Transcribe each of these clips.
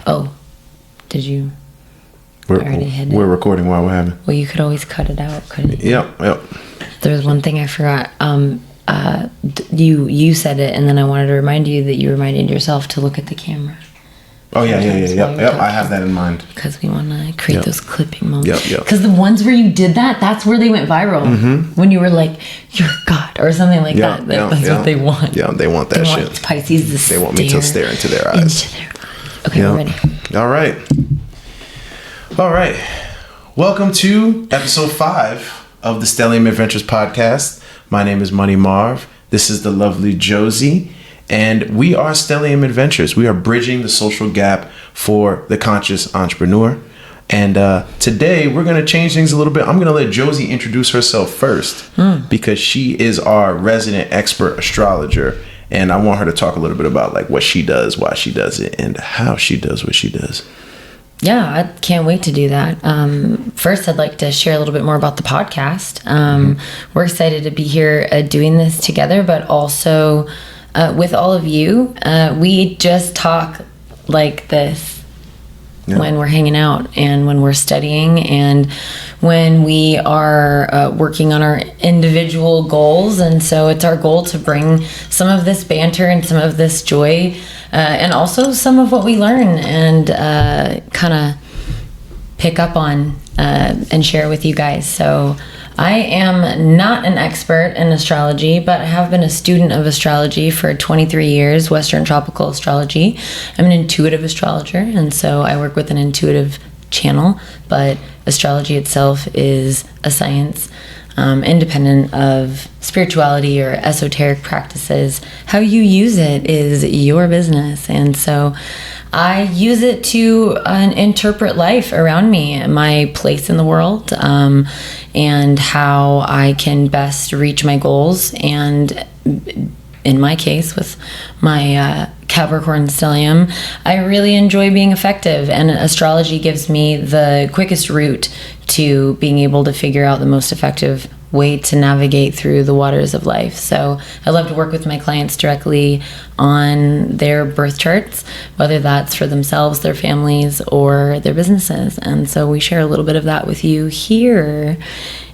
Oh, did you? We're recording while we're having. Well, you could always cut it out, couldn't you? Yep. There's one thing I forgot. You said it, and then I wanted to remind you that you reminded yourself to look at the camera. Oh, yeah. Yep. I have that in mind. Because we want to create those clipping moments. Yep. Because the ones where you did that, that's where they went viral. Mm-hmm. When you were like, "You're God," or something like that. That's what they want. Yeah, they want that shit. Want Pisces they want me to stare into their eyes. Okay, we're ready. All right. Welcome to episode 5 of the Stellium Adventures podcast. My name is Money Marv. This is the lovely Josie. And we are Stellium Adventures. We are bridging the social gap for the conscious entrepreneur. And today we're going to change things a little bit. I'm going to let Josie introduce herself first because she is our resident expert astrologer. And I want her to talk a little bit about like what she does, why she does it, and how she does what she does. Yeah, I can't wait to do that. First, I'd like to share a little bit more about the podcast. We're excited to be here doing this together, but also with all of you. We just talk like this when we're hanging out and when we're studying and when we are working on our individual goals. And so it's our goal to bring some of this banter and some of this joy and also some of what we learn and kind of pick up on and share with you guys. So I am not an expert in astrology, but I have been a student of astrology for 23 years, Western tropical astrology. I'm an intuitive astrologer, and so I work with an intuitive channel, but astrology itself is a science independent of spirituality or esoteric practices. How you use it is your business. And so I use it to interpret life around me, my place in the world, and how I can best reach my goals. And in my case, with my Capricorn Stellium, I really enjoy being effective, and astrology gives me the quickest route to being able to figure out the most effective way to navigate through the waters of life. So I love to work with my clients directly on their birth charts, whether that's for themselves, their families, or their businesses. And so we share a little bit of that with you here.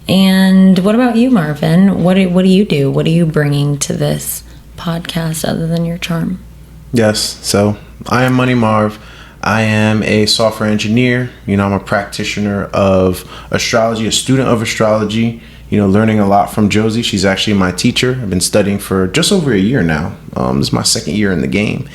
And what about you, Marvin? What do you do? What are you bringing to this podcast other than your charm? Yes. So I am Money Marv. I am a software engineer. I'm a practitioner of astrology, a student of astrology, learning a lot from Josie. She's actually my teacher. I've been studying for just over a year now. This is my second year in the game.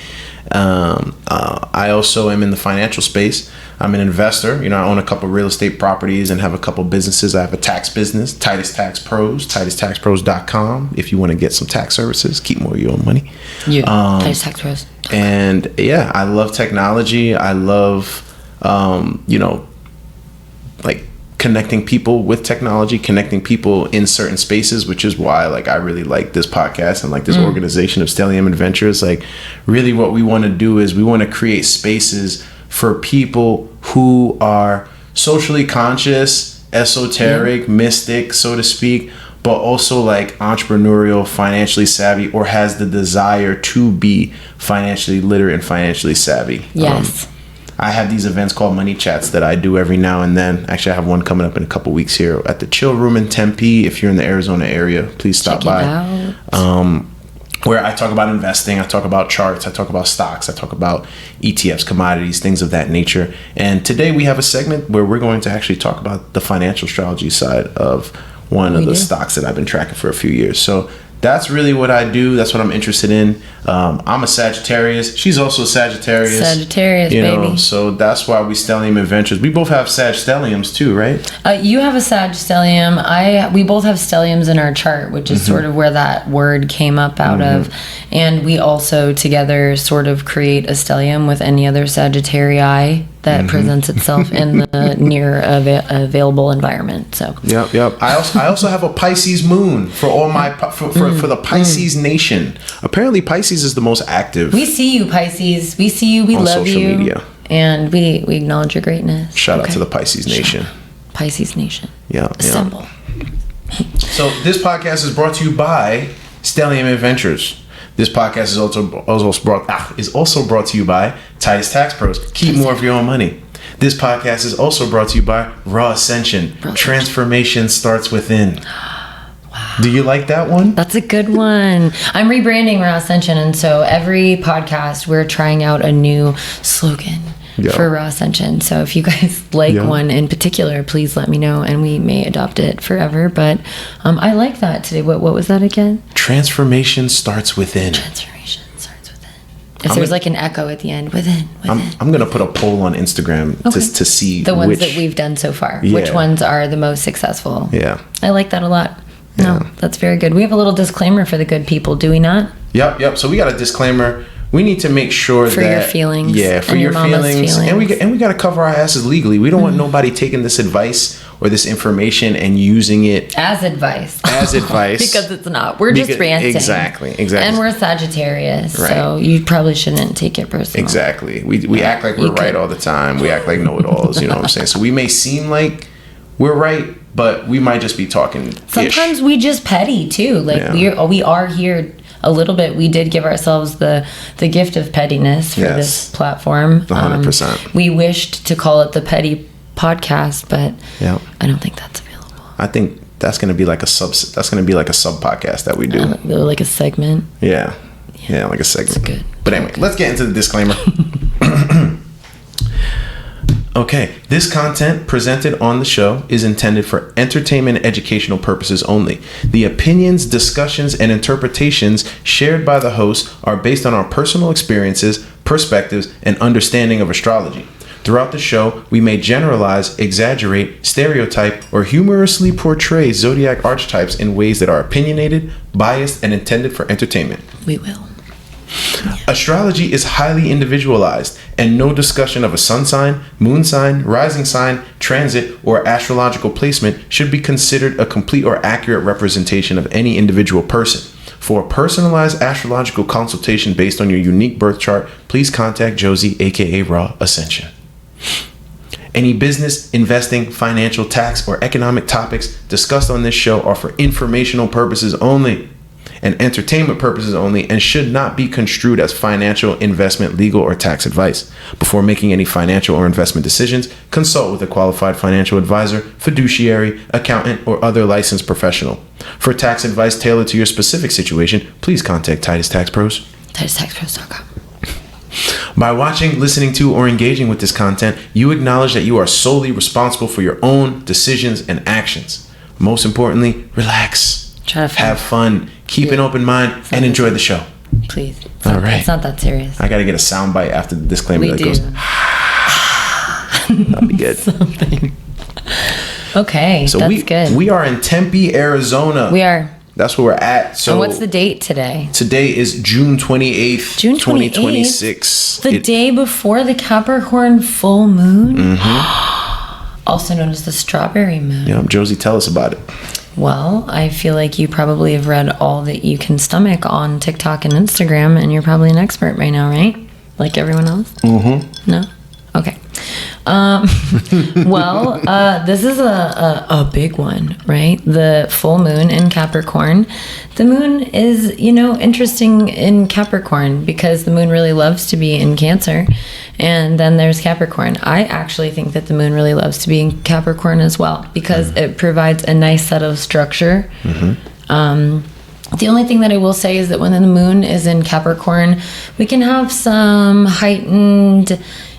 I also am in the financial space. I'm an investor. I own a couple real estate properties and have a couple businesses. I have a tax business, Titus Tax Pros, TitusTaxPros.com. If you want to get some tax services, keep more of your own money. Titus Tax Pros. And yeah, I love technology. I love, like connecting people with technology, connecting people in certain spaces, which is why I really like this podcast and this organization of Stellium Adventures. Really what we want to do is we want to create spaces for people who are socially conscious, esoteric, mystic, so to speak, but also entrepreneurial, financially savvy, or has the desire to be financially literate and financially savvy. Yes. I have these events called Money Chats that I do every now and then. Actually, I have one coming up in a couple weeks here at the Chill Room in Tempe. If you're in the Arizona area, please stop by. Where I talk about investing, I talk about charts, I talk about stocks, I talk about ETFs, commodities, things of that nature. And today we have a segment where we're going to actually talk about the financial astrology side of one of the stocks that I've been tracking for a few years. So that's really what I do. That's what I'm interested in. I'm a Sagittarius. She's also a Sagittarius. Baby. So that's why we Stellium Adventures. We both have Sag Stelliums too, right? You have a Sag Stellium. We both have Stelliums in our chart, which is sort of where that word came up out of. And we also together sort of create a Stellium with any other Sagittarii that presents itself in the near available environment. So yep. I also have a Pisces moon for all my for the Pisces nation. Apparently Pisces is the most active. We see you, Pisces. We see you. We love you. On social media. And we acknowledge your greatness. Shout out to the Pisces nation. Pisces nation. Yeah. Assemble. So this podcast is brought to you by Stellium Adventures. This podcast is also brought to you by Titus Tax Pros. Keep more of your own money. This podcast is also brought to you by Raw Ascension. Transformation starts within. Wow. Do you like that one? That's a good one. I'm rebranding Raw Ascension, and so every podcast we're trying out a new slogan for Raw Ascension. So if you guys like one in particular, please let me know, and we may adopt it forever. But I like that today. What was that again? Transformation starts within. Transformation starts within. If there's like an echo at the end, within. I'm going to put a poll on Instagram to see the ones that we've done so far. Yeah. Which ones are the most successful? Yeah. I like that a lot. No, that's very good. We have a little disclaimer for the good people, do we not? Yep. So we got a disclaimer. We need to make sure for your feelings. Yeah, for your feelings. And we got to cover our asses legally. We don't want nobody taking this advice or this information and using it as advice. Because it's not. We're just ranting. Exactly. And we're Sagittarius, so you probably shouldn't take it personally. Exactly. We act like we're right all the time. We act like know-it-alls, you know what I'm saying? So we may seem like we're right, but we might just be talking. Sometimes we just petty too. Like we are here a little bit. We did give ourselves the gift of pettiness for this platform. 100%. We wished to call it the Petty Podcast, but I don't think that's available. I think that's going to be like a sub. That's going to be like a sub podcast that we do. Like a segment. Yeah, like a segment. That's good. But anyway, let's get into the disclaimer. Okay, this content presented on the show is intended for entertainment and educational purposes only. The opinions, discussions, and interpretations shared by the host are based on our personal experiences, perspectives, and understanding of astrology. Throughout the show, we may generalize, exaggerate, stereotype, or humorously portray zodiac archetypes in ways that are opinionated, biased, and intended for entertainment. We will. Astrology is highly individualized, and no discussion of a sun sign, moon sign, rising sign, transit, or astrological placement should be considered a complete or accurate representation of any individual person. For a personalized astrological consultation based on your unique birth chart, please contact Josie, aka Raw Ascension. Any business, investing, financial, tax, or economic topics discussed on this show are for informational purposes only and entertainment purposes only, and should not be construed as financial, investment, legal, or tax advice. Before making any financial or investment decisions, consult with a qualified financial advisor, fiduciary, accountant, or other licensed professional. For tax advice tailored to your specific situation, please contact Titus Tax Pros. TitusTaxPros.com. By watching, listening to, or engaging with this content, you acknowledge that you are solely responsible for your own decisions and actions. Most importantly, relax. Have fun, keep an open mind, and enjoy the show. Please. All right. It's not that serious. I got to get a sound bite after the disclaimer that goes, that'll be good. Something. Okay, so that's good. We are in Tempe, Arizona. We are. That's where we're at. So and what's the date today? Today is June 28th, 2026. The day before the Capricorn full moon. Mm-hmm. Also known as the strawberry moon. Yeah, Josie, tell us about it. Well, I feel like you probably have read all that you can stomach on TikTok and Instagram, and you're probably an expert right now, right? Like everyone else? Mm-hmm. No? Okay. Well, this is a big one, right? The full moon in Capricorn. The moon is, interesting in Capricorn because the moon really loves to be in Cancer. And then there's Capricorn. I actually think that the moon really loves to be in Capricorn as well because it provides a nice set of structure. Mm-hmm. The only thing that I will say is that when the moon is in Capricorn, we can have some heightened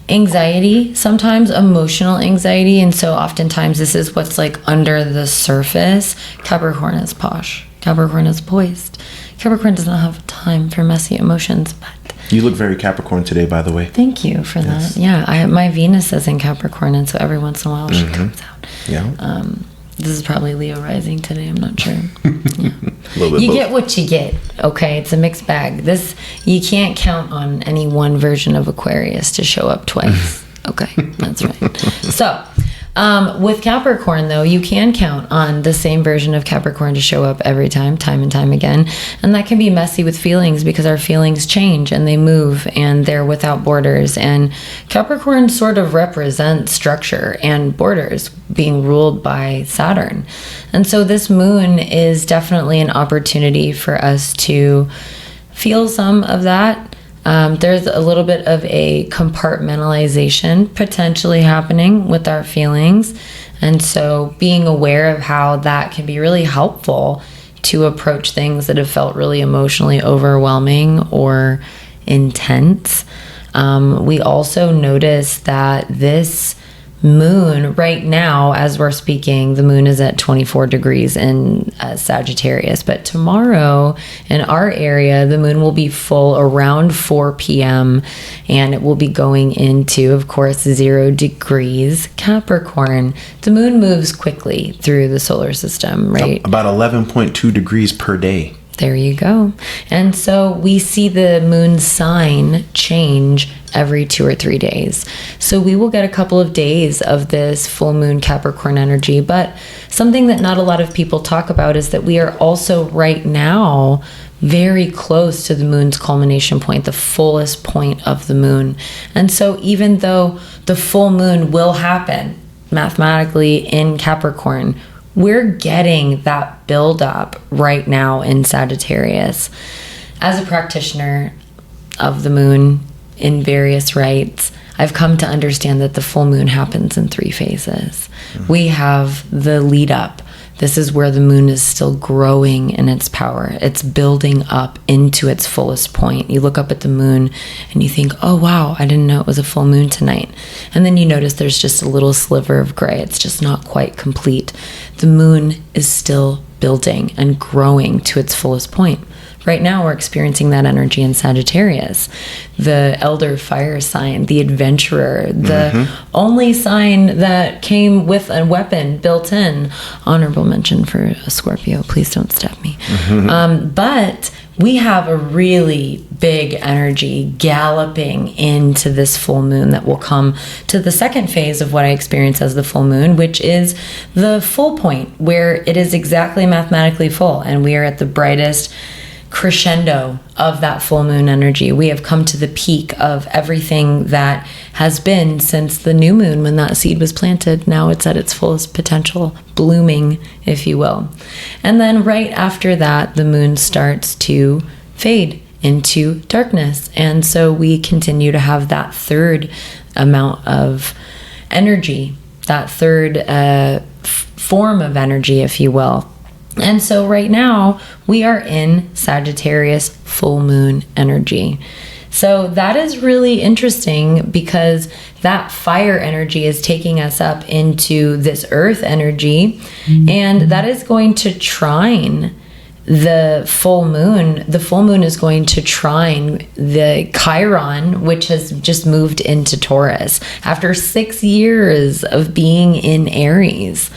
anxiety, sometimes emotional anxiety, and so oftentimes this is what's like under the surface. Capricorn is posh. Capricorn is poised. Capricorn does not have time for messy emotions, but you look very Capricorn today, by the way. Thank you for that. Yeah, my Venus is in Capricorn, and so every once in a while she comes out. Yeah. This is probably Leo rising today. I'm not sure. Yeah. You get what you get. Okay, it's a mixed bag. You can't count on any one version of Aquarius to show up twice. Okay, that's right. So, with Capricorn, though, you can count on the same version of Capricorn to show up every time and time again. And that can be messy with feelings because our feelings change and they move and they're without borders. And Capricorn sort of represents structure and borders being ruled by Saturn. And so this moon is definitely an opportunity for us to feel some of that. There's a little bit of a compartmentalization potentially happening with our feelings. And so being aware of how that can be really helpful to approach things that have felt really emotionally overwhelming or intense. We also notice that this moon right now, as we're speaking, the moon is at 24 degrees in Sagittarius, but tomorrow in our area the moon will be full around 4 p.m. and it will be going into, of course, 0 degrees Capricorn. The moon moves quickly through the solar system, right? About 11.2 degrees per day. There you go. And so we see the moon sign change every 2 or 3 days. So we will get a couple of days of this full moon Capricorn energy. But something that not a lot of people talk about is that we are also right now very close to the moon's culmination point, the fullest point of the moon. And so even though the full moon will happen mathematically in Capricorn, we're getting that buildup right now in Sagittarius. As a practitioner of the moon in various rites, I've come to understand that the full moon happens in 3 phases. We have the lead up. This is where the moon is still growing in its power. It's building up into its fullest point. You look up at the moon and you think, oh, wow, I didn't know it was a full moon tonight. And then you notice there's just a little sliver of gray. It's just not quite complete. The moon is still building and growing to its fullest point. Right now, we're experiencing that energy in Sagittarius, the elder fire sign, the adventurer, the only sign that came with a weapon built in. Honorable mention for a Scorpio. Please don't stab me. But we have a really big energy galloping into this full moon that will come to the second phase of what I experience as the full moon, which is the full point, where it is exactly mathematically full, and we are at the brightest crescendo of that full moon energy. We have come to the peak of everything that has been since the new moon when that seed was planted. Now it's at its fullest potential, blooming, if you will. And then right after that, the moon starts to fade into darkness. And so we continue to have that third amount of energy, that third form of energy, if you will. And so right now we are in Sagittarius full moon energy. So that is really interesting because that fire energy is taking us up into this earth energy, and that is going to trine the full moon. The full moon is going to trine the Chiron, which has just moved into Taurus after 6 years of being in Aries.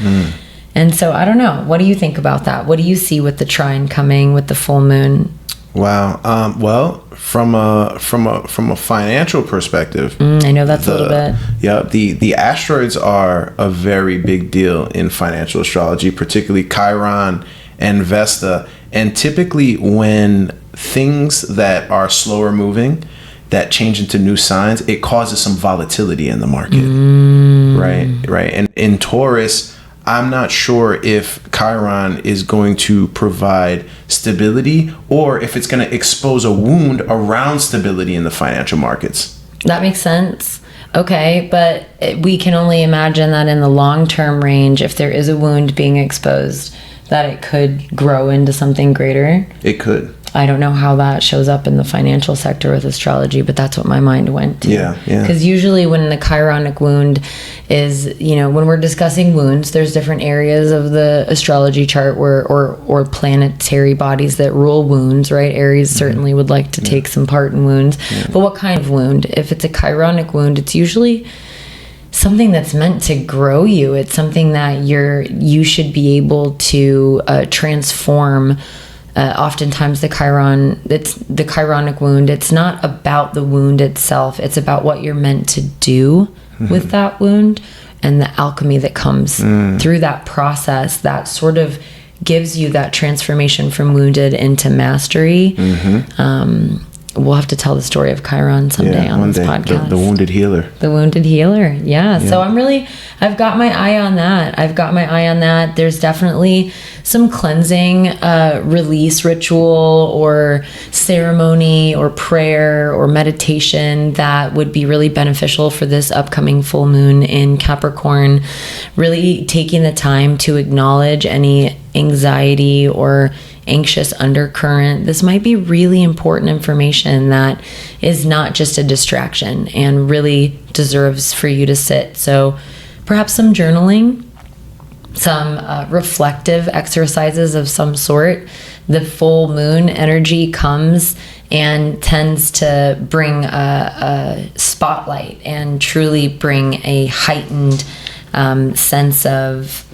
And so I don't know. What do you think about that? What do you see with the trine coming with the full moon? Wow. Well, from a financial perspective, I know that's a little bit. Yeah, the asteroids are a very big deal in financial astrology, particularly Chiron and Vesta. And typically when things that are slower moving that change into new signs, it causes some volatility in the market. Right. And in Taurus, I'm not sure if Chiron is going to provide stability or if it's going to expose a wound around stability in the financial markets. That makes sense. Okay, but we can only imagine that in the long-term range, if there is a wound being exposed, that it could grow into something greater. It could. I don't know how that shows up in the financial sector with astrology, but that's what my mind went to. Yeah. Because usually when the chironic wound is, when we're discussing wounds, there's different areas of the astrology chart or planetary bodies that rule wounds, right? Aries certainly would like to take some part in wounds. But what kind of wound? If it's a chironic wound, it's usually something that's meant to grow you. It's something that you should be able to transform. Oftentimes the chironic wound, it's not about the wound itself. It's about what you're meant to do with that wound and the alchemy that comes through that process that sort of gives you that transformation from wounded into mastery. We'll have to tell the story of Chiron someday on this podcast. The wounded healer. The wounded healer. Yeah. So I've got my eye on that. There's definitely some cleansing, release ritual or ceremony or prayer or meditation that would be really beneficial for this upcoming full moon in Capricorn. Really taking the time to acknowledge any anxiety or anxious undercurrent. This might be really important information that is not just a distraction and really deserves for you to sit. So perhaps some journaling, some reflective exercises of some sort. The full moon energy comes and tends to bring a spotlight and truly bring a heightened sense of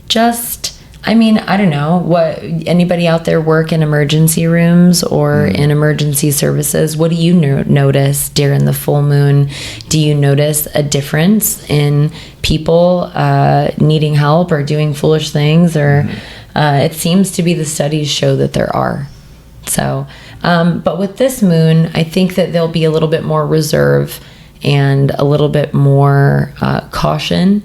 just, I mean, I don't know, what, anybody out there work in emergency rooms or in emergency services? What do you notice during the full moon? Do you notice a difference in people needing help or doing foolish things? Or it seems to be the studies show that there are. So, but with this moon, I think that there'll be a little bit more reserve and a little bit more caution,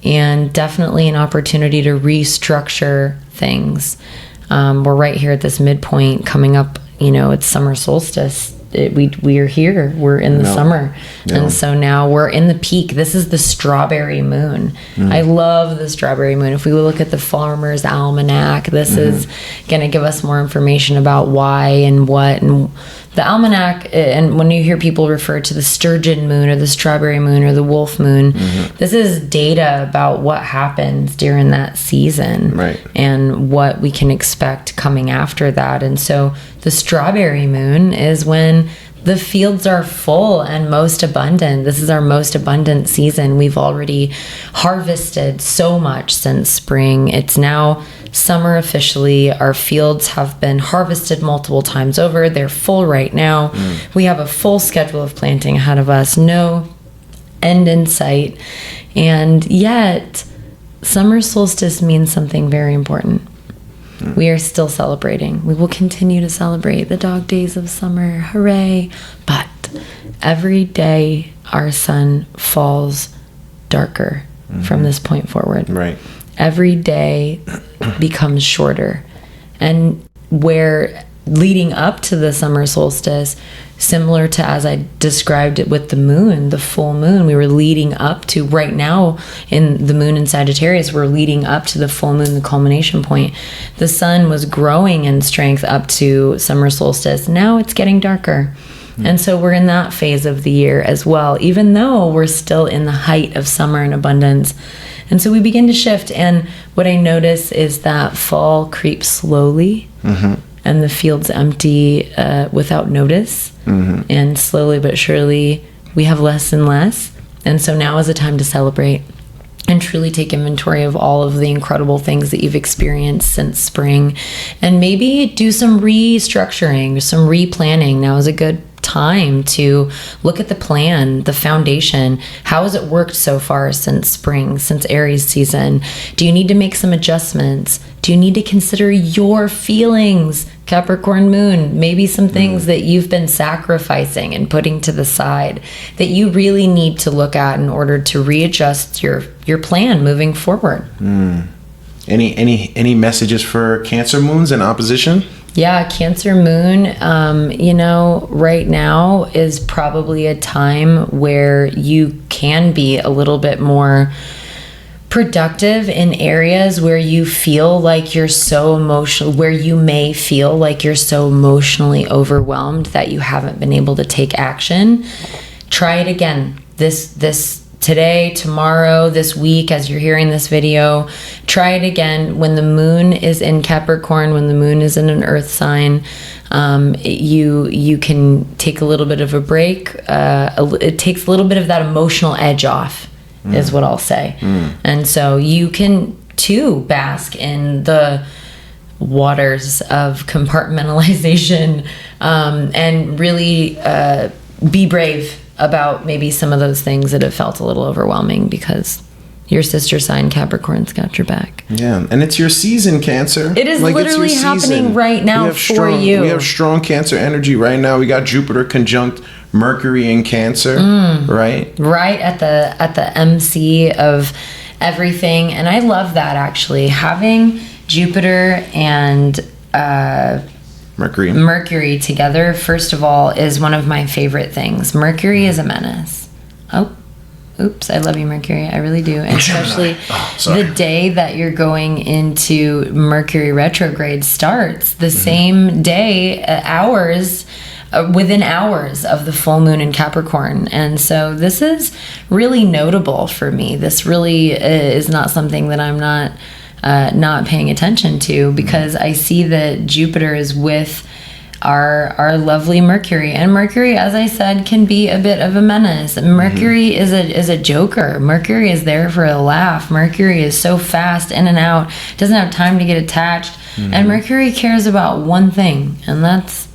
and definitely an opportunity to restructure things. We're right here at this midpoint coming up, you know, it's summer solstice. We are here. We're in the summer. And so now we're in the peak. This is the strawberry moon. I love the strawberry moon. If we look at the Farmer's Almanac, this is going to give us more information about why and what. And the almanac, and when you hear people refer to the sturgeon moon or the strawberry moon or the wolf moon, this is data about what happens during that season, right, and what we can expect coming after that. And so the strawberry moon is when the fields are full and most abundant. This is our most abundant season. We've already harvested so much since spring. It's now summer officially. Our fields have been harvested multiple times over. They're full right now. We have a full schedule of planting ahead of us. No end in sight. And yet, summer solstice means something very important. We are still celebrating. We will continue to celebrate the dog days of summer. Hooray. But every day our sun falls darker from this point forward. Right. Every day becomes shorter. And where leading up to the summer solstice, similar to as I described it with the moon, the full moon, we were leading up to, right now in the moon in Sagittarius, we're leading up to the full moon, the culmination point. The sun was growing in strength up to summer solstice. Now it's getting darker. And so we're in that phase of the year as well, even though we're still in the height of summer and abundance. And so we begin to shift. And what I notice is that fall creeps slowly and the fields empty without notice. And slowly but surely we have less and less. And so now is a time to celebrate and truly take inventory of all of the incredible things that you've experienced since spring, and maybe do some restructuring, some replanning. Now is a good time to look at the plan, the foundation. How has it worked so far since spring, since Aries season? Do you need to make some adjustments? Do you need to consider your feelings, Capricorn moon? Maybe some things that you've been sacrificing and putting to the side that you really need to look at in order to readjust your plan moving forward. Any messages for Cancer moons in opposition? Yeah, Cancer moon, right now is probably a time where you can be a little bit more productive in areas where you feel like you're so emotional, where you may feel like you're so emotionally overwhelmed that you haven't been able to take action. Try it again. This today, tomorrow, this week, as you're hearing this video, try it again. When the moon is in Capricorn, when the moon is in an earth sign, you can take a little bit of a break. It takes a little bit of that emotional edge off, is what I'll say. And so you can too bask in the waters of compartmentalization, and really be brave about maybe some of those things that have felt a little overwhelming, because your sister sign Capricorn's got your back. Yeah, and it's your season, Cancer. It is literally happening right now for you. We have strong Cancer energy right now. We got Jupiter conjunct Mercury in Cancer, right? Right at the MC of everything. And I love that, actually. Having Jupiter and Mercury together, first of all, is one of my favorite things. Mercury is a menace. Oh, oops, I love you, Mercury. I really do. And especially the day that you're going into Mercury retrograde starts, the same day, within hours of the full moon in Capricorn. And so this is really notable for me. This really is not something that I'm not paying attention to, because I see that Jupiter is with our lovely Mercury, and Mercury, as I said, can be a bit of a menace. Mercury is a joker. Mercury is there for a laugh. Mercury is so fast in and out, doesn't have time to get attached, and Mercury cares about one thing, and that's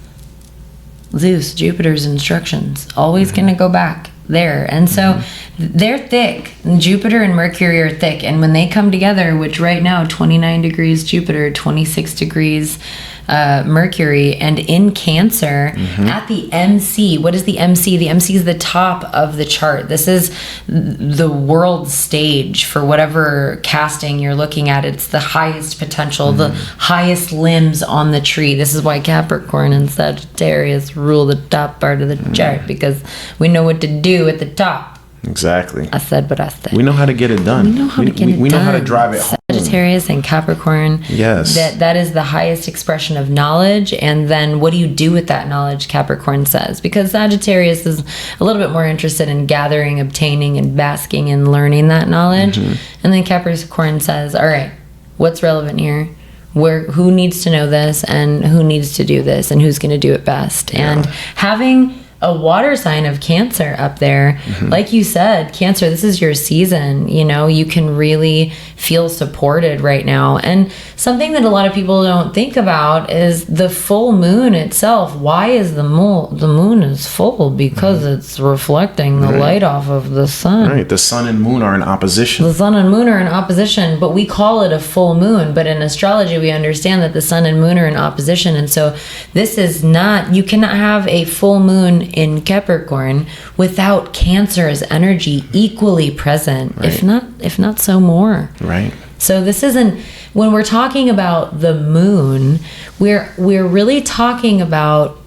Zeus, Jupiter's instructions. Always going to go back there. And so they're thick. Jupiter and Mercury are thick, and when they come together, which right now 29 degrees Jupiter, 26 degrees Mercury, and in Cancer at the MC. What is the MC? The MC is the top of the chart. This is the world stage for whatever casting you're looking at. It's the highest potential, the highest limbs on the tree. This is why Capricorn and Sagittarius rule the top part of the chart, because we know what to do at the top. Exactly. I said what I said. We know how to get it done. We know how to get it done. We know how to drive it home. Sagittarius and Capricorn. Yes. That is the highest expression of knowledge. And then what do you do with that knowledge, Capricorn says? Because Sagittarius is a little bit more interested in gathering, obtaining, and basking in learning that knowledge. And then Capricorn says, all right, what's relevant here? Who needs to know this, and who needs to do this, and who's going to do it best? Yeah. And having a water sign of Cancer up there, like you said, Cancer, this is your season. You know, you can really feel supported right now. And something that a lot of people don't think about is the full moon itself. Why is the moon is full? Because it's reflecting the light off of the sun. Right. The sun and moon are in opposition. The sun and moon are in opposition, but we call it a full moon. But in astrology, we understand that the sun and moon are in opposition. And so this is not, you cannot have a full moon in Capricorn without Cancer's energy equally present, if not so more. Right. So this isn't, when we're talking about the moon, we're really talking about,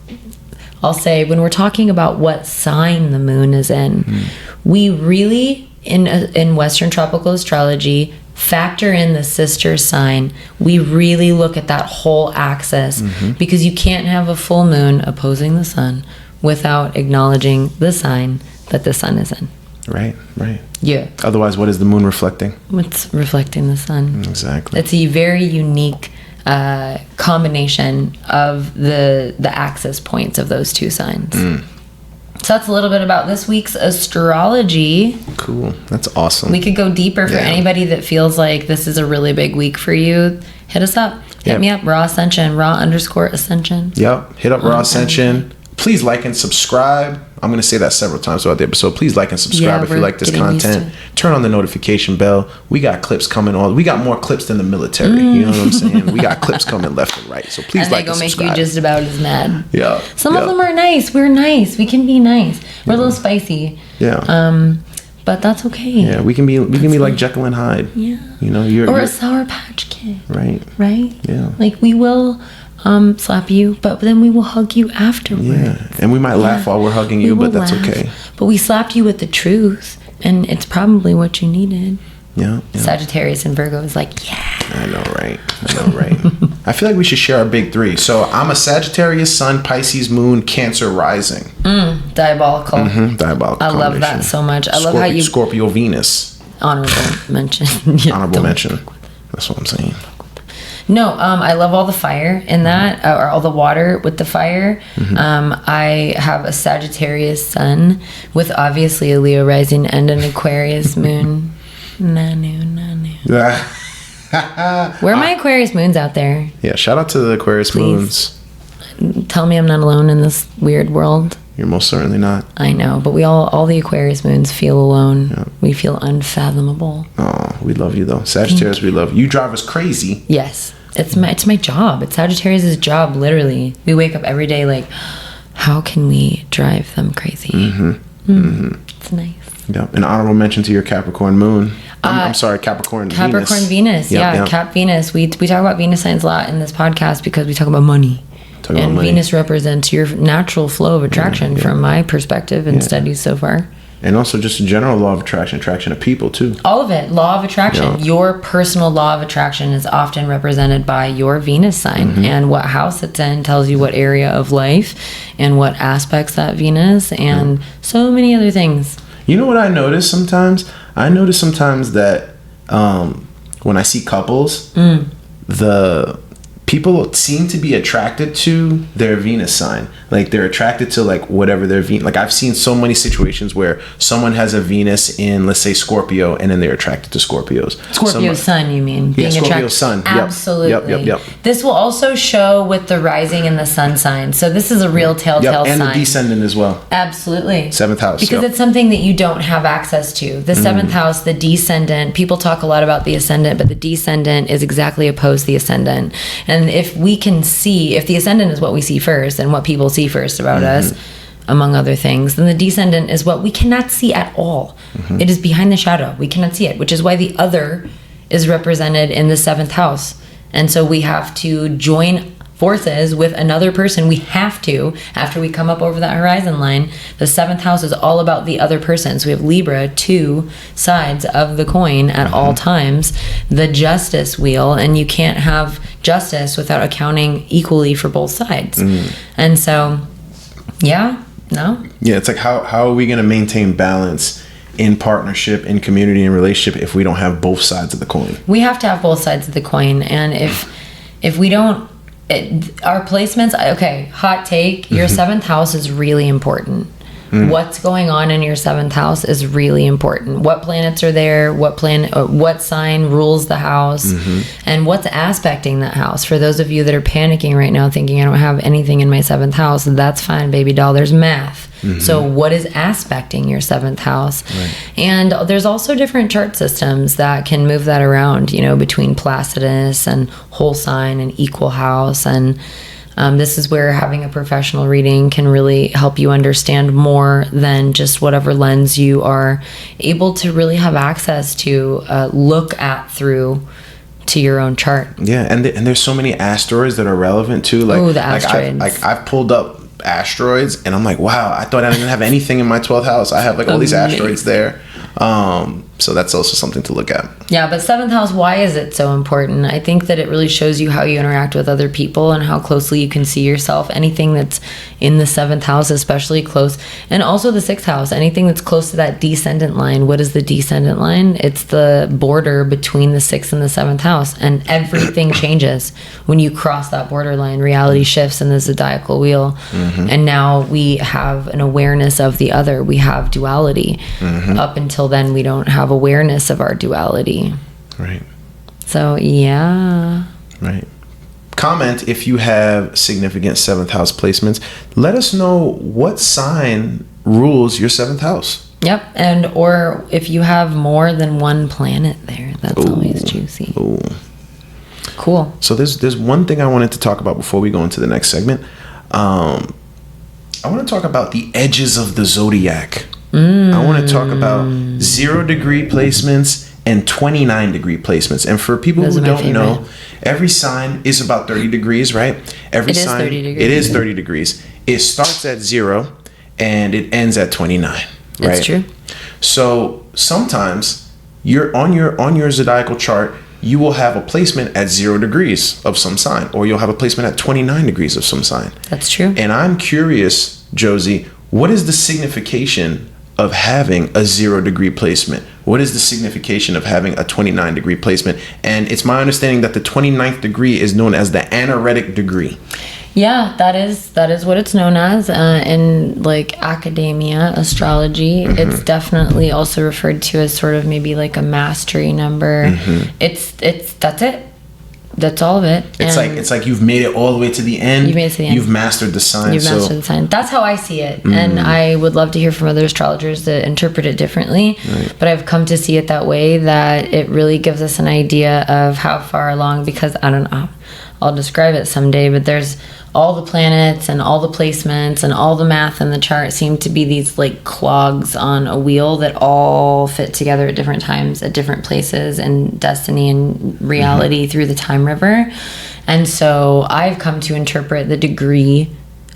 I'll say, when we're talking about what sign the moon is in, we really, in Western tropical astrology, factor in the sister sign. We really look at that whole axis, because you can't have a full moon opposing the sun without acknowledging the sign that the sun is in. Right. Yeah. Otherwise, what is the moon reflecting? It's reflecting the sun. Exactly. It's a very unique combination of the axis points of those two signs. So that's a little bit about this week's astrology. Cool. That's awesome. We could go deeper for anybody that feels like this is a really big week for you. Hit us up. Hit me up. Raw Ascension. Raw_Ascension. Yep. Hit up Raw Ascension. Please like and subscribe. I'm going to say that several times throughout the episode. Please like and subscribe if you like this content. Turn on the notification bell. We got clips coming on. We got more clips than the military. You know what I'm saying? We got clips coming left and right. So please like and subscribe. And they gonna make you just about as mad. Yeah. Some of them are nice. We're nice. We can be nice. We're a little spicy. Yeah. But that's okay. Yeah, we can be like Jekyll and Hyde. Yeah. You know, you're a Sour Patch Kid. Right. Yeah. Like we will slap you, but then we will hug you afterwards. Yeah, and we might laugh while we're hugging you, but that's okay. But we slapped you with the truth, and it's probably what you needed. Yeah. Sagittarius and Virgo is like, yeah. I know, right? I feel like we should share our big three. So I'm a Sagittarius, Sun, Pisces, Moon, Cancer rising. Diabolical. Diabolical. I love that so much. I love how you Scorpio, Venus. Honorable mention. Honorable mention. That's what I'm saying. No, I love all the fire in that, or all the water with the fire. I have a Sagittarius sun with obviously a Leo rising and an Aquarius moon. Nanu. Where are my Aquarius moons out there? Yeah, shout out to the Aquarius moons. Tell me I'm not alone in this weird world. You're most certainly not. I know, but we all the Aquarius moons feel alone. Yeah. We feel unfathomable. Oh, we love you though. Sagittarius, we love you. You drive us crazy. Yes. It's my job. It's Sagittarius' job, literally. We wake up every day like, how can we drive them crazy? It's nice. Yeah. An honorable mention to your Capricorn moon. I'm sorry, Capricorn Venus. Yep. Cap Venus. We talk about Venus signs a lot in this podcast because we talk about money. Venus represents your natural flow of attraction from my perspective and studies so far. And also just a general law of attraction of people too. All of it. Law of attraction. Yeah. Your personal law of attraction is often represented by your Venus sign. And what house it's in tells you what area of life and what aspects that Venus and so many other things. You know what I notice sometimes? I notice sometimes that when I see couples, the people seem to be attracted to their Venus sign. Like they're attracted to like whatever their Venus. Like I've seen so many situations where someone has a Venus in, let's say, Scorpio, and then they're attracted to Scorpios. Scorpio's sun, you mean? Yeah, Scorpio's sun. Absolutely. Yep. This will also show with the rising and the sun sign. So this is a real telltale and sign. And the descendant as well. Absolutely. 7th house. Because it's something that you don't have access to. The 7th house, the descendant, people talk a lot about the ascendant, but the descendant is exactly opposed to the ascendant. And if we can see, if the ascendant is what we see first and what people see first about us, among other things, then the descendant is what we cannot see at all. It is behind the shadow. We cannot see it, which is why the other is represented in the 7th house. And so we have to join forces with another person. We have to, after we come up over that horizon line. The 7th house is all about the other person. So we have Libra, 2 sides of the coin at all times. The justice wheel, and you can't have justice without accounting equally for both sides. And so, it's like how are we going to maintain balance in partnership, in community, in relationship if we don't have both sides of the coin? We have to have both sides of the coin. And if we don't, our placements, okay, hot take, your 7th house is really important. What's going on in your 7th house is really important. What planets are there, what sign rules the house, and what's aspecting that house. For those of you that are panicking right now thinking I don't have anything in my 7th house, that's fine, baby doll, there's math. So what is aspecting your 7th house? And there's also different chart systems that can move that around, between Placidus and whole sign and equal house. And this is where having a professional reading can really help you understand more than just whatever lens you are able to really have access to look at through to your own chart. Yeah, and there's so many asteroids that are relevant too. The asteroids. I've pulled up asteroids and I'm like, wow, I thought I didn't have anything in my 12th house. I have like all these asteroids there. So that's also something to look at. Yeah, but 7th house, why is it so important? I think that it really shows you how you interact with other people and how closely you can see yourself. Anything that's in the 7th house, especially close, and also the 6th house, anything that's close to that descendant line. What is the descendant line? It's the border between the 6th and the 7th house, and everything changes when you cross that borderline. Reality shifts in the zodiacal wheel, and now we have an awareness of the other. We have duality. Up until then, we don't have awareness of our duality. Right. So, yeah. Right. Comment if you have significant 7th house placements. Let us know what sign rules your 7th house. Yep. And or if you have more than one planet there, that's always juicy. Cool. So there's one thing I wanted to talk about before we go into the next segment. I want to talk about the edges of the zodiac. I want to talk about 0-degree placements and 29-degree placements. And for people who don't know, every sign is about 30 degrees, right? Every sign, 30 degrees. It is 30 degrees. It starts at 0 and it ends at 29, right? That's true. So sometimes you're on your zodiacal chart, you will have a placement at 0 degrees of some sign, or you'll have a placement at 29 degrees of some sign. That's true. And I'm curious, Josie, what is the signification of having a 0-degree placement? What is the signification of having a 29-degree placement? And it's my understanding that the 29th degree is known as the Anaretic degree. Yeah, that is what it's known as in like academia, astrology. It's definitely also referred to as sort of maybe like a mastery number. It's that's it. That's all of it. It's like you've made it all the way to the end. You've made it to the end. You've mastered the sign. The sign. That's how I see it. And I would love to hear from other astrologers that interpret it differently. Right. But I've come to see it that way, that it really gives us an idea of how far along, because I don't know, I'll describe it someday, but there's all the planets and all the placements and all the math in the chart seem to be these like clogs on a wheel that all fit together at different times, at different places, and destiny and reality through the time river. And so I've come to interpret the degree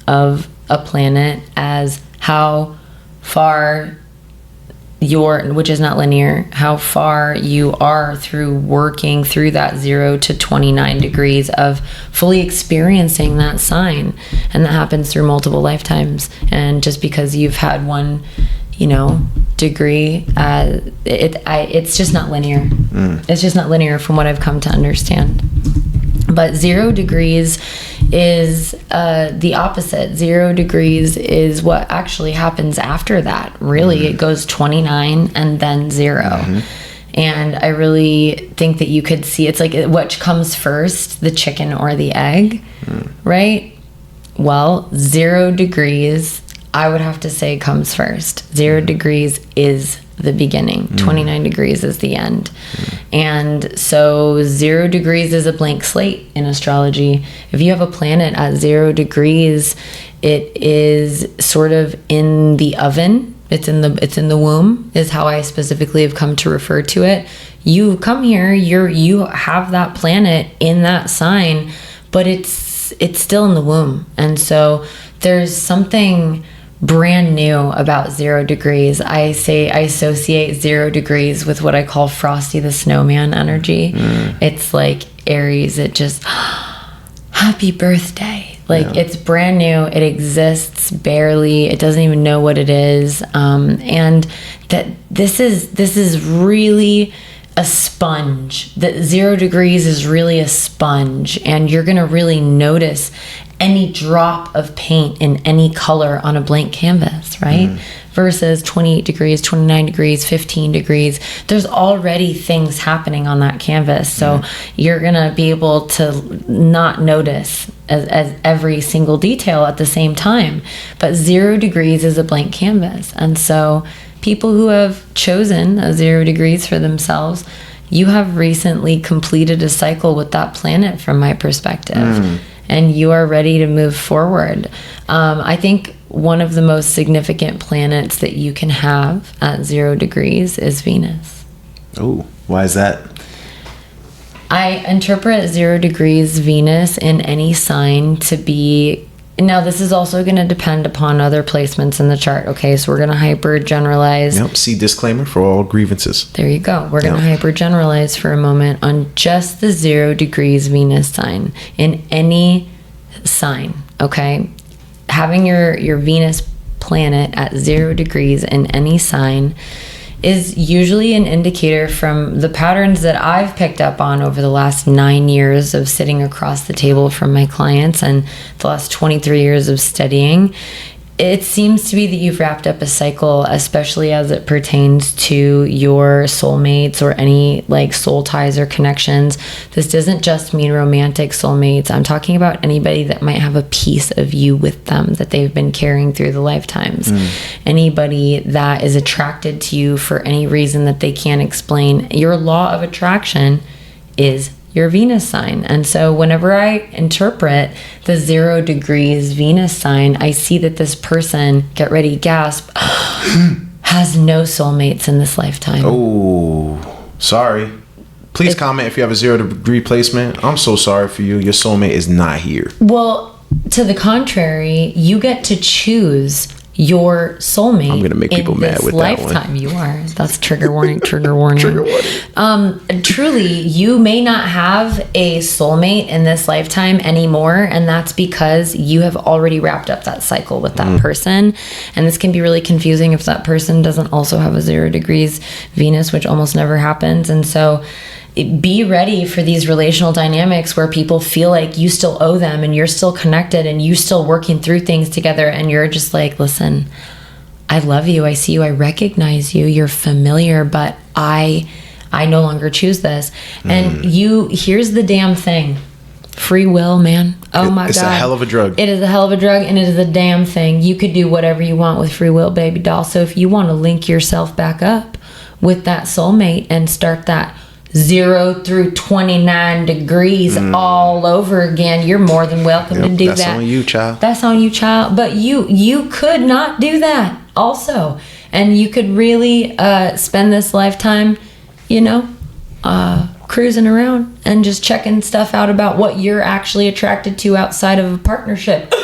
of a planet as how far which is not linear, how far you are through working through that 0 to 29 degrees of fully experiencing that sign. And that happens through multiple lifetimes. And just because you've had one, degree, it's just not linear. It's just not linear from what I've come to understand. But 0 degrees is the opposite. 0 degrees is what actually happens after that. Really, it goes 29 and then 0. And I really think that you could see, it's like which comes first, the chicken or the egg, right? Well, 0 degrees, I would have to say, comes first. 0 degrees is the beginning. 29 degrees is the end. And so 0 degrees is a blank slate in astrology. If you have a planet at 0 degrees, it is sort of in the oven. It's in the womb, is how I specifically have come to refer to it. You come here, you have that planet in that sign, but it's still in the womb. And so there's something brand new about 0 degrees. I associate 0 degrees with what I call Frosty the Snowman energy. It's like Aries. It just, happy birthday. Like it's brand new. It exists barely. It doesn't even know what it is. And that this is really a sponge. That 0 degrees is really a sponge, and you're gonna really notice any drop of paint in any color on a blank canvas, right? Versus 28 degrees, 29 degrees, 15 degrees. There's already things happening on that canvas. So you're gonna be able to not notice as every single detail at the same time. But 0 degrees is a blank canvas. And so people who have chosen a 0 degrees for themselves, you have recently completed a cycle with that planet from my perspective. And you are ready to move forward. I think one of the most significant planets that you can have at 0 degrees is Venus. Oh, why is that? I interpret 0 degrees Venus in any sign to be... Now, this is also going to depend upon other placements in the chart, okay? So we're going to hyper generalize. Yep, see disclaimer for all grievances. There you go. We're going to hyper generalize for a moment on just the 0 degrees Venus sign in any sign, okay? Having your Venus planet at 0 degrees in any sign is usually an indicator from the patterns that I've picked up on over the last 9 years of sitting across the table from my clients and the last 23 years of studying. It seems to be that you've wrapped up a cycle, especially as it pertains to your soulmates or any like soul ties or connections. This doesn't just mean romantic soulmates. I'm talking about anybody that might have a piece of you with them that they've been carrying through the lifetimes. Anybody that is attracted to you for any reason that they can't explain. Your law of attraction is your Venus sign. And so whenever I interpret the 0 degrees Venus sign, I see that this person, get ready, gasp, has no soulmates in this lifetime. Oh, sorry. Please comment if you have a 0 degree placement. I'm so sorry for you. Your soulmate is not here. Well, to the contrary, you get to choose your soulmate. I'm gonna make people mad with lifetime. that one. You are. That's trigger warning. Trigger warning. Trigger warning. Truly, you may not have a soulmate in this lifetime anymore, and that's because you have already wrapped up that cycle with that person. And this can be really confusing if that person doesn't also have a 0 degrees Venus, which almost never happens. And so be ready for these relational dynamics where people feel like you still owe them and you're still connected and you still working through things together, and you're just like, listen, I love you, I see you, I recognize you, you're familiar, but I no longer choose this. And here's the damn thing. Free will, man. Oh my God. It's a hell of a drug. It is a hell of a drug, and it is a damn thing. You could do whatever you want with free will, baby doll. So if you want to link yourself back up with that soulmate and start that 0 through 29 degrees all over again, you're more than welcome to do that. That's on you, child. That's on you, child. But you could not do that also. And you could really spend this lifetime, cruising around and just checking stuff out about what you're actually attracted to outside of a partnership.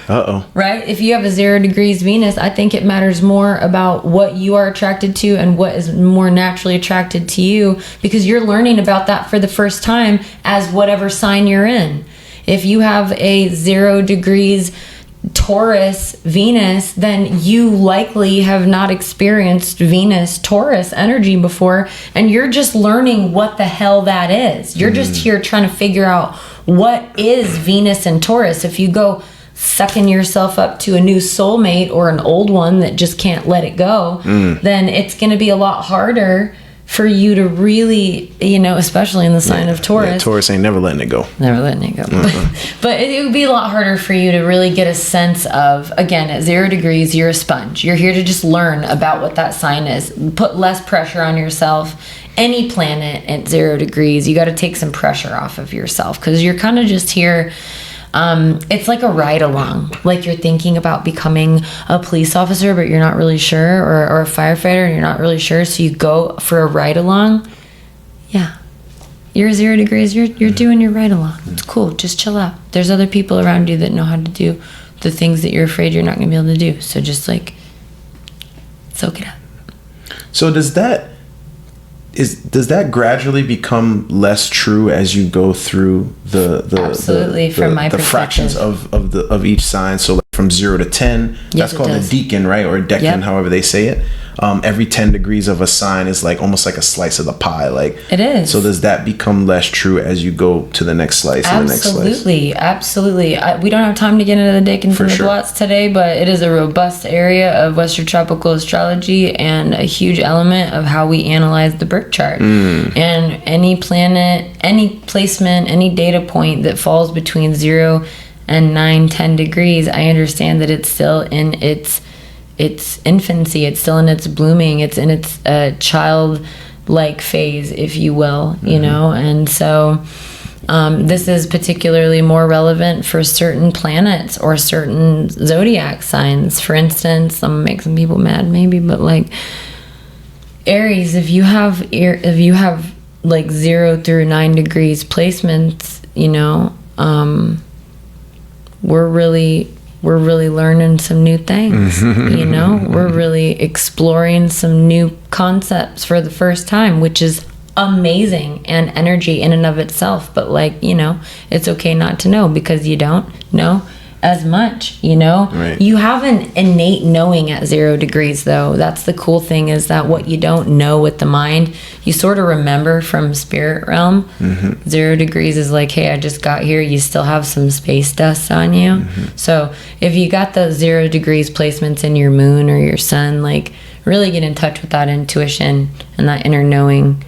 Right? If you have a 0 degrees Venus, I think it matters more about what you are attracted to and what is more naturally attracted to you, because you're learning about that for the first time as whatever sign you're in. If you have a 0 degrees Taurus Venus, then you likely have not experienced Venus Taurus energy before, and you're just learning what the hell that is. You're just here trying to figure out what is Venus and Taurus. If you go sucking yourself up to a new soulmate or an old one that just can't let it go, then it's going to be a lot harder for you to really, especially in the sign of Taurus. Yeah, Taurus ain't never letting it go. Never letting it go. But it would be a lot harder for you to really get a sense of, again, at 0 degrees, you're a sponge. You're here to just learn about what that sign is. Put less pressure on yourself. Any planet at 0 degrees, you got to take some pressure off of yourself, because you're kind of just here. It's like a ride along, like you're thinking about becoming a police officer, but you're not really sure, or a firefighter and you're not really sure. So you go for a ride along. Yeah. You're 0 degrees. You're doing your ride along. It's cool. Just chill out. There's other people around you that know how to do the things that you're afraid you're not going to be able to do. So just soak it up. So does that gradually become less true as you go through the absolutely from my the fractions of each sign? So from 0 to 10, that's called a decan, right? Or a decan, however they say it. Every 10 degrees of a sign is almost like a slice of the pie. It is. So does that become less true as you go to the next slice and the next slice? Absolutely. We don't have time to get into the decan from the blots today, but it is a robust area of Western tropical astrology and a huge element of how we analyze the birth chart. And any planet, any placement, any data point that falls between 0 and 9-10 degrees, I understand that it's still in its infancy, it's still in its blooming, it's in its childlike phase, if you will, and so this is particularly more relevant for certain planets or certain zodiac signs. For instance, I'm gonna make some people mad maybe, but Aries, if you have 0 through 9 degrees placements, we're really learning some new things. We're really exploring some new concepts for the first time, which is amazing and energy in and of itself. But it's okay not to know, because you don't know as much, Right. You have an innate knowing at 0 degrees, though. That's the cool thing, is that what you don't know with the mind, you sort of remember from spirit realm. 0 degrees is hey, I just got here. You still have some space dust on you. So if you got those 0 degrees placements in your moon or your sun, really get in touch with that intuition and that inner knowing.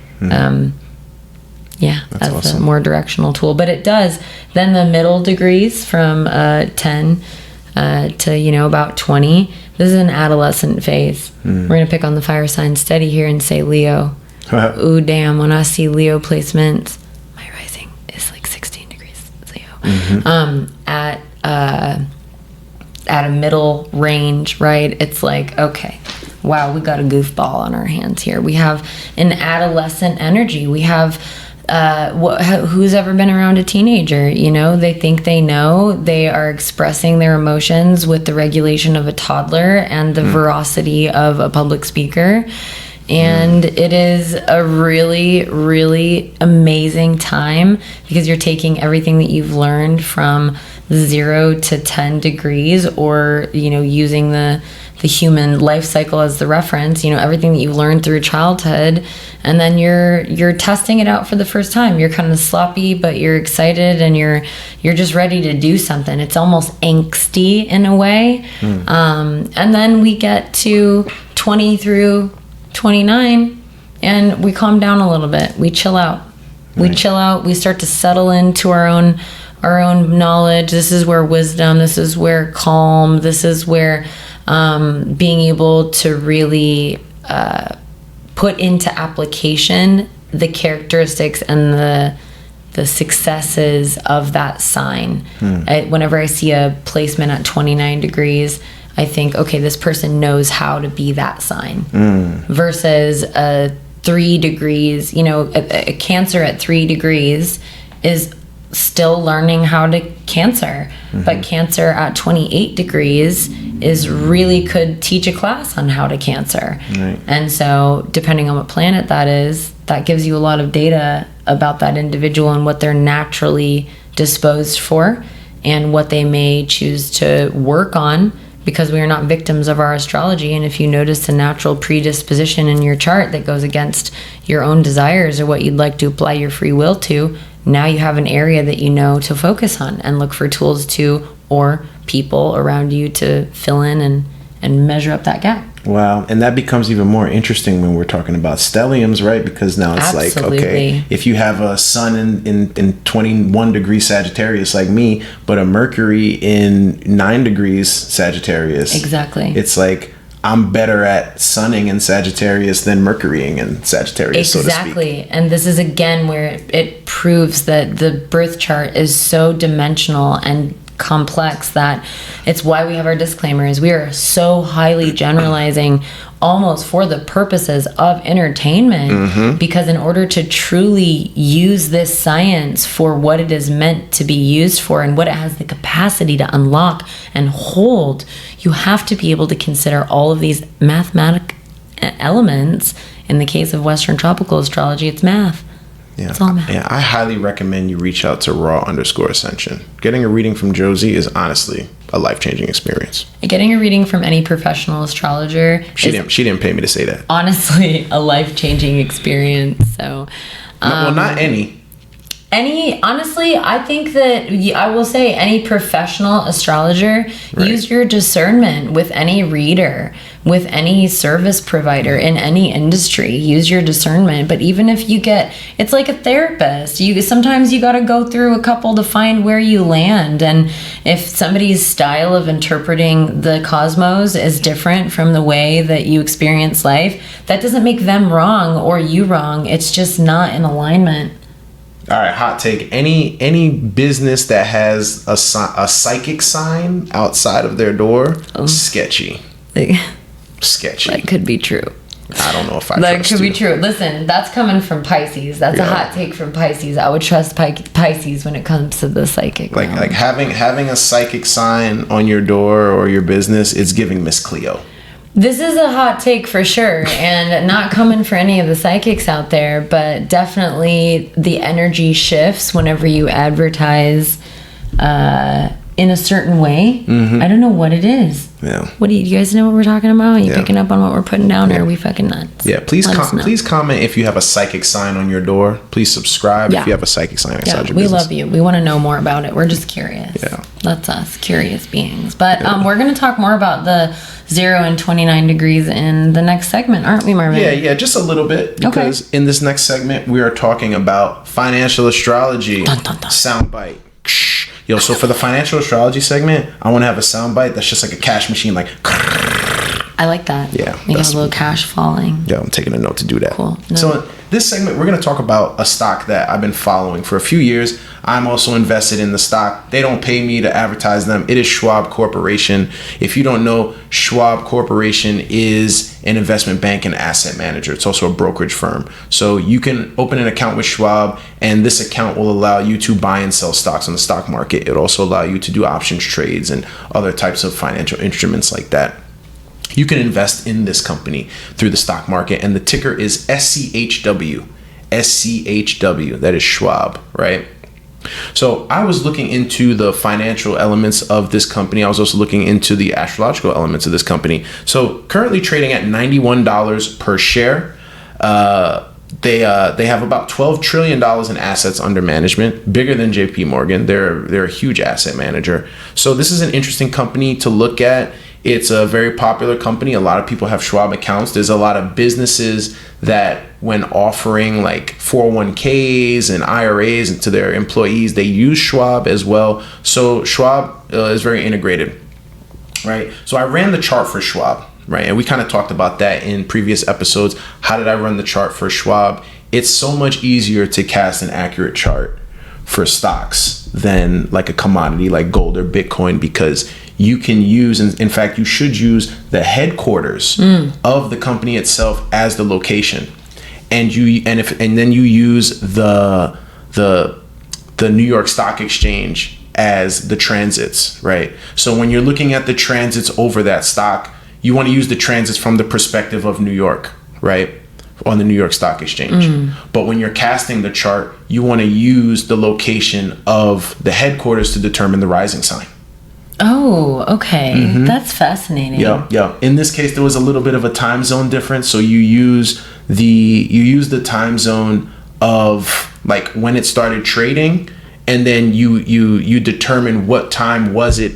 That's awesome. A more directional tool. But it does. Then the middle degrees from 10 to about 20. This is an adolescent phase. We're going to pick on the fire sign steady here and say Leo. Ooh, damn. When I see Leo placements, my rising is 16 degrees Leo. At a middle range, right? It's okay, wow, we got a goofball on our hands here. We have an adolescent energy. We have who's ever been around a teenager? They think they know. They are expressing their emotions with the regulation of a toddler and the veracity of a public speaker. And it is a really, really amazing time, because you're taking everything that you've learned from 0 to 10 degrees, or using the human life cycle as the reference, everything that you've learned through childhood, and then you're testing it out for the first time. You're kind of sloppy, but you're excited, and you're just ready to do something. It's almost angsty in a way. And then we get to 20 through 29, and we calm down a little bit. We chill out. We start to settle into our own knowledge. This is where wisdom, this is where calm, this is where being able to really put into application the characteristics and the successes of that sign. Whenever I see a placement at 29 degrees, I think, okay, this person knows how to be that sign. Versus a 3 degrees, a Cancer at 3 degrees is still learning how to Cancer. But Cancer at 28 degrees could teach a class on how to Cancer. Right. And so depending on what planet that is, that gives you a lot of data about that individual and what they're naturally disposed for and what they may choose to work on, because we are not victims of our astrology. And if you notice a natural predisposition in your chart that goes against your own desires or what you'd like to apply your free will to, now you have an area that you know to focus on and look for tools to, or people around you to fill in and measure up that gap. Wow. And that becomes even more interesting when we're talking about stelliums, right? Because now it's Absolutely. like, okay, if you have a sun in 21 degrees Sagittarius like me, but a Mercury in 9 degrees Sagittarius. Exactly. It's like, I'm better at sunning in Sagittarius than Mercurying in Sagittarius, so to speak. Exactly. And this is again where it proves that the birth chart is so dimensional and complex that it's why we have our disclaimers. We are so highly generalizing almost for the purposes of entertainment, because in order to truly use this science for what it is meant to be used for and what it has the capacity to unlock and hold, you have to be able to consider all of these mathematic elements. In the case of Western tropical astrology, it's math. Yeah. It's all math. Yeah, I highly recommend you reach out to raw_ascension. Getting a reading from Josie is honestly a life-changing experience. Getting a reading from any professional astrologer She didn't pay me to say that. Honestly, a life-changing experience. So, Well, not any. Honestly, I think that I will say any professional astrologer, use your discernment with any reader, with any service provider in any industry. Use your discernment. But even if it's like a therapist. Sometimes you got to go through a couple to find where you land. And if somebody's style of interpreting the cosmos is different from the way that you experience life, that doesn't make them wrong or you wrong. It's just not in alignment. All right, hot take. Any business that has a psychic sign outside of their door, sketchy. Sketchy. That could be true. I don't know if I That trust could you. be true. Listen, that's coming from Pisces. That's a hot take from Pisces. I would trust Pisces when it comes to the psychic. Like having a psychic sign on your door or your business, it's giving Miss Cleo. This is a hot take for sure, and not coming for any of the psychics out there, but definitely the energy shifts whenever you advertise in a certain way. I don't know what it is. Yeah. What do you guys know what we're talking about? Are you picking up on what we're putting down, or are we fucking nuts? Yeah, please comment if you have a psychic sign on your door. Please subscribe if you have a psychic sign inside your business. We love you. We want to know more about it. We're just curious. Yeah. That's us, curious beings. But we're going to talk more about the 0 and 29 degrees in the next segment, aren't we, Marvin? Yeah, just a little bit. Because in this next segment, we are talking about financial astrology. Dun, dun, dun. Soundbite. Yo, so for the financial astrology segment, I want to have a soundbite that's just like a cash machine, like. I like that. Yeah. You got a little cash falling. Yeah, I'm taking a note to do that. Cool. No. So in this segment, we're going to talk about a stock that I've been following for a few years. I'm also invested in the stock. They don't pay me to advertise them. It is Schwab Corporation. If you don't know, Schwab Corporation is an investment bank and asset manager. It's also a brokerage firm. So you can open an account with Schwab, and this account will allow you to buy and sell stocks on the stock market. It'll also allow you to do options trades and other types of financial instruments like that. You can invest in this company through the stock market, and the ticker is SCHW. SCHW. That is Schwab, right? So I was looking into the financial elements of this company. I was also looking into the astrological elements of this company. So currently trading at $91 per share. They have about $12 trillion in assets under management, bigger than JP Morgan. They're a huge asset manager. So this is an interesting company to look at. It's a very popular company. A lot of people have Schwab accounts. There's a lot of businesses that when offering like 401ks and IRAs to their employees, they use Schwab as well. So Schwab is very integrated, right? So I ran the chart for Schwab. right? And we kind of talked about that in previous episodes. How did I run the chart for Schwab? It's so much easier to cast an accurate chart for stocks than like a commodity like gold or Bitcoin, because you can use, and in fact, you should use the headquarters of the company itself as the location. And then you use the New York Stock Exchange as the transits, right? So when you're looking at the transits over that stock, you want to use the transits from the perspective of New York, right? On the New York Stock Exchange. But when you're casting the chart, you want to use the location of the headquarters to determine the rising sign. Oh, okay. That's fascinating. Yeah. In this case, there was a little bit of a time zone difference. So you use the time zone of like when it started trading, and then you determine what time was it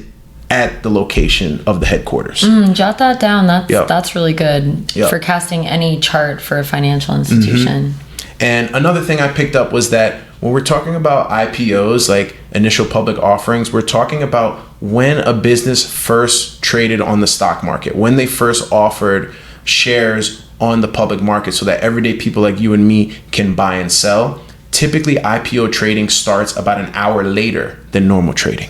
at the location of the headquarters. Jot that down. That's really good for casting any chart for a financial institution. And another thing I picked up was that when we're talking about IPOs, like initial public offerings, we're talking about when a business first traded on the stock market, when they first offered shares on the public market so that everyday people like you and me can buy and sell. Typically, IPO trading starts about an hour later than normal trading.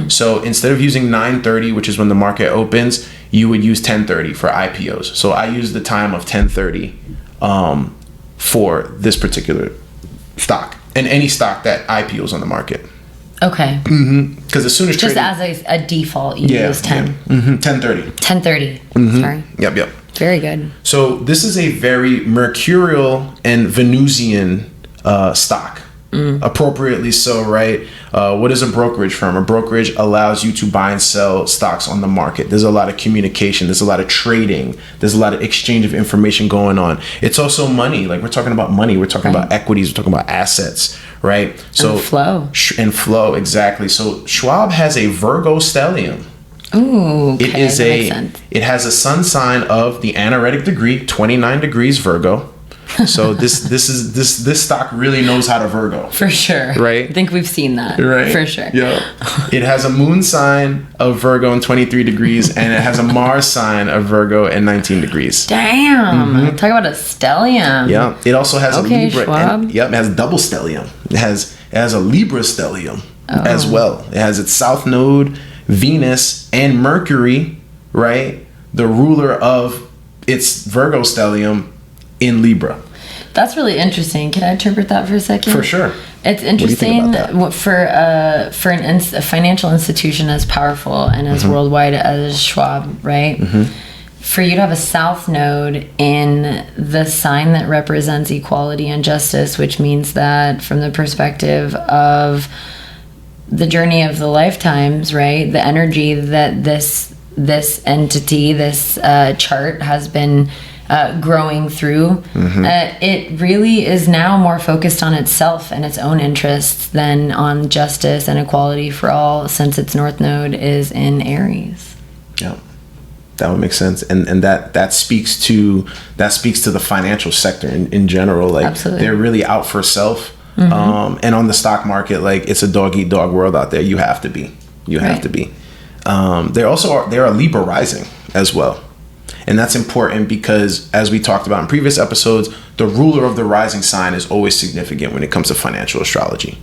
So instead of using 9:30, which is when the market opens, you would use 10:30 for IPOs. So I use the time of 10:30 for this particular stock and any stock that IPOs on the market. Okay. Because as soon as just trading, as a default, you use 10. 10:30. 10:30. Sorry. Yep. Very good. So this is a very Mercurial and Venusian stock. Appropriately so, right? What is a brokerage firm? A brokerage allows you to buy and sell stocks on the market. There's a lot of communication. There's a lot of trading. There's a lot of exchange of information going on. It's also money. Like we're talking about money. We're talking about equities. We're talking about assets, right? So and flow. And flow, exactly. So Schwab has a Virgo stellium. Ooh, okay, that makes sense. It has a sun sign of the Anaretic degree, 29 degrees Virgo. So this stock really knows how to Virgo. For sure. Right? I think we've seen that. Right. For sure. Yeah. It has a moon sign of Virgo in 23 degrees, and it has a Mars sign of Virgo in 19 degrees. Damn. Talk about a stellium. Yeah. It also has a Libra. Schwab. It has double stellium. It has a Libra stellium as well. It has its south node, Venus, and Mercury, right? The ruler of its Virgo stellium in Libra. That's really interesting. Can I interpret that for a second? For sure. It's interesting What do you think about that? for a financial institution as powerful and as worldwide as Schwab, right? For you to have a south node in the sign that represents equality and justice, which means that from the perspective of the journey of the lifetimes, right? The energy that this entity, this chart has been growing through, it really is now more focused on itself and its own interests than on justice and equality for all, since its north node is in Aries. Yeah, that would make sense, and that speaks to the financial sector in general. Like Absolutely. They're really out for self, and on the stock market, like it's a dog eat dog world out there. You have to be. They're a Libra rising as well. And that's important because, as we talked about in previous episodes, the ruler of the rising sign is always significant when it comes to financial astrology.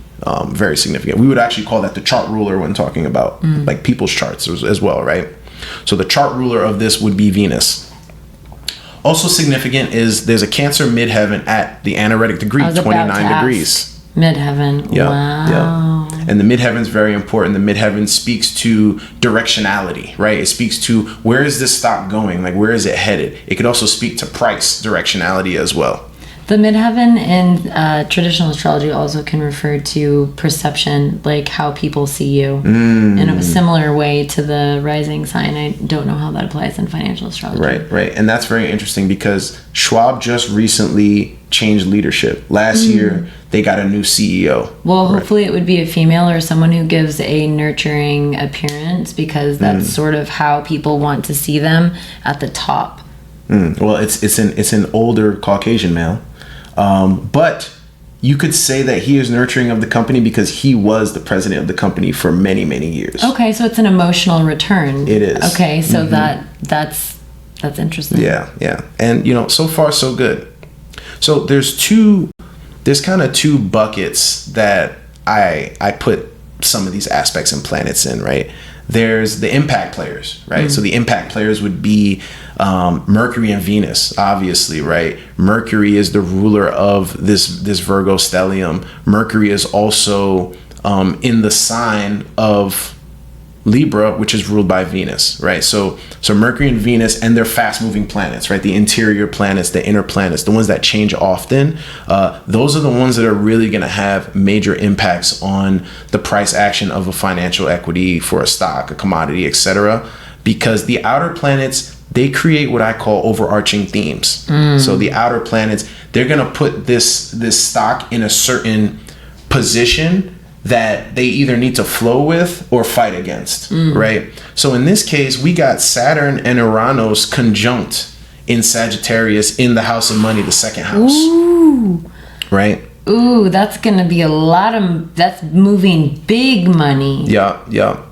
Very significant. We would actually call that the chart ruler when talking about like people's charts as well, right? So the chart ruler of this would be Venus. Also significant is there's a Cancer midheaven at the Anaretic degree, 29 degrees. Midheaven. Yeah, wow. Yeah. And the midheaven is very important. The midheaven speaks to directionality, right? It speaks to where is this stock going? Like, where is it headed? It could also speak to price directionality as well. The midheaven in traditional astrology also can refer to perception, like how people see you in a similar way to the rising sign. I don't know how that applies in financial astrology. Right. And that's very interesting because Schwab just recently changed leadership. Last year, they got a new CEO. Well, hopefully it would be a female or someone who gives a nurturing appearance, because that's sort of how people want to see them at the top. Well, it's an older Caucasian male. But you could say that he is nurturing of the company because he was the president of the company for many, many years. Okay, so it's an emotional return. It is. Okay, so that's That's interesting. Yeah. And, so far so good. So there's kind of two buckets that I put some of these aspects and planets in, right? There's the impact players, right? So the impact players would be Mercury and Venus, obviously, right? Mercury is the ruler of this Virgo stellium. Mercury is also in the sign of Libra, which is ruled by Venus, right? So Mercury and Venus, and they're fast-moving planets, right? The interior planets, the inner planets, the ones that change often, those are the ones that are really going to have major impacts on the price action of a financial equity for a stock, a commodity, etc. Because the outer planets, they create what I call overarching themes. So the outer planets, they're going to put this stock in a certain position that they either need to flow with or fight against, right? So in this case, we got Saturn and Uranus conjunct in Sagittarius in the house of money, the second house. Ooh. Right? Ooh, that's going to be that's moving big money. Yeah.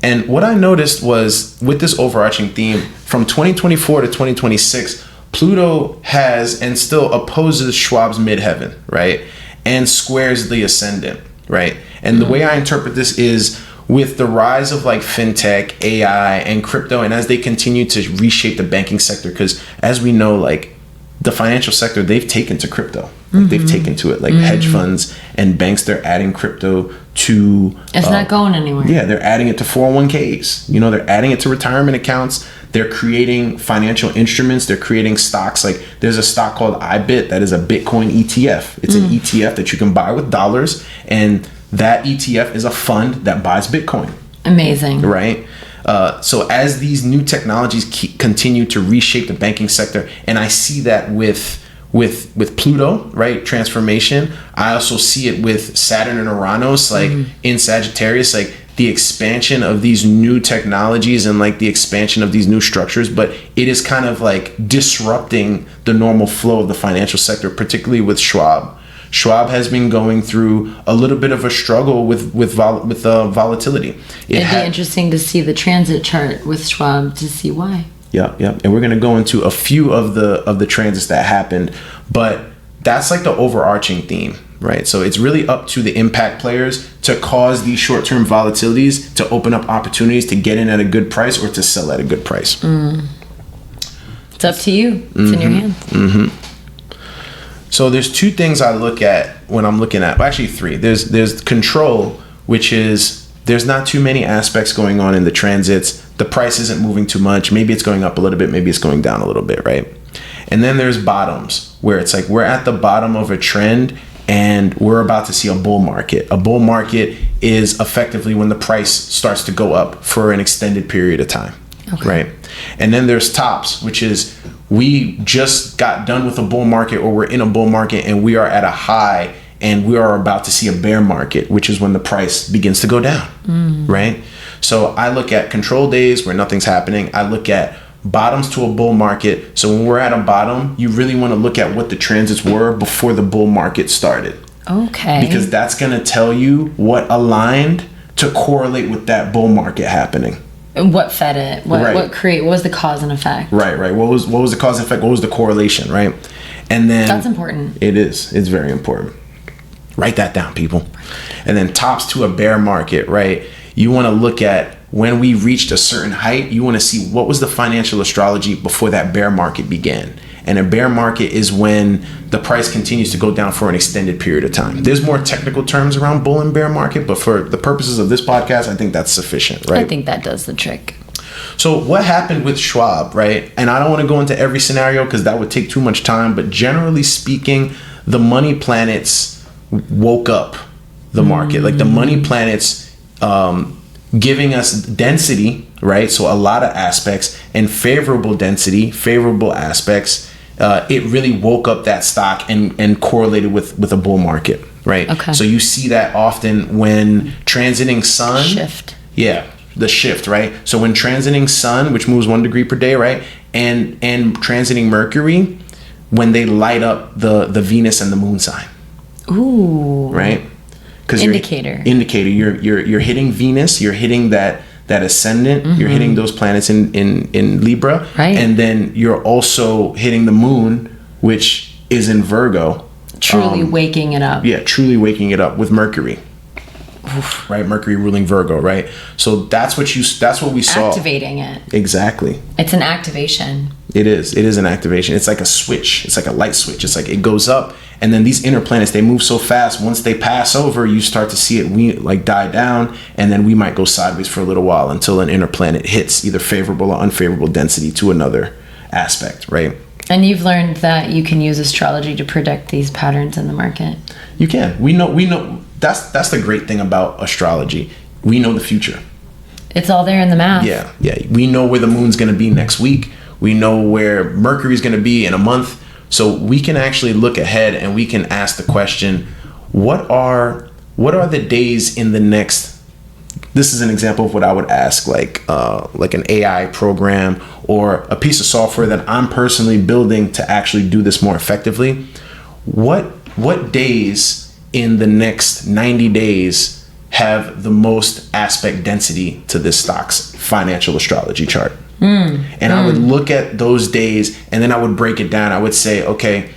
And what I noticed was with this overarching theme, from 2024 to 2026, Pluto has and still opposes Schwab's midheaven, right? And squares the ascendant, right? And the way I interpret this is with the rise of like fintech, AI, and crypto, and as they continue to reshape the banking sector, because as we know, like the financial sector, they've taken to crypto. Like they've taken to it. Like hedge funds and banks, they're adding crypto to... It's not going anywhere. Yeah, they're adding it to 401ks. They're adding it to retirement accounts. They're creating financial instruments. They're creating stocks. Like there's a stock called iBit that is a Bitcoin ETF. It's an ETF that you can buy with dollars, and that ETF is a fund that buys Bitcoin. Amazing. Right? So as these new technologies continue to reshape the banking sector, and I see that with Pluto, right? Transformation. I also see it with Saturn and Uranus, like in Sagittarius, like the expansion of these new technologies and like the expansion of these new structures, but it is kind of like disrupting the normal flow of the financial sector, particularly with Schwab. Schwab has been going through a little bit of a struggle with volatility. It'd be interesting to see the transit chart with Schwab to see why. Yeah. And we're going to go into a few of the transits that happened, but that's like the overarching theme, right? So it's really up to the impact players to cause these short-term volatilities to open up opportunities to get in at a good price or to sell at a good price. It's up to you. It's in your hands. So there's two things I look at when I'm looking at, well, actually three. There's control, which is there's not too many aspects going on in the transits. The price isn't moving too much. Maybe it's going up a little bit. Maybe it's going down a little bit, right? And then there's bottoms, where it's like we're at the bottom of a trend and we're about to see a bull market. A bull market is effectively when the price starts to go up for an extended period of time, right? And then there's tops, which is we just got done with a bull market, or we're in a bull market and we are at a high and we are about to see a bear market, which is when the price begins to go down, right? So I look at control days where nothing's happening. I look at bottoms to a bull market. So when we're at a bottom, you really want to look at what the transits were before the bull market started. Okay. Because that's going to tell you what aligned to correlate with that bull market happening. What fed it? What was the cause and effect? Right. What was the cause and effect? What was the correlation, right? And then that's important. It is. It's very important. Write that down, people. And then tops to a bear market, right? You want to look at when we reached a certain height, you want to see what was the financial astrology before that bear market began. And a bear market is when the price continues to go down for an extended period of time. There's more technical terms around bull and bear market, but for the purposes of this podcast, I think that's sufficient, right? I think that does the trick. So what happened with Schwab, right? And I don't want to go into every scenario because that would take too much time, but generally speaking, the money planets woke up the market. Like the money planets giving us density, right? So a lot of aspects and favorable density, favorable aspects. It really woke up that stock and correlated with a bull market, right? Okay. So you see that often when transiting sun. Shift. Yeah, the shift, right? So when transiting sun, which moves 1 degree per day, right? And transiting Mercury, when they light up the Venus and the moon sign. Ooh. Right? Because indicator. You're hitting Venus, you're hitting that that ascendant, you're hitting those planets in Libra. Right. And then you're also hitting the moon, which is in Virgo. Truly waking it up. Yeah, truly waking it up with Mercury. Oof. Right? Mercury ruling Virgo, right? So that's what we saw. Activating it. Exactly. It's an activation. It is an activation. It's like a switch. It's like a light switch. It's like it goes up, and then these inner planets, they move so fast. Once they pass over, you start to see it die down, and then we might go sideways for a little while until an inner planet hits either favorable or unfavorable density to another aspect, right? And you've learned that you can use astrology to predict these patterns in the market. You can. We know. That's the great thing about astrology. We know the future. It's all there in the math. Yeah. We know where the moon's going to be next week. We know where Mercury's going to be in a month. So we can actually look ahead and we can ask the question, what are the days in the next? This is an example of what I would ask, like an AI program or a piece of software that I'm personally building to actually do this more effectively. What days in the next 90 days have the most aspect density to this stock's financial astrology chart? I would look at those days and then I would break it down. I would say, okay,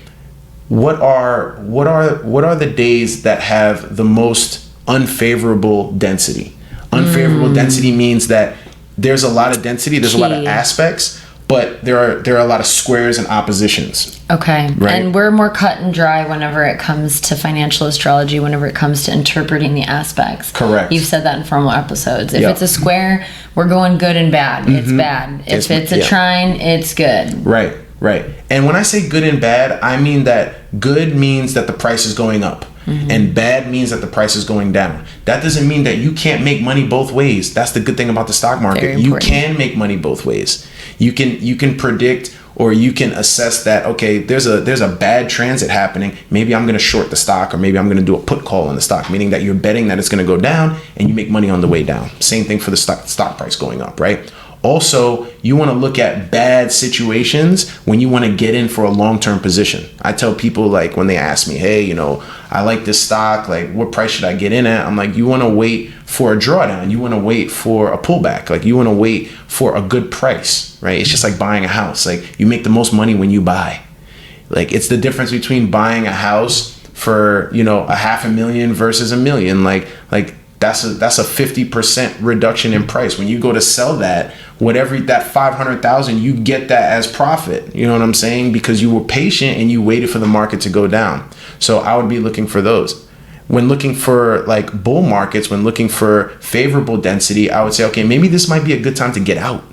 what are the days that have the most unfavorable density? Unfavorable density means that there's a lot of density, there's a lot of aspects, but there are a lot of squares and oppositions. Okay. Right? And we're more cut and dry whenever it comes to financial astrology, whenever it comes to interpreting the aspects. Correct. You've said that in formal episodes. If it's a square, we're going good and bad. It's bad. If it's a trine, it's good. Right. And when I say good and bad, I mean that good means that the price is going up. And bad means that the price is going down. That doesn't mean that you can't make money both ways. That's the good thing about the stock market. You can make money both ways. You can predict or you can assess that, okay, there's a bad transit happening. Maybe I'm going to short the stock, or maybe I'm going to do a put call on the stock, meaning that you're betting that it's going to go down and you make money on the way down. Same thing for the stock price going up, right? Also, you want to look at bad situations when you want to get in for a long-term position. I tell people, like, when they ask me, hey, I like this stock, like, what price should I get in at? I'm like, you want to wait for a drawdown. You want to wait for a pullback. Like, you want to wait for a good price, right? It's just like buying a house. Like, you make the most money when you buy. Like, it's the difference between buying a house for, $500,000 versus $1 million. Like that's a 50% reduction in price. When you go to sell that, whatever that 500,000, you get that as profit. You know what I'm saying? Because you were patient and you waited for the market to go down. So I would be looking for those. When looking for like bull markets, when looking for favorable density, I would say, okay, maybe this might be a good time to get out.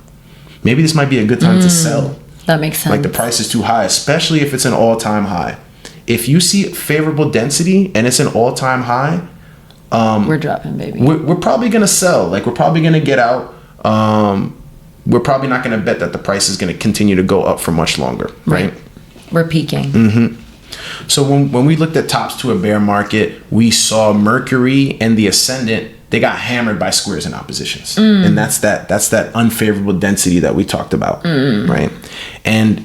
Maybe this might be a good time to sell. That makes sense. Like the price is too high, especially if it's an all-time high. If you see favorable density and it's an all-time high, we're dropping, baby. We're probably going to sell. Like, we're probably going to get out. We're probably not going to bet that the price is going to continue to go up for much longer, right? We're peaking. So when we looked at tops to a bear market, we saw Mercury and the ascendant, they got hammered by squares and oppositions. And that's that unfavorable density that we talked about, right? And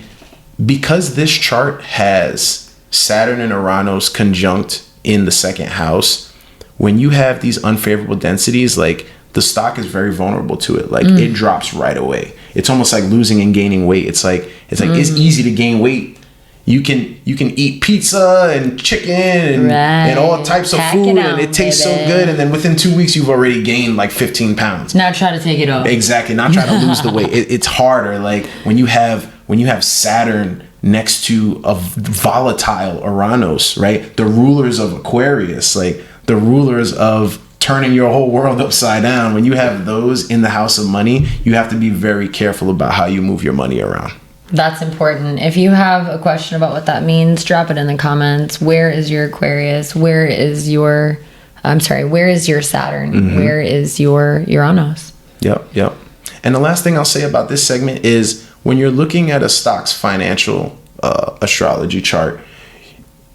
because this chart has Saturn and Uranus conjunct in the second house, when you have these unfavorable densities, like, the stock is very vulnerable to it. Like, it drops right away. It's almost like losing and gaining weight. It's it's easy to gain weight. You can eat pizza and chicken and all types of food, and it tastes so good. And then within 2 weeks, you've already gained like 15 pounds. Now try to take it off. Exactly. Now try to lose the weight. It's harder. Like, when you have Saturn next to a volatile Uranus, right? The rulers of Aquarius, like, the rulers of turning your whole world upside down. When you have those in the house of money, you have to be very careful about how you move your money around. That's important. If you have a question about what that means, drop it in the comments. Where is your Aquarius? Where is your Saturn? Where is your Uranus? Yep. And the last thing I'll say about this segment is, when you're looking at a stock's financial astrology chart,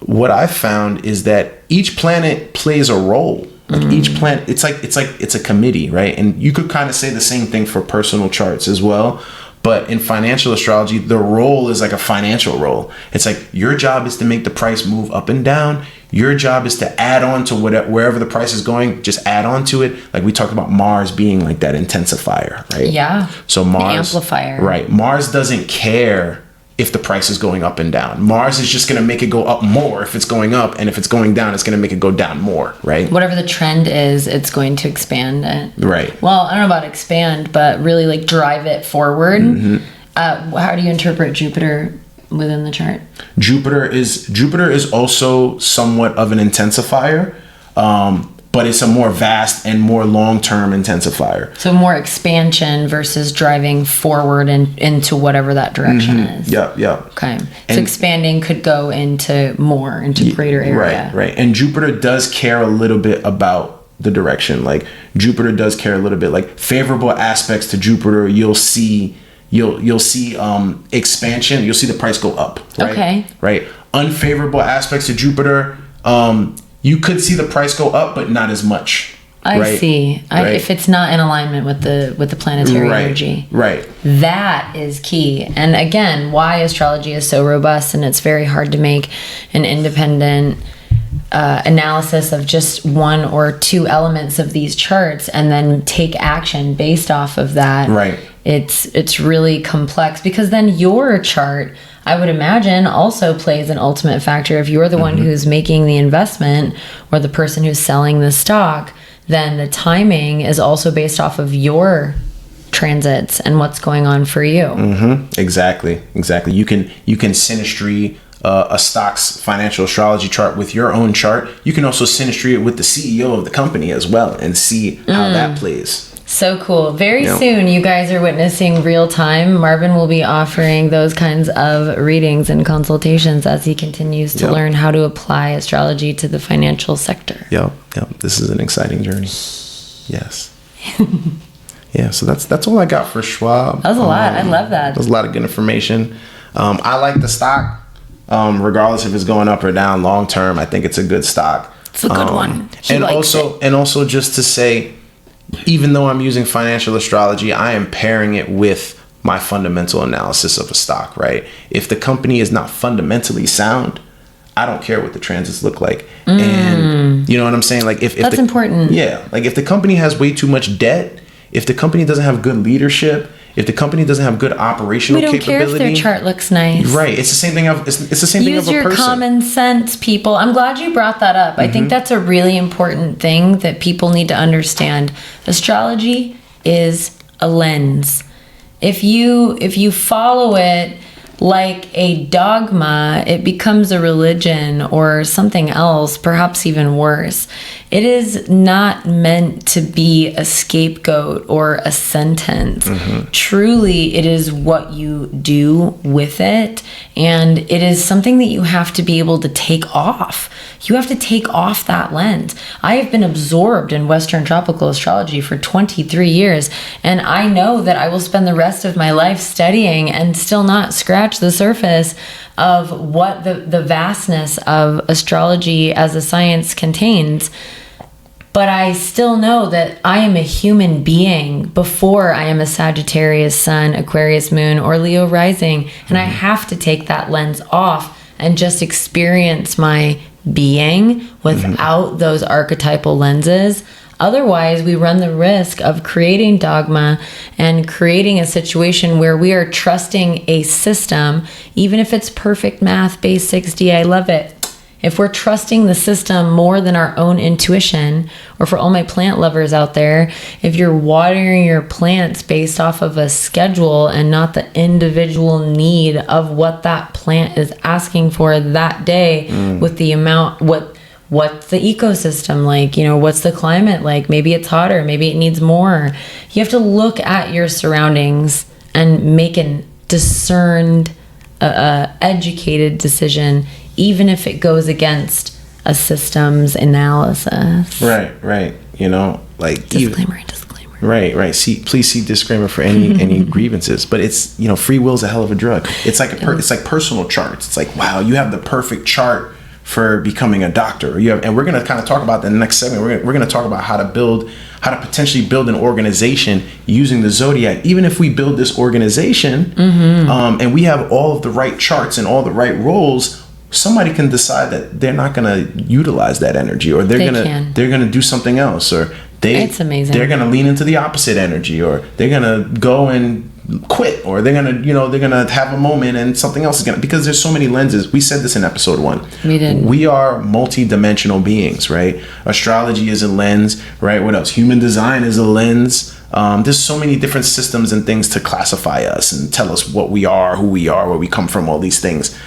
what I've found is that each planet plays a role. Like, each planet, it's a committee, right? And you could kind of say the same thing for personal charts as well. But in financial astrology, the role is like a financial role. It's like your job is to make the price move up and down. Your job is to add on to wherever the price is going, just add on to it. Like we talked about Mars being like that intensifier, right? Yeah. So Mars, the amplifier. Right. Mars doesn't care if the price is going up and down. Mars is just going to make it go up more if it's going up, and if it's going down, it's going to make it go down more, right? Whatever the trend is, it's going to expand it. Right. Well, I don't know about expand, but really like drive it forward. How do you interpret Jupiter within the chart? Jupiter is also somewhat of an intensifier, but it's a more vast and more long-term intensifier. So more expansion versus driving forward and into whatever that direction is. Yeah. Okay. So expanding could go into greater area. Right. And Jupiter does care a little bit about the direction. Like Jupiter does care a little bit. Like favorable aspects to Jupiter, you'll see expansion. You'll see the price go up. Right? Okay. Right. Unfavorable aspects to Jupiter, you could see the price go up, but not as much. I see. If it's not in alignment with the planetary energy. Right. That is key. And again, why astrology is so robust, and it's very hard to make an independent analysis of just one or two elements of these charts and then take action based off of that. Right. It's really complex, because then your chart, I would imagine, also plays an ultimate factor. If you're the one who's making the investment or the person who's selling the stock, then the timing is also based off of your transits and what's going on for you. Exactly. You can synastry a stock's financial astrology chart with your own chart. You can also synastry it with the CEO of the company as well and see how that plays. So cool. Very soon, you guys are witnessing real time. Marvin will be offering those kinds of readings and consultations as he continues to learn how to apply astrology to the financial sector. Yep. This is an exciting journey. Yes. Yeah, so that's all I got for Schwab. That was a lot. I love that. That was a lot of good information. I like the stock, regardless if it's going up or down long term. I think it's a good stock. It's a good one. And also just to say, even though I'm using financial astrology, I am pairing it with my fundamental analysis of a stock, right? If the company is not fundamentally sound, I don't care what the transits look like. And you know what I'm saying? Like if that's important. Yeah. Like if the company has way too much debt, if the company doesn't have good leadership, if the company doesn't have good operational capability, we don't care if their chart looks nice. Right. It's the same thing of it's the same thing of a person. Use your common sense, people. I'm glad you brought that up. I think that's a really important thing that people need to understand. Astrology is a lens. If you follow it like a dogma, it becomes a religion or something else, perhaps even worse. It is not meant to be a scapegoat or a sentence. Truly, it is what you do with it, and it is something that you have to be able to take off. You have to take off that lens. I have been absorbed in Western tropical astrology for 23 years, and I know that I will spend the rest of my life studying and still not scratch the surface of what the vastness of astrology as a science contains. But I still know that I am a human being before I am a Sagittarius sun, Aquarius moon, or Leo rising. And I have to take that lens off and just experience my being without those archetypal lenses. Otherwise, we run the risk of creating dogma and creating a situation where we are trusting a system, even if it's perfect math, base 60, I love it. If we're trusting the system more than our own intuition, or for all my plant lovers out there, if you're watering your plants based off of a schedule and not the individual need of what that plant is asking for that day with the amount, what's the ecosystem like? What's the climate like? Maybe it's hotter, maybe it needs more. You have to look at your surroundings and make a discerned, educated decision, even if it goes against a systems analysis. Right. Disclaimer. Right. Please see disclaimer for any grievances. But it's free will's a hell of a drug. It's like it's like personal charts. It's like, wow, you have the perfect chart for becoming a doctor. And we're going to kind of talk about the next segment. We're going to talk about how to potentially build an organization using the zodiac. Even if we build this organization and we have all of the right charts and all the right roles, somebody can decide that they're not going to utilize that energy, or they're going to do something else, or it's amazing. They're going to lean into the opposite energy, or they're going to go and quit, or they're going to have a moment and something else is going to, because there's so many lenses. We said this in episode 1. We did. We are multi-dimensional beings, right? Astrology is a lens, right? What else? Human design is a lens. There's so many different systems and things to classify us and tell us what we are, who we are, where we come from, all these things.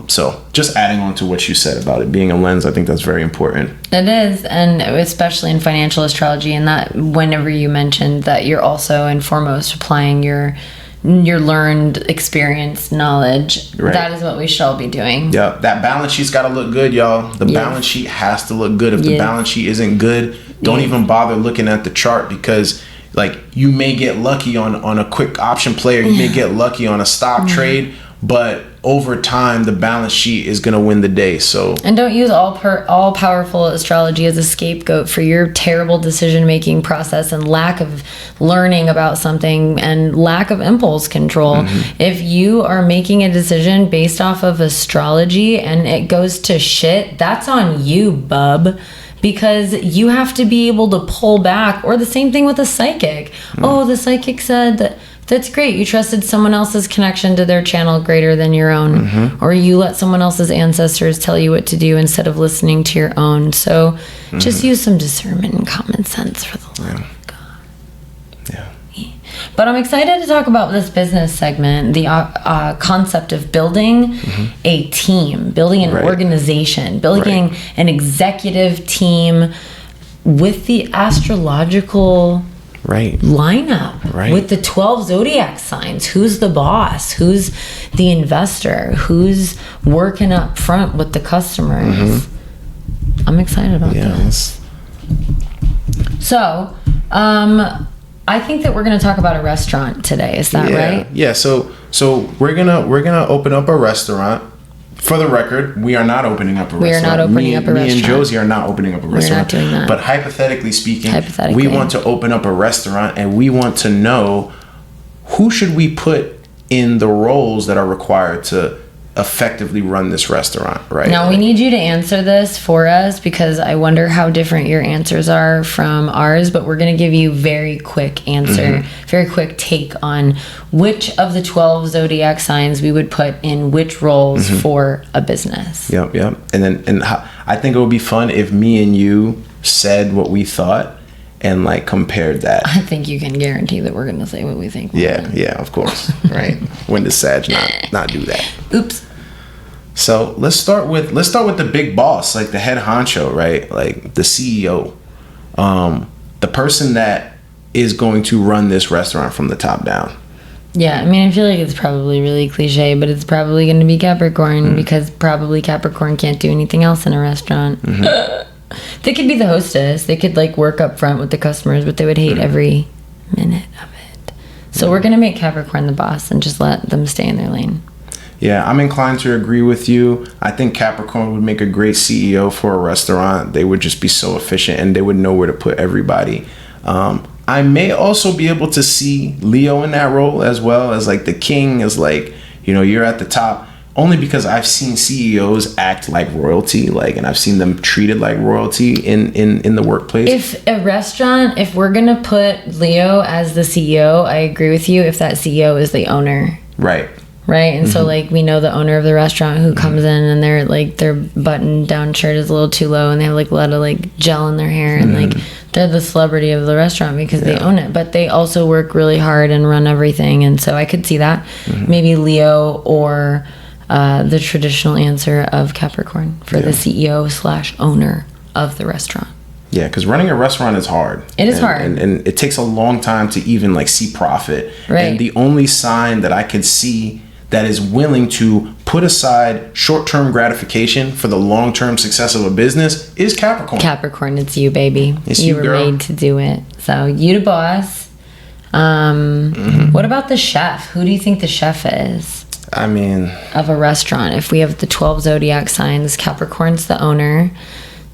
So just adding on to what you said about it being a lens, I think that's very important. It is, and especially in financial astrology, and that whenever you mentioned that you're also and foremost applying your learned experience knowledge, right. That is what we should all be doing. Yeah, that balance sheet's got to look good, y'all. The balance sheet has to look good. If the balance sheet isn't good, don't even bother looking at the chart, because like you may get lucky on a quick option play, or you may get lucky on a stop trade, but over time the balance sheet is going to win the day. So, and don't use all powerful astrology as a scapegoat for your terrible decision making process and lack of learning about something and lack of impulse control. If you are making a decision based off of astrology and it goes to shit, that's on you, bub. Because you have to be able to pull back. Or the same thing with a psychic. Oh, the psychic said that. That's great. You trusted someone else's connection to their channel greater than your own. Or you let someone else's ancestors tell you what to do instead of listening to your own. So just use some discernment and common sense for the love of God. Yeah. But I'm excited to talk about this business segment, the concept of building a team, building an organization, building an executive team with the astrological lineup, with the 12 zodiac signs. Who's the boss? Who's the investor? Who's working up front with the customers? I'm excited about this. So, I think that we're going to talk about a restaurant today. Is that right? Yeah. So we're gonna open up a restaurant. For the record, we are not opening up a restaurant. We are not opening up a restaurant. Me and Josie are not opening up a restaurant. We're not doing that. But hypothetically speaking, we want to open up a restaurant, and we want to know who should we put in the roles that are required to effectively run this restaurant, right? Now, we need you to answer this for us, because I wonder how different your answers are from ours, but we're going to give you very quick answer, very quick take on which of the 12 zodiac signs we would put in which roles for a business. Yep. And I think it would be fun if me and you said what we thought and like compared that. I think you can guarantee that we're going to say what we think. Yeah, of course, right? When does Sag not do that? Oops. So let's start with the big boss, like the head honcho, right? Like the CEO, the person that is going to run this restaurant from the top down. Yeah, I mean, I feel like it's probably really cliche, but it's probably going to be Capricorn, because probably Capricorn can't do anything else in a restaurant. They could be the hostess. They could like work up front with the customers, but they would hate every minute of it. So we're going to make Capricorn the boss and just let them stay in their lane. Yeah, I'm inclined to agree with you. I think Capricorn would make a great CEO for a restaurant. They would just be so efficient, and they would know where to put everybody. I may also be able to see Leo in that role, as well as like the king is like, you're at the top, only because I've seen CEOs act like royalty, and I've seen them treated like royalty in the workplace. If we're going to put Leo as the CEO, I agree with you if that CEO is the owner. Right. And so like we know the owner of the restaurant who comes in, and their button down shirt is a little too low, and they have like a lot of like gel in their hair, and like they're the celebrity of the restaurant because they own it, but they also work really hard and run everything. And so I could see that maybe Leo or the traditional answer of Capricorn for the CEO / owner of the restaurant. Yeah, because running a restaurant is hard. It is hard. And it takes a long time to even like see profit. Right. And the only sign that I can see that is willing to put aside short-term gratification for the long-term success of a business is Capricorn. Capricorn, it's you, baby. It's you were girl. made to do it. So you the boss. What about the chef? Who do you think the chef is? I mean, of a restaurant. If we have the 12 zodiac signs, Capricorn's the owner.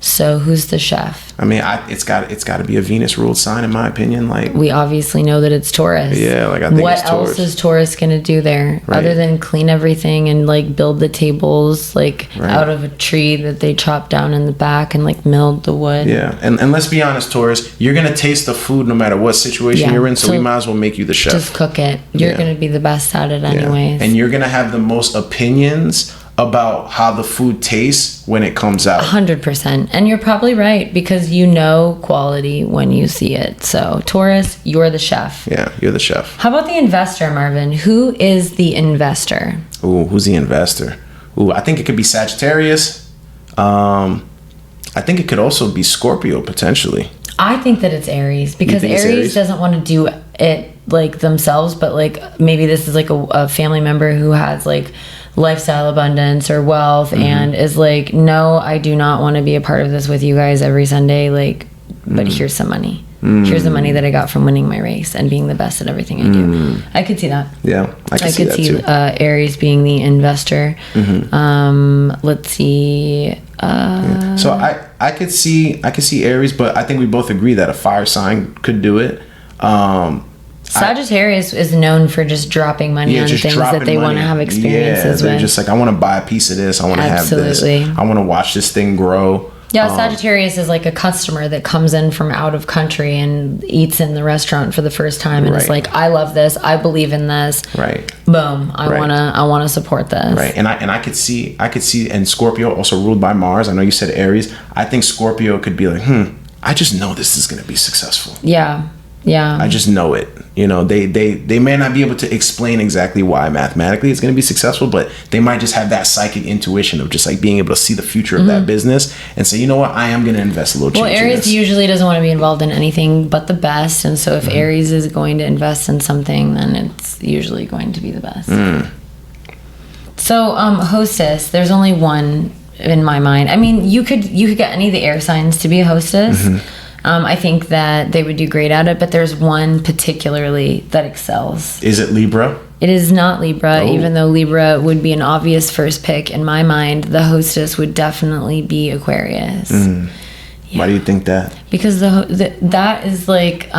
So who's the chef? I mean, it's got to be a Venus ruled sign, in my opinion. Like, we obviously know that it's Taurus. Yeah, like I think what it's Taurus. else is Taurus gonna do there other than clean everything and like build the tables like out of a tree that they chopped down in the back and like milled the wood? Yeah, and let's be honest, Taurus, you're gonna taste the food no matter what situation you're in. So we might as well make you the chef. Just cook it. You're gonna be the best at it anyways. And you're gonna have the most opinions about how the food tastes when it comes out. 100%. And you're probably right because you know quality when you see it. So Taurus, you're the chef. Yeah, you're the chef. How about the investor, Marvin? Who is the investor? Ooh, who's the investor? Ooh, I think it could be Sagittarius. I think it could also be Scorpio potentially. I think that it's Aries because Aries doesn't want to do it like themselves, but like maybe this is like a family member who has like lifestyle abundance or wealth and is like, no, I do not want to be a part of this with you guys every Sunday, like, but here's some money. Here's the money that I got from winning my race and being the best at everything I do. I could see that. Yeah, I could see that too. Aries being the investor. Let's see. So I could see Aries, but I think we both agree that a fire sign could do it. Sagittarius is known for just dropping money on things that they want to have experiences they're with. just like, I want to buy a piece of this. I want to have this. I want to watch this thing grow. Yeah, Sagittarius is like a customer that comes in from out of country and eats in the restaurant for the first time and is like, I love this. I believe in this. Right. Boom. I wanna support this. Right. And I could see, and Scorpio also ruled by Mars. I know you said Aries. I think Scorpio could be like, I just know this is going to be successful. Yeah. Yeah. I just know it. You know, they may not be able to explain exactly why mathematically it's going to be successful, but they might just have that psychic intuition of just like being able to see the future of that business and say, you know what, I am going to invest a little change. Well, Aries usually doesn't want to be involved in anything but the best. And so if Aries is going to invest in something, then it's usually going to be the best. So, hostess, there's only one in my mind. I mean, you could get any of the air signs to be a hostess. I think that they would do great at it, but there's one particularly that excels. Is it Libra? It is not Libra, even though Libra would be an obvious first pick. In my mind, the hostess would definitely be Aquarius. Yeah. Why do you think that? Because that is like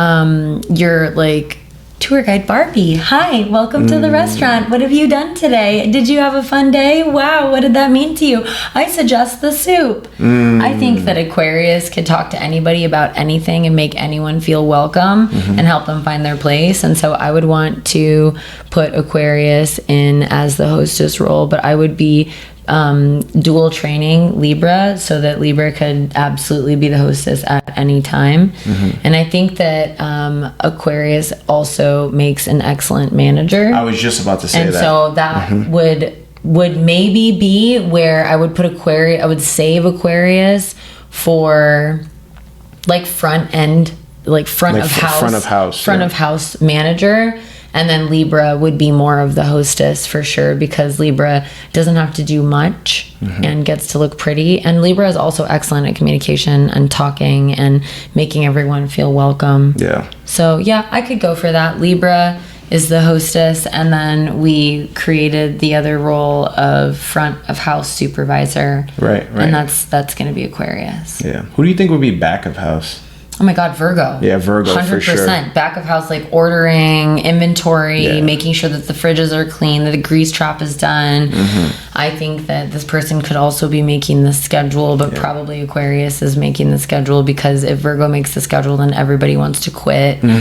your like tour guide Barbie. Hi, welcome to the restaurant. What have you done today? Did you have a fun day? Wow, what did that mean to you? I suggest the soup. I think that Aquarius could talk to anybody about anything and make anyone feel welcome and help them find their place. And so I would want to put Aquarius in as the hostess role, but I would be dual training Libra so that Libra could absolutely be the hostess at any time. And I think that Aquarius also makes an excellent manager. I was just about to say that. And so that would maybe be where I would put Aquarius. I would save Aquarius for like front of house manager. And then Libra would be more of the hostess for sure, because Libra doesn't have to do much and gets to look pretty. And Libra is also excellent at communication and talking and making everyone feel welcome. Yeah. So yeah, I could go for that. Libra is the hostess, and then we created the other role of front of house supervisor. Right. And that's going to be Aquarius. Yeah. Who do you think would be back of house? Oh my God, Virgo. Yeah, Virgo 100%. For sure. Back of house, like ordering, inventory, making sure that the fridges are clean, that the grease trap is done. I think that this person could also be making the schedule, but probably Aquarius is making the schedule, because if Virgo makes the schedule, then everybody wants to quit. But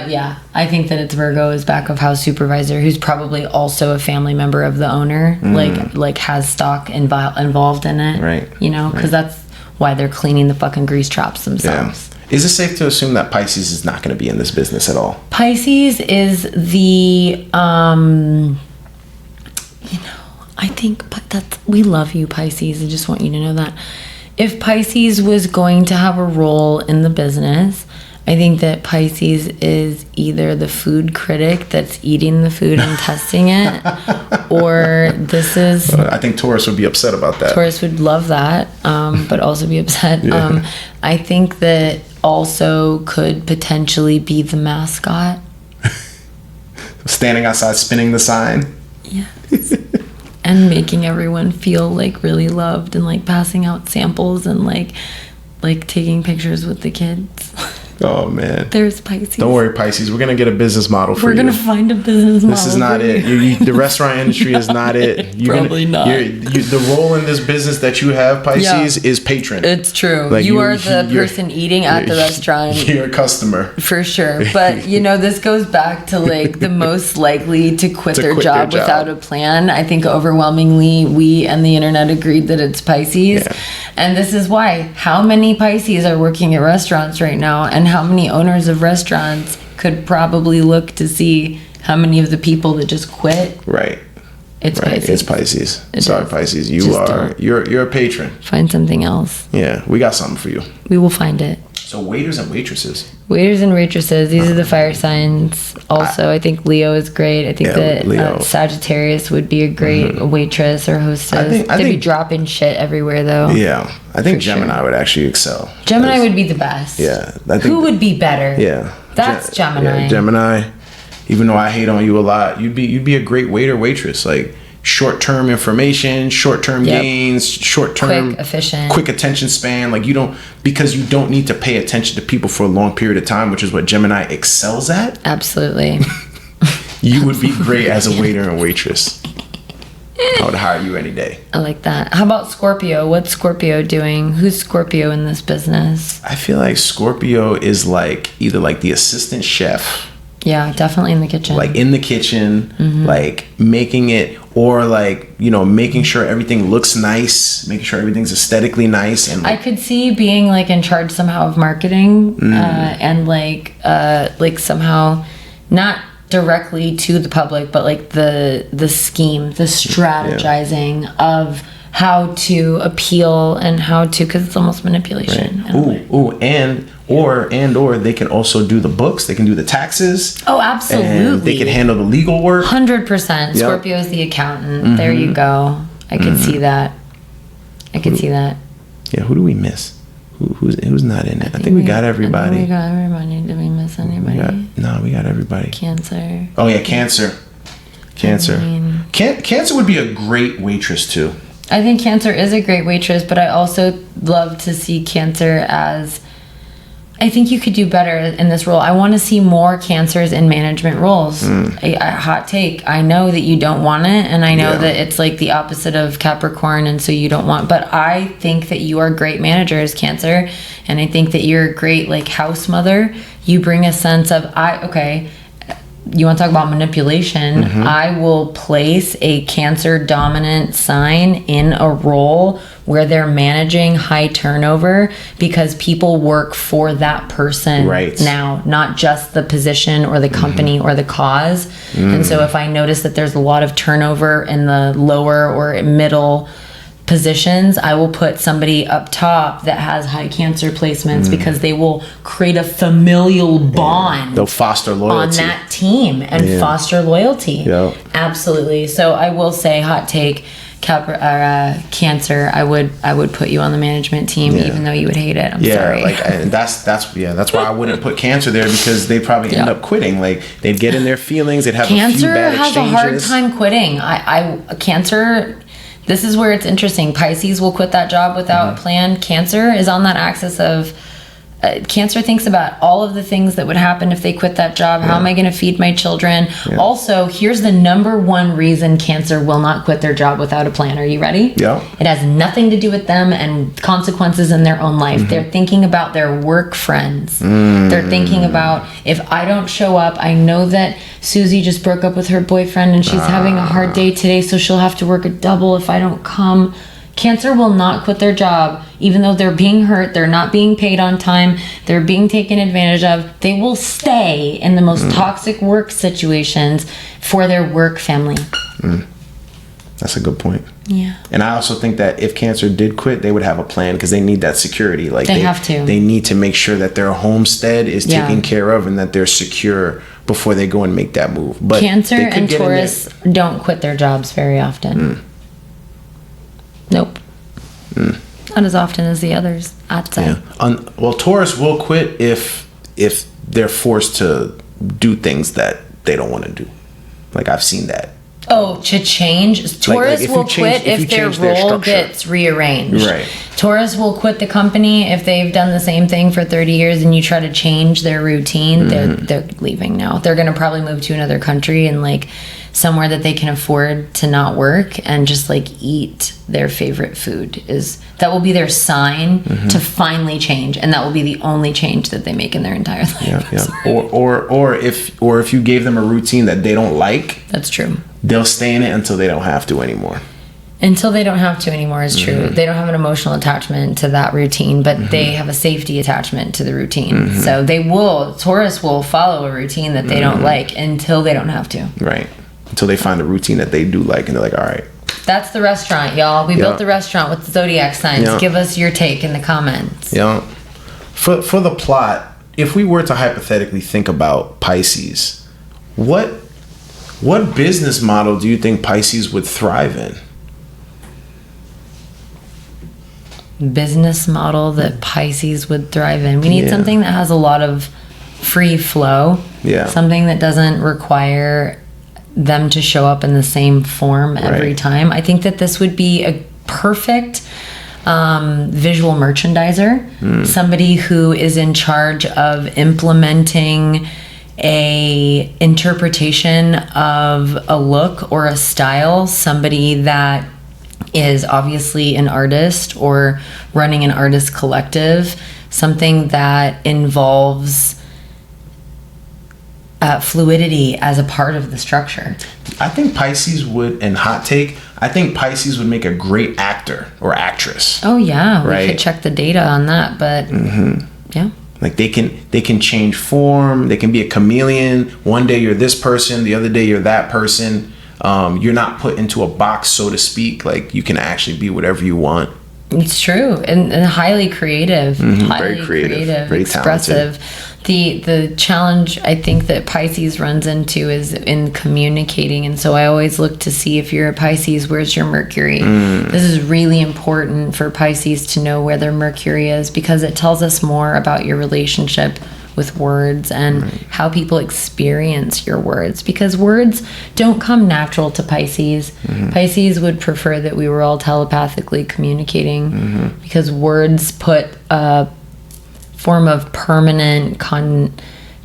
yeah, I think that it's Virgo as back of house supervisor, who's probably also a family member of the owner, like has stock involved in it. Right. You know, because that's why they're cleaning the fucking grease traps themselves. Yeah. Is it safe to assume that Pisces is not going to be in this business at all? Pisces is the, I think, but we love you, Pisces. I just want you to know that. If Pisces was going to have a role in the business, I think that Pisces is either the food critic that's eating the food and testing it, or this is... I think Taurus would be upset about that. Taurus would love that, but also be upset. Yeah. I think that also could potentially be the mascot. Standing outside spinning the sign. Yes. And making everyone feel like really loved, and like passing out samples, and like taking pictures with the kids. Oh man. There's Pisces. Don't worry, Pisces. We're gonna get a business model for you. We're gonna find a business model. This is not it. The restaurant industry is not it. Probably not. The role in this business that you have, Pisces, is patron. It's true. Like you are the person eating at the restaurant. You're a customer. For sure. But, this goes back to, like, the most likely to quit their job without a plan. I think overwhelmingly we and the internet agreed that it's Pisces. Yeah. And this is why. How many Pisces are working at restaurants right now? And how many owners of restaurants could probably look to see how many of the people that just quit? Right. It's Pisces. It's Pisces. Sorry, Pisces. Just You're a patron. Find something else. Yeah, we got something for you. We will find it. So waiters and waitresses. Waiters and waitresses. These are the fire signs. Also, I think Leo is great. I think that Sagittarius would be a great waitress or hostess. They'd be dropping shit everywhere, though. Yeah, I think Gemini would actually excel. Gemini would be the best. Yeah, who would be better? Yeah, that's Gemini. Yeah, Gemini. Even though I hate on you a lot, you'd be a great waiter waitress. Like short-term information, short-term gains, short-term quick, efficient, quick attention span. Like you don't need to pay attention to people for a long period of time, which is what Gemini excels at. Absolutely. You would be great as a waiter and waitress. I would hire you any day. I like that. How about Scorpio? What's Scorpio doing? Who's Scorpio in this business? I feel like Scorpio is like either like the assistant chef. Yeah, definitely in the kitchen. Like in the kitchen, like making it, or like, making sure everything looks nice, making sure everything's aesthetically nice. And I could see being like in charge somehow of marketing and like somehow not directly to the public, but like the scheme, the strategizing of how to appeal and how to, because it's almost manipulation. Right. Or they can also do the books. They can do the taxes. Oh, absolutely. And they can handle the legal work. 100%. Scorpio is the accountant. There you go. I could see that. Yeah. Who do we miss? Who's not in it? I think we got everybody. We got everybody. Did we miss anybody? We got everybody. Cancer. Oh yeah, Cancer. Cancer would be a great waitress too. I think Cancer is a great waitress, but I also love to see Cancer as, I think you could do better in this role. I want to see more Cancers in management roles. A hot take. I know that you don't want it, and I know that it's like the opposite of Capricorn, and so you don't want, but I think that you are great managers, Cancer, and I think that you're a great like house mother. You bring a sense of, you want to talk about manipulation? I will place a Cancer dominant sign in a role where they're managing high turnover because people work for that person now, not just the position or the company or the cause. And so if I notice that there's a lot of turnover in the lower or middle positions, I will put somebody up top that has high Cancer placements because they will create a familial bond. They'll foster loyalty on that team and foster loyalty. Absolutely. So I will say, hot take, Cancer, I would put you on the management team even though you would hate it. I'm sorry. And that's why I wouldn't put Cancer there, because they probably end up quitting. Like they'd get in their feelings, they'd have Cancer a few bad exchanges. has a hard time quitting. Cancer. This is where it's interesting. Pisces will quit that job without a plan. Cancer is on that axis of Cancer thinks about all of the things that would happen if they quit that job. How am I going to feed my children? Also, here's the number one reason Cancer will not quit their job without a plan. Are you ready? Yeah. It has nothing to do with them and consequences in their own life. They're thinking about their work friends. They're thinking about, if I don't show up, I know that Susie just broke up with her boyfriend and she's having a hard day today, so she'll have to work a double if I don't come. Cancer will not quit their job, even though they're being hurt, they're not being paid on time, they're being taken advantage of. They will stay in the most toxic work situations for their work family. That's a good point. Yeah. And I also think that if Cancer did quit, they would have a plan, because they need that security. Like they have to. They need to make sure that their homestead is taken care of and that they're secure before they go and make that move. But Cancer and Taurus don't quit their jobs very often. Nope. Not as often as the others, I'd say. Well, Taurus will quit if they're forced to do things that they don't want to do. Like I've seen that. Oh, to change? Taurus will quit if their role gets rearranged. Right. Taurus will quit the company if they've done the same thing for 30 years and you try to change their routine. They're leaving now. They're going to probably move to another country and like somewhere that they can afford to not work and just like eat their favorite food. That will be their sign to finally change, and that will be the only change that they make in their entire life. Yeah. Or if you gave them a routine that they don't like, that's true. They'll stay in it until they don't have to anymore. Until they don't have to anymore is true. They don't have an emotional attachment to that routine, but they have a safety attachment to the routine. So Taurus will follow a routine that they don't like until they don't have to. Right. Until they find a routine that they do like, and they're like, all right. That's the restaurant, y'all. We built the restaurant with the zodiac signs. Give us your take in the comments. Yeah. For the plot, if we were to hypothetically think about Pisces, what business model do you think Pisces would thrive in? Business model that Pisces would thrive in. We need something that has a lot of free flow. Yeah. Something that doesn't require them to show up in the same form every time. I think that this would be a perfect visual merchandiser. Somebody who is in charge of implementing a interpretation of a look or a style. Somebody that is obviously an artist or running an artist collective. Something that involves fluidity as a part of the structure. I think Pisces would, and hot take, I think Pisces would make a great actor or actress. Oh yeah, we could check the data on that, but yeah. Like they can change form, they can be a chameleon. One day you're this person, the other day you're that person. You're not put into a box, so to speak. Like you can actually be whatever you want. It's true, and highly creative, highly very creative, very expressive. Talented. The challenge I think that Pisces runs into is in communicating, and so I always look to see if you're a Pisces, where's your Mercury? This is really important for Pisces to know where their Mercury is, because it tells us more about your relationship with words and how people experience your words, because words don't come natural to Pisces. Pisces would prefer that we were all telepathically communicating, because words put a form of permanent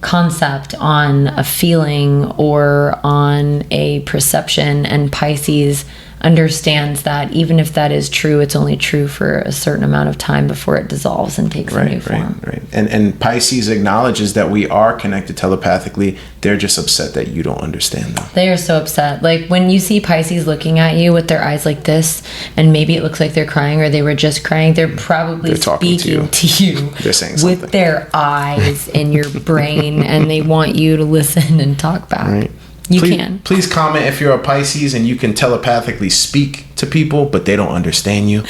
concept on a feeling or on a perception, and Pisces understands that even if that is true, it's only true for a certain amount of time before it dissolves and takes a new form. Right. And Pisces acknowledges that we are connected telepathically. They're just upset that you don't understand them. They are so upset. Like when you see Pisces looking at you with their eyes like this, and maybe it looks like they're crying or they were just crying, they're probably speaking to you they're saying something with their eyes in your brain, and they want you to listen and talk back. Right. Please comment if you're a Pisces and you can telepathically speak to people, but they don't understand you.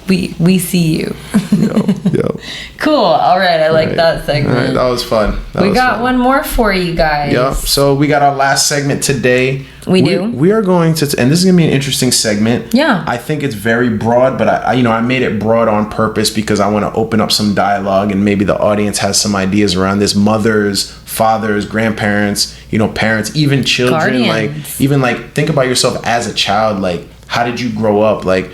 We see you. Yo. Cool. All right. I like that segment. All right. That was fun. We got one more for you guys. Yep. So we got our last segment today. We do. We are going to, and this is going to be an interesting segment. Yeah. I think it's very broad, but I made it broad on purpose because I want to open up some dialogue, and maybe the audience has some ideas around this. Mothers, fathers, grandparents, parents, even children. Guardians. Think about yourself as a child. Like, how did you grow up? Like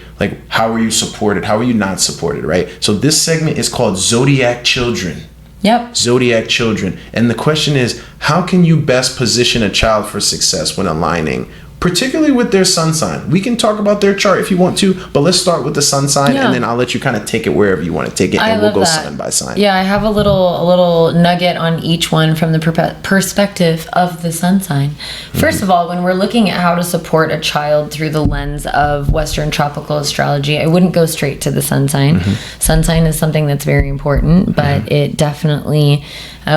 how were you supported? How were you not supported? Right. So this segment is called Zodiac Children. Yep. Zodiac Children. And the question is, how can you best position a child for success when aligning, particularly with their sun sign? We can talk about their chart if you want to, but let's start with the sun sign, and then I'll let you kind of take it wherever you want to take it, and we'll go sign by sign. Yeah, I have a little nugget on each one from the perspective of the sun sign. First of all, when we're looking at how to support a child through the lens of Western tropical astrology, I wouldn't go straight to the sun sign. Sun sign is something that's very important, but it definitely,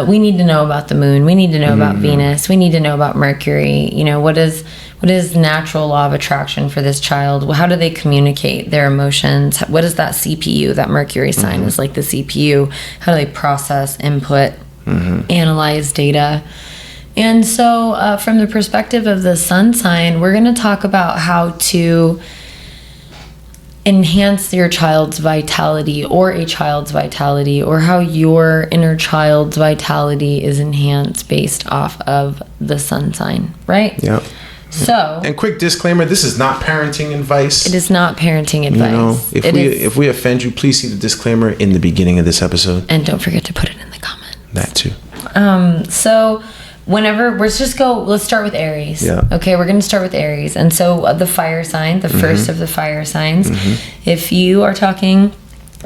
we need to know about the moon. We need to know about Venus. We need to know about Mercury. What is natural law of attraction for this child? How do they communicate their emotions? What is that CPU? That Mercury sign is like the CPU. How do they process, input, analyze data? And so from the perspective of the sun sign, we're going to talk about how to enhance your child's vitality or a child's vitality, or how your inner child's vitality is enhanced based off of the sun sign, right? Yeah. So, and quick disclaimer, this is not parenting advice. It is not parenting advice. If we offend you, please see the disclaimer in the beginning of this episode. And don't forget to put it in the comments. That too. So whenever let's start with Aries. Yeah. Okay, we're going to start with Aries. And so the fire sign, the first of the fire signs, if you are talking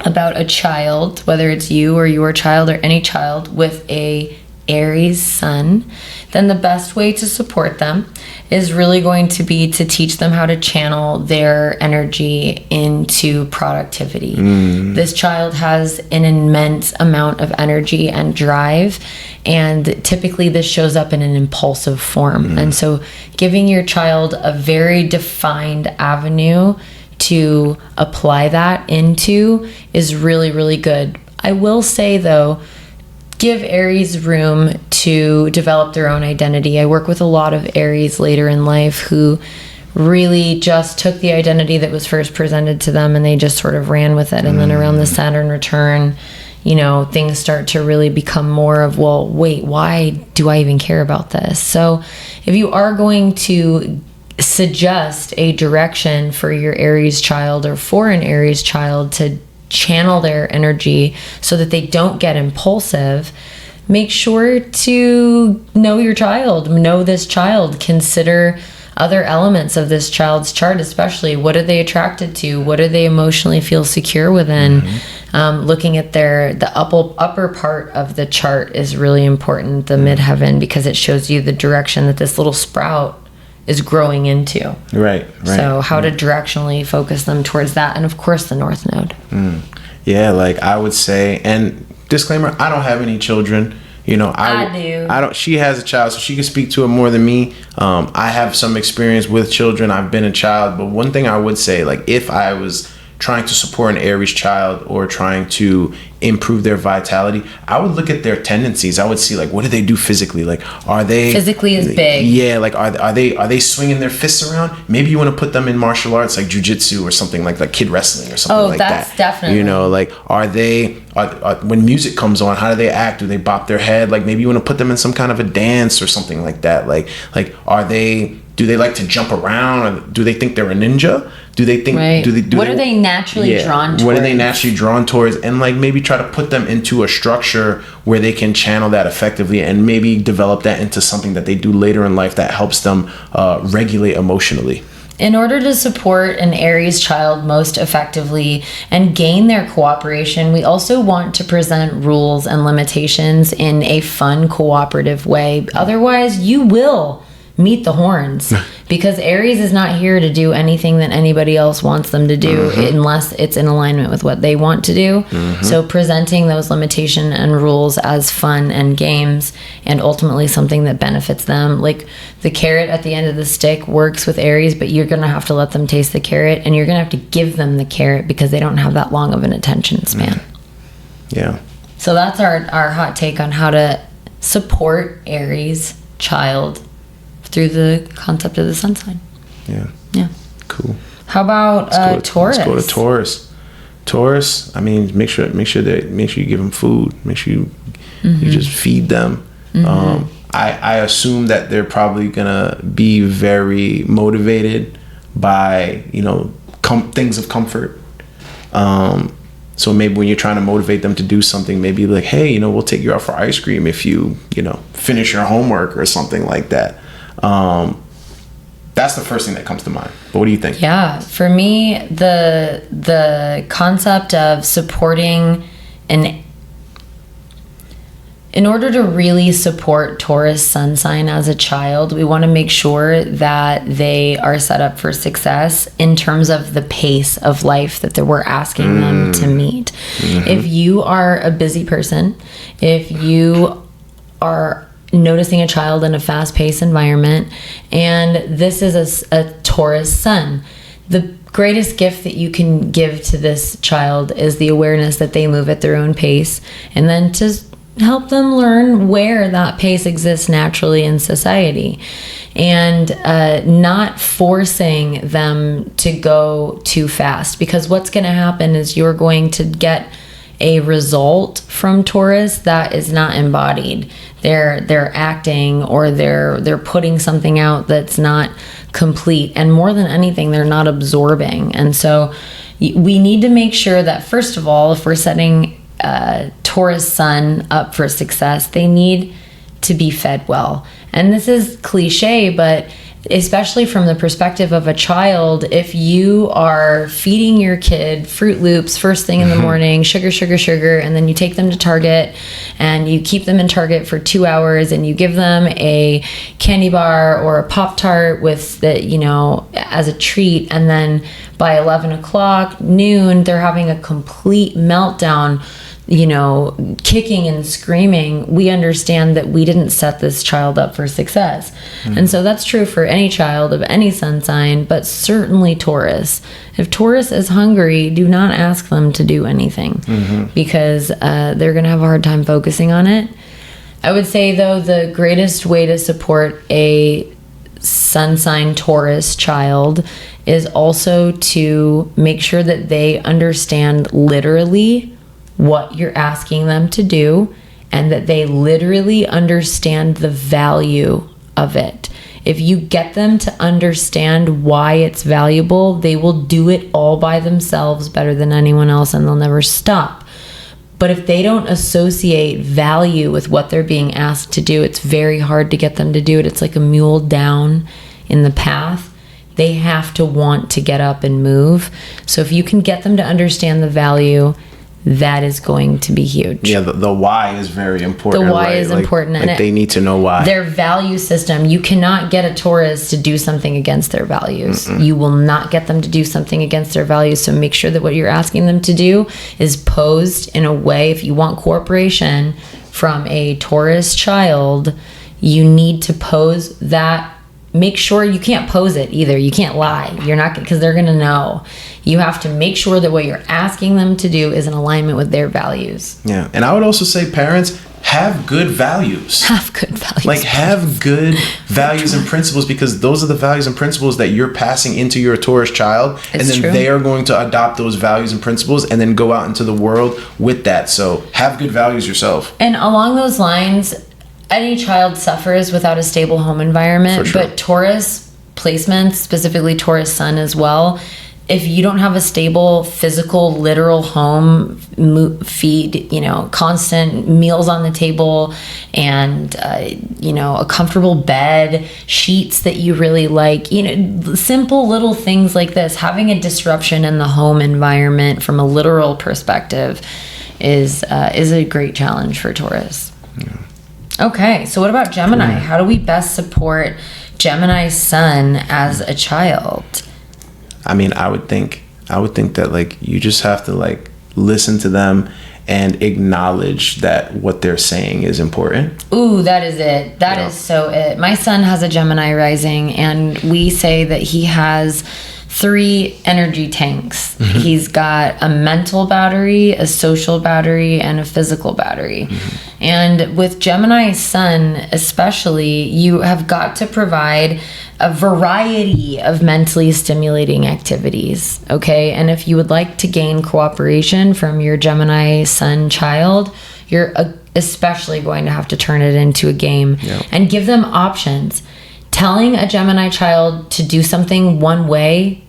about a child, whether it's you or your child or any child with a Aries sun, then the best way to support them is really going to be to teach them how to channel their energy into productivity. This child has an immense amount of energy and drive, and typically this shows up in an impulsive form. And so giving your child a very defined avenue to apply that into is really, really good. I will say though, give Aries room to develop their own identity. I work with a lot of Aries later in life who really just took the identity that was first presented to them and they just sort of ran with it. And then around the Saturn return, things start to really become more of, well, wait, why do I even care about this? So if you are going to suggest a direction for your Aries child or for an Aries child to channel their energy so that they don't get impulsive, make sure to know your child, know this child, consider other elements of this child's chart, especially what are they attracted to, what do they emotionally feel secure within. Looking at the upper part of the chart is really important, the midheaven, because it shows you the direction that this little sprout is growing into. Right. So how to directionally focus them towards that. And of course the North Node. Yeah, like I would say, and disclaimer, I don't have any children. I do. I don't. She has a child, so she can speak to it more than me. I have some experience with children. I've been a child, but one thing I would say, like if I was trying to support an Aries child or trying to improve their vitality, I would look at their tendencies. I would see, like, what do they do physically? Like, are they physically is big? Yeah, like are they swinging their fists around? Maybe you want to put them in martial arts like jujitsu or something like kid wrestling or something like that. Oh, that's definitely. Like are they when music comes on, how do they act? Do they bop their head? Like maybe you want to put them in some kind of a dance or something like that. Like do they like to jump around, or do they think they're a ninja? Do they think? Right. What are they naturally drawn towards? What are they naturally drawn towards? And like maybe try to put them into a structure where they can channel that effectively, and maybe develop that into something that they do later in life that helps them regulate emotionally. In order to support an Aries child most effectively and gain their cooperation, we also want to present rules and limitations in a fun, cooperative way. Otherwise, you will meet the horns, because Aries is not here to do anything that anybody else wants them to do unless it's in alignment with what they want to do. So presenting those limitations and rules as fun and games, and ultimately something that benefits them. Like the carrot at the end of the stick works with Aries, but you're going to have to let them taste the carrot, and you're going to have to give them the carrot because they don't have that long of an attention span. Yeah. So that's our hot take on how to support Aries child through the concept of the sun sign. Yeah. Cool. How about Taurus? Let's go to Taurus. Taurus, I mean, make sure you give them food. Make sure you just feed them. I assume that they're probably gonna be very motivated by things of comfort. So maybe when you're trying to motivate them to do something, maybe like, hey, we'll take you out for ice cream if you finish your homework or something like that. That's the first thing that comes to mind. But what do you think? Yeah, for me, the concept of supporting in order to really support Taurus sun sign as a child, we want to make sure that they are set up for success in terms of the pace of life that we're asking them to meet. If you are a busy person, if you are noticing a child in a fast-paced environment, and this is a Taurus sun, the greatest gift that you can give to this child is the awareness that they move at their own pace, and then to help them learn where that pace exists naturally in society, and not forcing them to go too fast, because what's going to happen is you're going to get a result from Taurus that is not embodied. They're acting, or they're putting something out that's not complete, and more than anything, they're not absorbing. And so we need to make sure that, first of all, if we're setting Taurus sun up for success, they need to be fed well. And this is cliche, but especially from the perspective of a child, if you are feeding your kid Fruit Loops first thing in the morning, sugar, and then you take them to Target and you keep them in Target for 2 hours and you give them a candy bar or a Pop-Tart with the, as a treat, and then by 11 o'clock, noon, they're having a complete meltdown, kicking and screaming, we understand that we didn't set this child up for success. And so that's true for any child of any sun sign, but certainly Taurus. If Taurus is hungry, do not ask them to do anything, because they're going to have a hard time focusing on it. I would say, though, the greatest way to support a sun sign Taurus child is also to make sure that they understand literally what you're asking them to do, and that they literally understand the value of it. If you get them to understand why it's valuable, they will do it all by themselves better than anyone else, and they'll never stop. But if they don't associate value with what they're being asked to do, it's very hard to get them to do it. It's like a mule down in the path. They have to want to get up and move. So if you can get them to understand the value, that is going to be huge. Yeah, the why is very important. The why is important. And they need to know why. Their value system, you cannot get a Taurus to do something against their values. You will not get them to do something against their values. So make sure that what you're asking them to do is posed in a way, if you want cooperation from a Taurus child, you need to pose that. Make sure you can't pose it either. You can't lie. You're not, because they're going to know. You have to make sure that what you're asking them to do is in alignment with their values. Yeah. And I would also say, parents, have good values. Have good values. Like, have good values and principles, because those are the values and principles that you're passing into your Taurus child. And then they are going to adopt those values and principles and then go out into the world with that. So have good values yourself. And along those lines, any child suffers without a stable home environment, but Taurus placements, specifically Taurus sun as well, if you don't have a stable, physical, literal home, feed, constant meals on the table, and, a comfortable bed, sheets that you really like, simple little things like this, having a disruption in the home environment from a literal perspective is a great challenge for Taurus. Yeah. Okay, so what about Gemini? How do we best support Gemini sun as a child? I mean, I would think that you just have to listen to them and acknowledge that what they're saying is important. Ooh, that is it. That is so it. My son has a Gemini rising, and we say that he has 3 energy tanks. He's got a mental battery, a social battery, and a physical battery. And with Gemini sun especially, you have got to provide a variety of mentally stimulating activities, okay? And if you would like to gain cooperation from your Gemini sun child, you're especially going to have to turn it into a game and give them options. Telling a Gemini child to do something one way,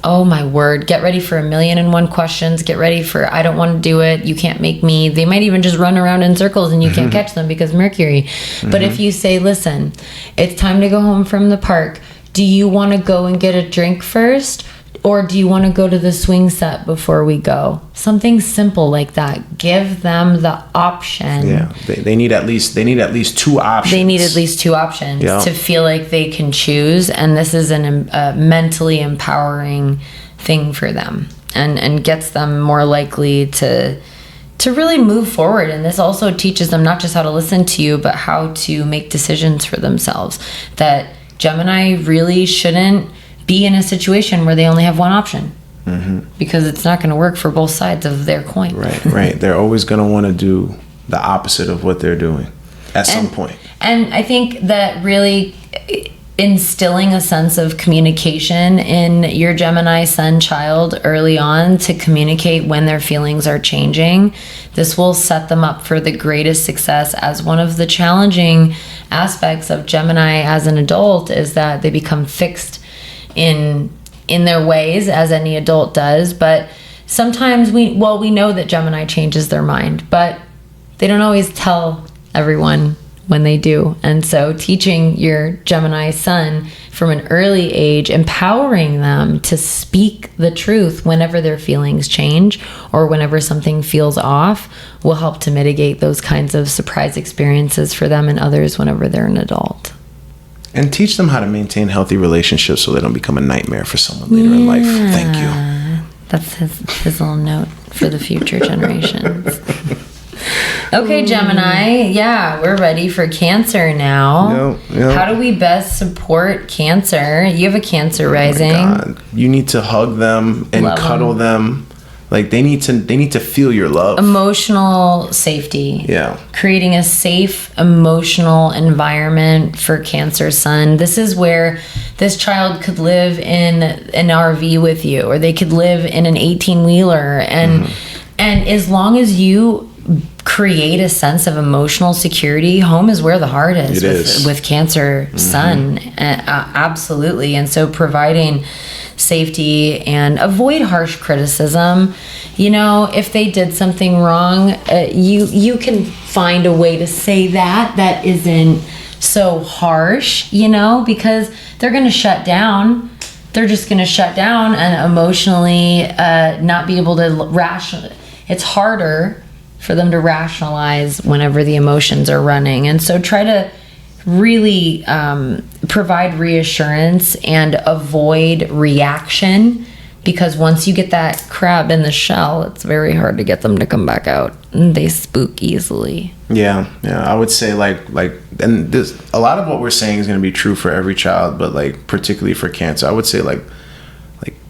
oh my word, get ready for 1,000,001 questions. Get ready for, I don't want to do it. You can't make me. They might even just run around in circles and you can't catch them because Mercury. But if you say, listen, it's time to go home from the park. Do you want to go and get a drink first? Or do you want to go to the swing set before we go? Something simple like that. Give them the option. Yeah, they need at least 2 options. They need at least 2 options to feel like they can choose, and this is a mentally empowering thing for them, and gets them more likely to really move forward. And this also teaches them not just how to listen to you, but how to make decisions for themselves. That Gemini really shouldn't be in a situation where they only have one option, because it's not going to work for both sides of their coin. Right. They're always going to want to do the opposite of what they're doing at some point. And I think that really instilling a sense of communication in your Gemini sun child early on to communicate when their feelings are changing, this will set them up for the greatest success. As one of the challenging aspects of Gemini as an adult is that they become fixed in their ways, as any adult does. But sometimes we know that Gemini changes their mind, but they don't always tell everyone when they do. And so teaching your Gemini sun from an early age, empowering them to speak the truth whenever their feelings change or whenever something feels off, will help to mitigate those kinds of surprise experiences for them and others whenever they're an adult. And teach them how to maintain healthy relationships so they don't become a nightmare for someone later in life. Thank you. That's his little note for the future generations. Okay, Gemini. Yeah, we're ready for Cancer now. Yep. How do we best support Cancer? You have a Cancer rising. Oh my God. You need to hug them and cuddle them. Like they need to feel your love. Emotional safety. Yeah. Creating a safe emotional environment for Cancer sun. This is where this child could live in an RV with you, or they could live in an 18-wheeler, and as long as you create a sense of emotional security, home is where the heart is with Cancer sun. Absolutely. And so providing safety and avoid harsh criticism. You know, if they did something wrong, you can find a way to say that isn't so harsh, you know, because they're going to shut down. They're just going to shut down and emotionally not be able to it's harder for them to rationalize whenever the emotions are running. And so try to really provide reassurance and avoid reaction, because once you get that crab in the shell, it's very hard to get them to come back out, and they spook easily. Yeah, I would say like and this, a lot of what we're saying is going to be true for every child, but like particularly for Cancer, I would say like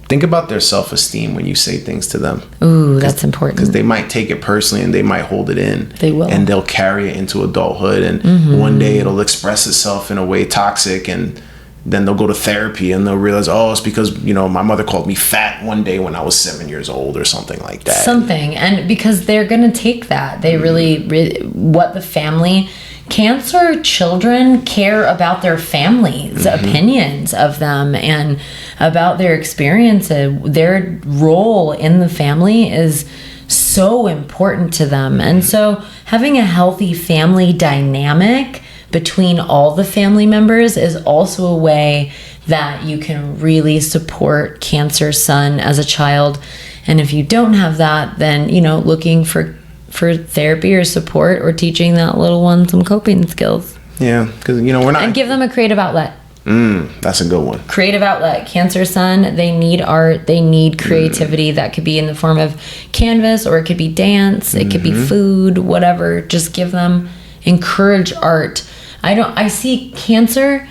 think about their self-esteem when you say things to them. Ooh, that's important. Because they might take it personally and they might hold it in. They will. And they'll carry it into adulthood. And one day it'll express itself in a way toxic. And then they'll go to therapy and they'll realize, oh, it's because, you know, my mother called me fat one day when I was 7 years old or something like that. And because they're going to take that. They really, what the family... Cancer children care about their families' opinions of them and about their experiences. Their role in the family is so important to them. And so having a healthy family dynamic between all the family members is also a way that you can really support Cancer sun as a child. And if you don't have that, then, you know, looking for therapy or support, or teaching that little one some coping skills. Yeah, because, you know, we're not... And give them a creative outlet. That's a good one. Creative outlet. Cancer sun, they need art. They need creativity. That could be in the form of canvas, or it could be dance. It could be food, whatever. Just give them, encourage art. I see Cancer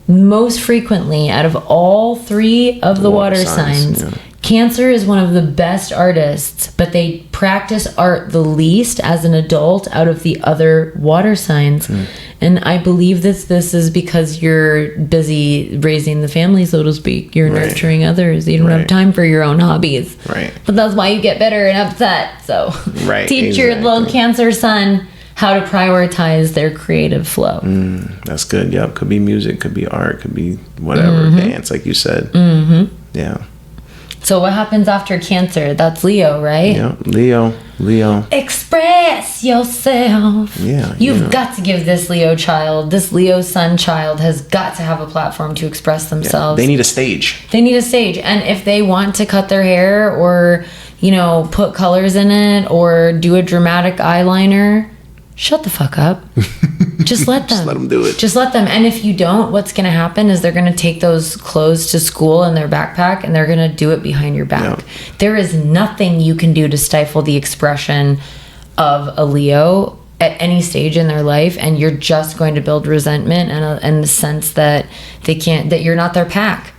most frequently out of all three of the water signs. Yeah. Cancer is one of the best artists, but they practice art the least as an adult out of the other water signs. And I believe this is because you're busy raising the family, so to speak. You're nurturing others. You don't have time for your own hobbies. But that's why you get bitter and upset. So teach your little Cancer sun how to prioritize their creative flow. That's good. Yep. Could be music, could be art, could be whatever, dance, like you said. Yeah. So what happens after Cancer? That's Leo, right? Yeah, Leo. Express yourself. Yeah. You've got to give this Leo sun child has got to have a platform to express themselves. Yeah, they need a stage. And if they want to cut their hair, or, you know, put colors in it, or do a dramatic eyeliner, shut the fuck up. Just let them. Just let them do it. Just let them. And if you don't, what's going to happen is they're going to take those clothes to school in their backpack, and they're going to do it behind your back. Yeah. There is nothing you can do to stifle the expression of a Leo at any stage in their life, and you're just going to build resentment and the sense that that you're not their pack.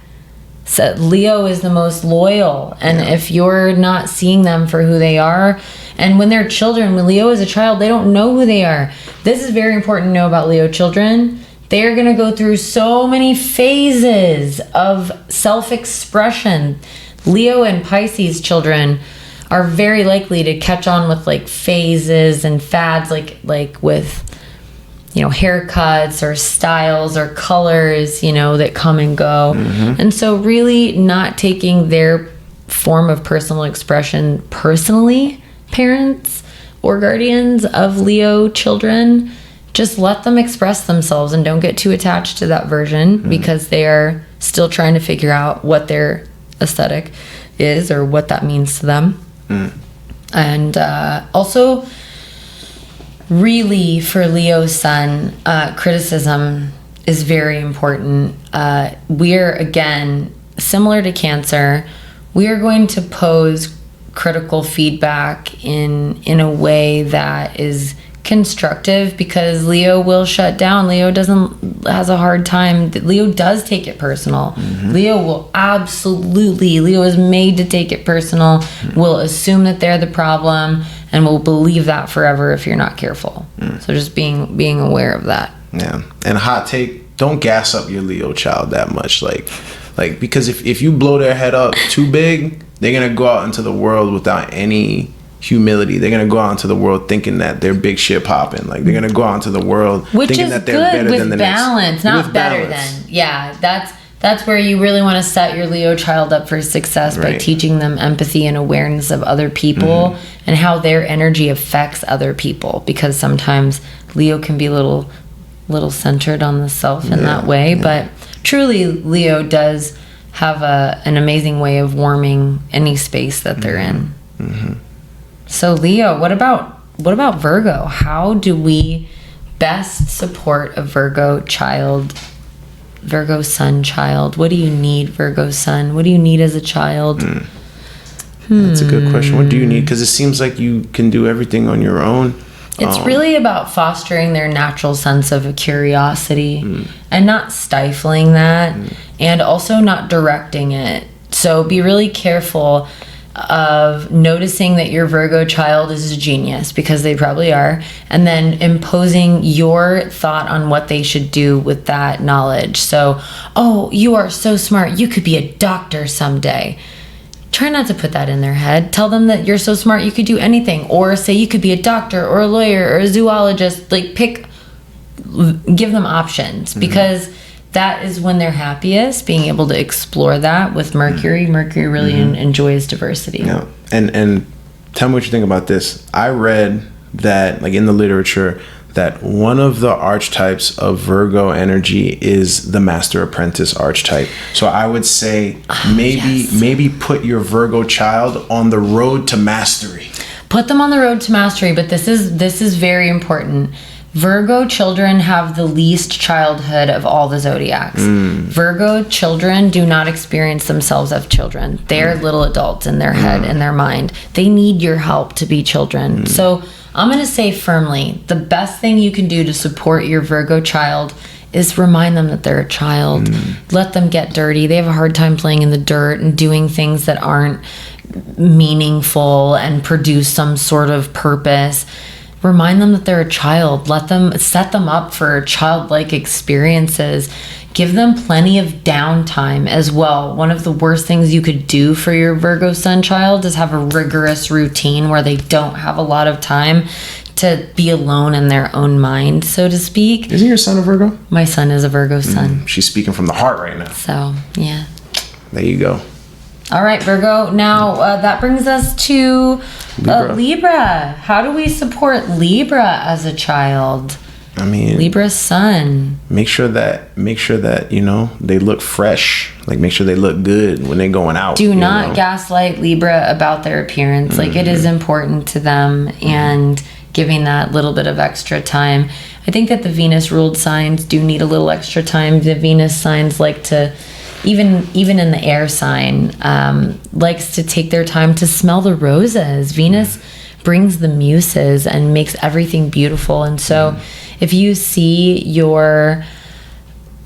So Leo is the most loyal. And if you're not seeing them for who they are, and when they're children, when Leo is a child, they don't know who they are. This is very important to know about Leo children. They're going to go through so many phases of self-expression. Leo and Pisces children are very likely to catch on with like phases and fads, like with, you know, haircuts or styles or colors, you know, that come and go. And so really not taking their form of personal expression personally, parents or guardians of Leo children, just let them express themselves and don't get too attached to that version because they are still trying to figure out what their aesthetic is or what that means to them. And also, really for Leo sun, criticism is very important. We're, again, similar to Cancer, we are going to pose critical feedback in a way that is constructive, because Leo will shut down. Leo has a hard time. Leo does take it personal. Leo will absolutely, Leo is made to take it personal, will assume that they're the problem, and will believe that forever if you're not careful. So just being aware of that. Yeah. And a hot take, don't gas up your Leo child that much. Like because if you blow their head up too big, they're going to go out into the world without any humility. They're going to go out into the world thinking that they're big shit popping. Like, they're going to go out into the world thinking that they're better than the next. Not better than. Yeah, that's where you really want to set your Leo child up for success by teaching them empathy and awareness of other people and how their energy affects other people, because sometimes Leo can be a little centered on the self in that way. But truly, Leo does have an amazing way of warming any space that they're in. So Leo, what about Virgo? How do we best support a Virgo child, Virgo sun child? What do you need, Virgo sun? What do you need as a child? That's a good question. What do you need? Because it seems like you can do everything on your own. It's really about fostering their natural sense of curiosity and not stifling that, and also not directing it. So be really careful of noticing that your Virgo child is a genius, because they probably are, and then imposing your thought on what they should do with that knowledge. So, oh, you are so smart, you could be a doctor someday. Try not to put that in their head. Tell them that you're so smart you could do anything, or say you could be a doctor or a lawyer or a zoologist. Like, give them options, because that is when they're happiest, being able to explore that with Mercury. Mercury really enjoys diversity. Yeah. And tell me what you think about this. I read that, like, in the literature, that one of the archetypes of Virgo energy is the master apprentice archetype. So I would say maybe put your Virgo child on the road to mastery. Put them on the road to mastery, but this is very important. Virgo children have the least childhood of all the zodiacs. Virgo children do not experience themselves as children. They're little adults in their head and their mind. They need your help to be children. So I'm going to say firmly, the best thing you can do to support your Virgo child is remind them that they're a child. Let them get dirty. They have a hard time playing in the dirt and doing things that aren't meaningful and produce some sort of purpose. Remind them that they're a child. Let them set them up for childlike experiences. Give them plenty of downtime as well. One of the worst things you could do for your Virgo sun child is have a rigorous routine where they don't have a lot of time to be alone in their own mind, so to speak. Isn't your son a Virgo? My son is a Virgo sun. She's speaking from the heart right now. So, yeah. There you go. All right, Virgo. Now, that brings us to Libra. How do we support Libra as a child? I mean, Libra sun. Make sure that, you know, they look fresh. Like, make sure they look good when they're going out. Do not gaslight Libra about their appearance. Like, it is important to them, and giving that little bit of extra time. I think that the Venus ruled signs do need a little extra time. The Venus signs like to, even in the air sign, likes to take their time to smell the roses. Venus brings the muses and makes everything beautiful. And so if you see your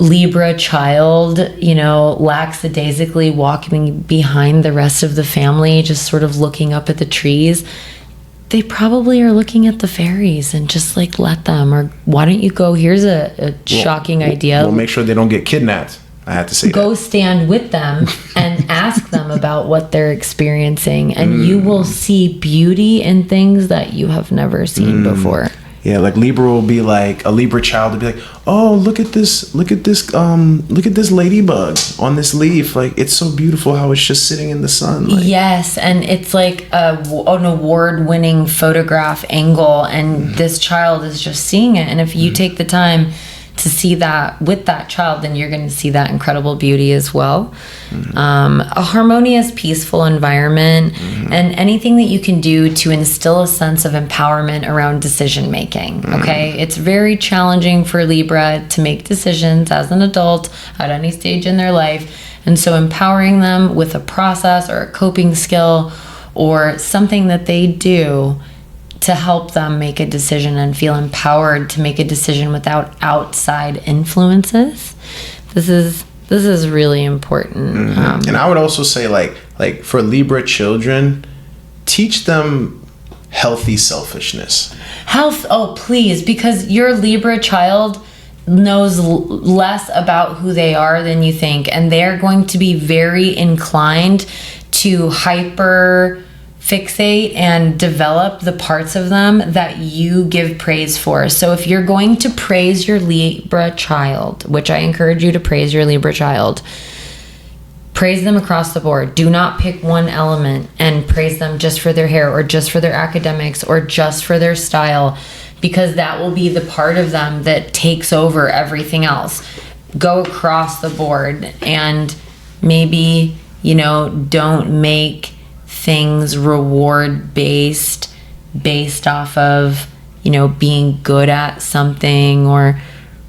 Libra child, lackadaisically walking behind the rest of the family, just sort of looking up at the trees, they probably are looking at the fairies and just like let them. Or why don't you go, here's a shocking idea. We'll make sure they don't get kidnapped. I have to say go stand with them and ask them about what they're experiencing, and you will see beauty in things that you have never seen before. Yeah, like Libra will be like, a Libra child will be like, oh, look at this ladybug on this leaf. Like, it's so beautiful how it's just sitting in the sun. Like, yes, and it's like an award-winning photograph angle, and this child is just seeing it. And if you take the time to see that with that child, then you're going to see that incredible beauty as well. A harmonious, peaceful environment, and anything that you can do to instill a sense of empowerment around decision making. Okay, it's very challenging for Libra to make decisions as an adult at any stage in their life, and so empowering them with a process or a coping skill or something that they do to help them make a decision and feel empowered to make a decision without outside influences. This is really important. And I would also say, like for Libra children, teach them healthy selfishness. Oh, please, because your Libra child knows less about who they are than you think, and they're going to be very inclined to hyper fixate and develop the parts of them that you give praise for. So if you're going to praise your Libra child, which I encourage you to praise your Libra child, praise them across the board. Do not pick one element and praise them just for their hair or just for their academics or just for their style, because that will be the part of them that takes over everything else. Go across the board, and maybe, don't make things reward based off of being good at something, or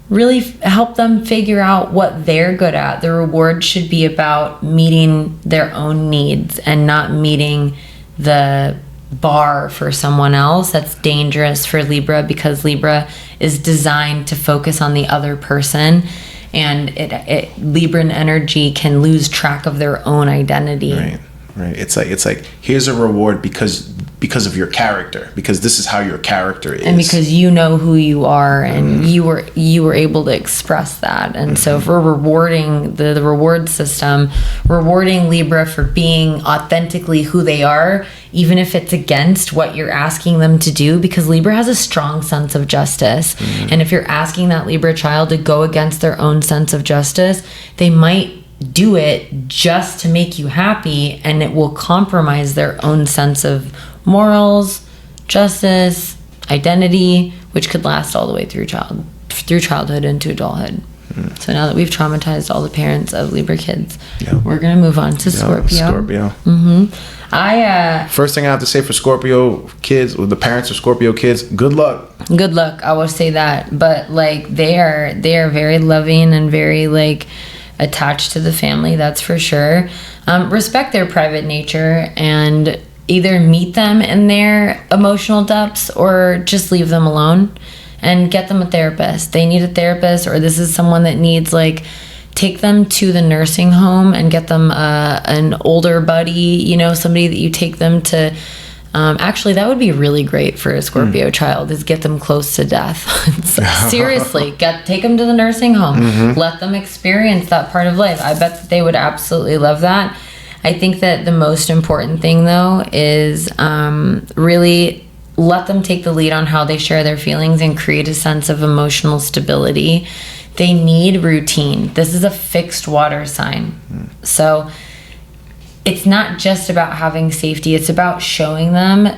really help them figure out what they're good at. The reward should be about meeting their own needs and not meeting the bar for someone else. That's dangerous for Libra, because Libra is designed to focus on the other person, and Libran energy can lose track of their own identity. Right. It's like here's a reward because of your character, because this is how your character is, and because you know who you are, and you were able to express that. And so if we're rewarding the reward system, rewarding Libra for being authentically who they are, even if it's against what you're asking them to do, because Libra has a strong sense of justice. And if you're asking that Libra child to go against their own sense of justice, they might do it just to make you happy, and it will compromise their own sense of morals, justice, identity, which could last all the way through childhood into adulthood. So now that we've traumatized all the parents of Libra kids, we're gonna move on to Scorpio. First thing I have to say for Scorpio kids, or the parents of Scorpio kids, good luck. Good luck, I will say that. But like they are very loving and very like attached to the family, that's for sure. Respect their private nature and either meet them in their emotional depths or just leave them alone and get them a therapist. They need a therapist, or this is someone that needs, like, take them to the nursing home and get them an older buddy, somebody that you take them to. Actually, that would be really great for a Scorpio child, is get them close to death. Seriously, take them to the nursing home. Let them experience that part of life. I bet that they would absolutely love that. I think that the most important thing, though, is really let them take the lead on how they share their feelings and create a sense of emotional stability. They need routine. This is a fixed water sign. So it's not just about having safety, it's about showing them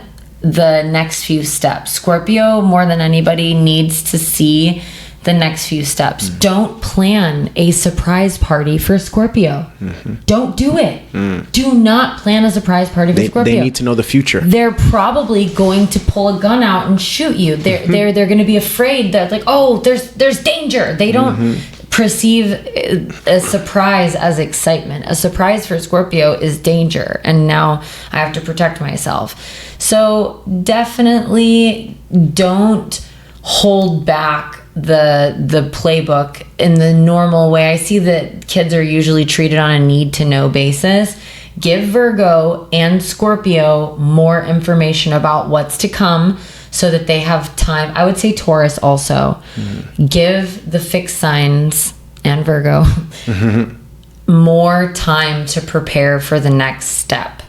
the next few steps. Scorpio, more than anybody, needs to see the next few steps. Don't plan a surprise party for Scorpio. Don't do it. Do not plan a surprise party for Scorpio. They need to know the future. They're probably going to pull a gun out and shoot you. They're going to be afraid that, like, oh, there's danger. They don't perceive a surprise as excitement. A surprise for Scorpio is danger, and now I have to protect myself. So definitely don't hold back the playbook in the normal way. I see that kids are usually treated on a need to know basis. Give Virgo and Scorpio more information about what's to come so that they have time. I would say Taurus also. Give the fixed signs and Virgo more time to prepare for the next step,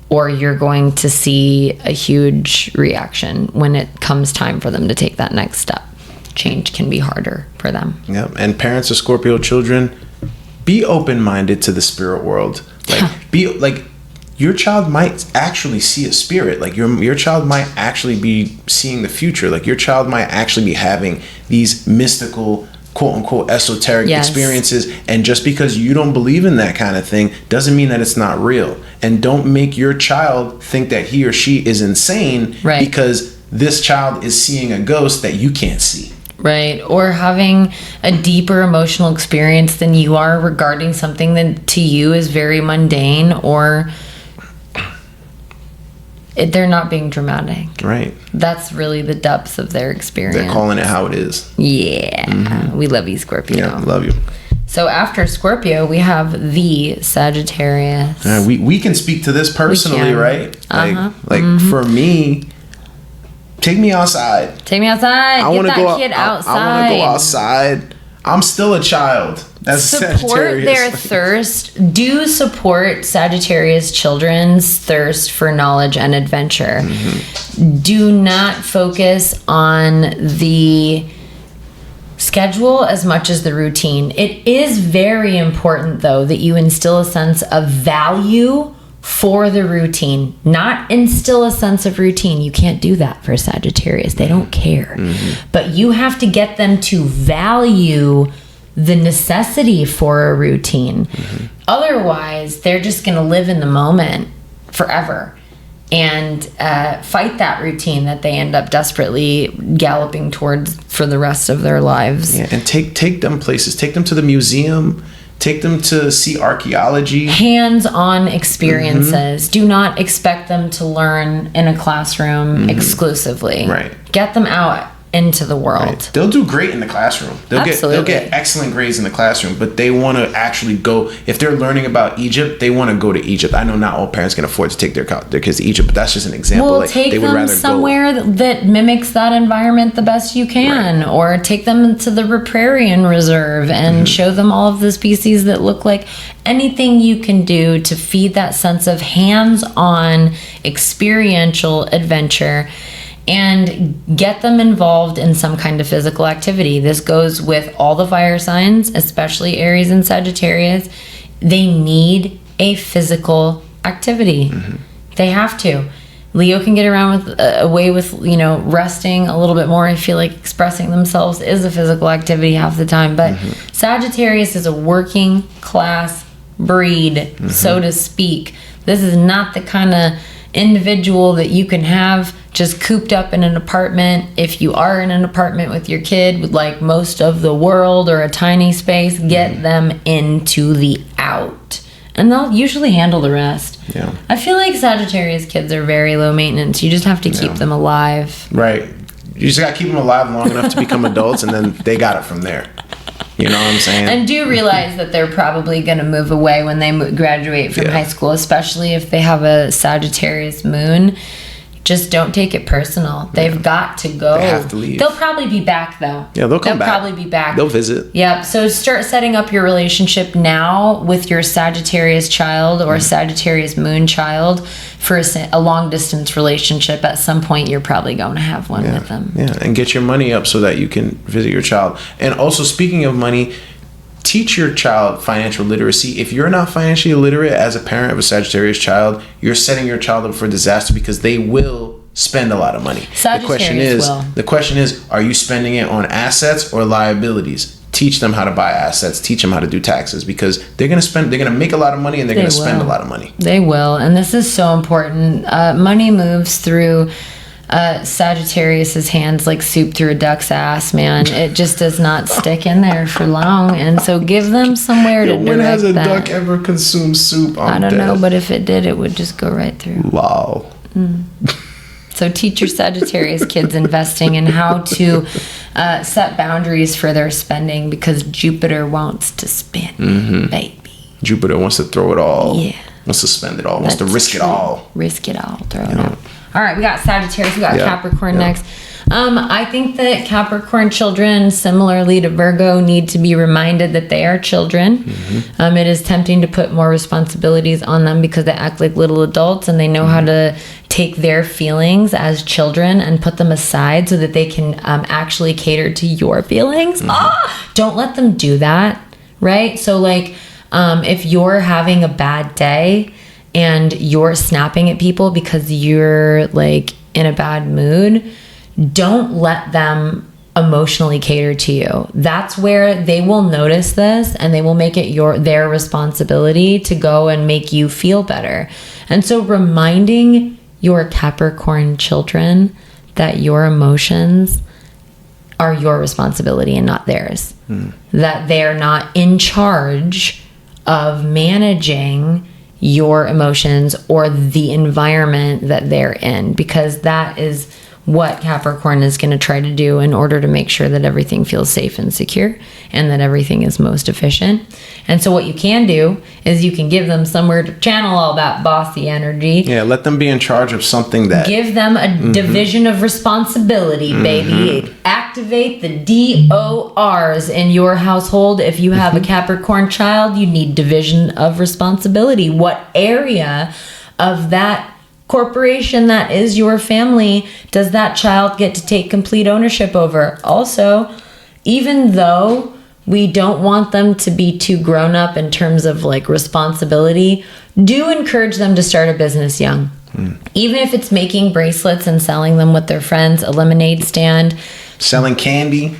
or you're going to see a huge reaction when it comes time for them to take that next step. Change can be harder for them. Yeah, and parents of Scorpio children, be open-minded to the spirit world. Like, your child might actually see a spirit. Like, your child might actually be seeing the future. Like, your child might actually be having these mystical, quote-unquote, esoteric experiences. And just because you don't believe in that kind of thing doesn't mean that it's not real. And don't make your child think that he or she is insane because this child is seeing a ghost that you can't see. Right. Or having a deeper emotional experience than you are regarding something that to you is very mundane, or they're not being dramatic. Right. That's really the depths of their experience. They're calling it how it is. Yeah. We love you, Scorpio. Yeah, love you. So after Scorpio, we have the Sagittarius. We can speak to this personally, right? Like for me, take me outside. Take me outside. Get that kid outside. I want to go outside. I'm still a child. That's support their thirst. Do support Sagittarius children's thirst for knowledge and adventure. Do not focus on the schedule as much as the routine. It is very important, though, that you instill a sense of value for the routine, not instill a sense of routine. You can't do that for Sagittarius. They don't care. But you have to get them to value the necessity for a routine. Otherwise, they're just going to live in the moment forever and fight that routine that they end up desperately galloping towards for the rest of their lives. Yeah, and take them places. Take them to the museum. Take them to see archaeology. Hands-on experiences. Do not expect them to learn in a classroom exclusively. Right. Get them out into the world. Right. They'll do great in the classroom. They'll get excellent grades in the classroom, but they want to actually go. If they're learning about Egypt, they want to go to Egypt. I know not all parents can afford to take their kids to Egypt, but that's just an example. Well, take them somewhere that mimics that environment the best you can, or take them to the riparian reserve and show them all of the species that look like anything you can do to feed that sense of hands-on experiential adventure. And get them involved in some kind of physical activity. This goes with all the fire signs, especially Aries and Sagittarius. They need a physical activity. They have to. Leo can get away with resting a little bit more. I feel like expressing themselves is a physical activity half the time. But Sagittarius is a working class breed, so to speak. This is not the kind of individual that you can have just cooped up in an apartment. If you are in an apartment with your kid with like most of the world or a tiny space, get them into the out, and they'll usually handle the rest. I feel like Sagittarius kids are very low maintenance. You just have to keep them alive. Right. You just got to keep them alive long enough to become adults, and then they got it from there. You know what I'm saying? And do realize that they're probably going to move away when they graduate from high school, especially if they have a Sagittarius moon. Just don't take it personal. They've got to go. They have to leave. They'll probably be back, though. Yeah, they'll come back. They'll probably be back. They'll visit. Yep. So start setting up your relationship now with your Sagittarius child or Sagittarius moon child for a long-distance relationship. At some point, you're probably going to have one with them. Yeah, and get your money up so that you can visit your child. And also, speaking of money, teach your child financial literacy. If you're not financially literate as a parent of a Sagittarius child, you're setting your child up for disaster because they will spend a lot of money. The question is, are you spending it on assets or liabilities? Teach them how to buy assets, teach them how to do taxes, because they're going to make a lot of money and they're going to spend a lot of money. They will. And this is so important. Money moves through Sagittarius's hands like soup through a duck's ass, man. It just does not stick in there for long, and so give them somewhere to direct that. When has a duck ever consumed soup? I don't know, but if it did, it would just go right through. Wow. So teach your Sagittarius kids investing and how to set boundaries for their spending, because Jupiter wants to spend, baby. Jupiter wants to throw it all. Yeah. Wants to spend it all. Wants to risk it all. Risk it all. Throw it out. All right, we got Sagittarius. We got Capricorn next. I think that Capricorn children, similarly to Virgo, need to be reminded that they are children. It is tempting to put more responsibilities on them because they act like little adults, and they know how to take their feelings as children and put them aside so that they can actually cater to your feelings. Don't let them do that, right? So like, if you're having a bad day and you're snapping at people because you're like in a bad mood, don't let them emotionally cater to you. That's where they will notice this, and they will make it their responsibility to go and make you feel better. And so reminding your Capricorn children that your emotions are your responsibility and not theirs. That they're not in charge of managing your emotions or the environment that they're in, because that is what Capricorn is going to try to do in order to make sure that everything feels safe and secure and that everything is most efficient. And so what you can do is you can give them somewhere to channel all that bossy energy. Yeah, let them be in charge of something that... Give them a division of responsibility, baby. Activate the DORs in your household. If you have a Capricorn child, you need division of responsibility. What area of that corporation that is your family does that child get to take complete ownership over? Also, even though we don't want them to be too grown up in terms of like responsibility, do encourage them to start a business young. Even if it's making bracelets and selling them with their friends, a lemonade stand, selling candy,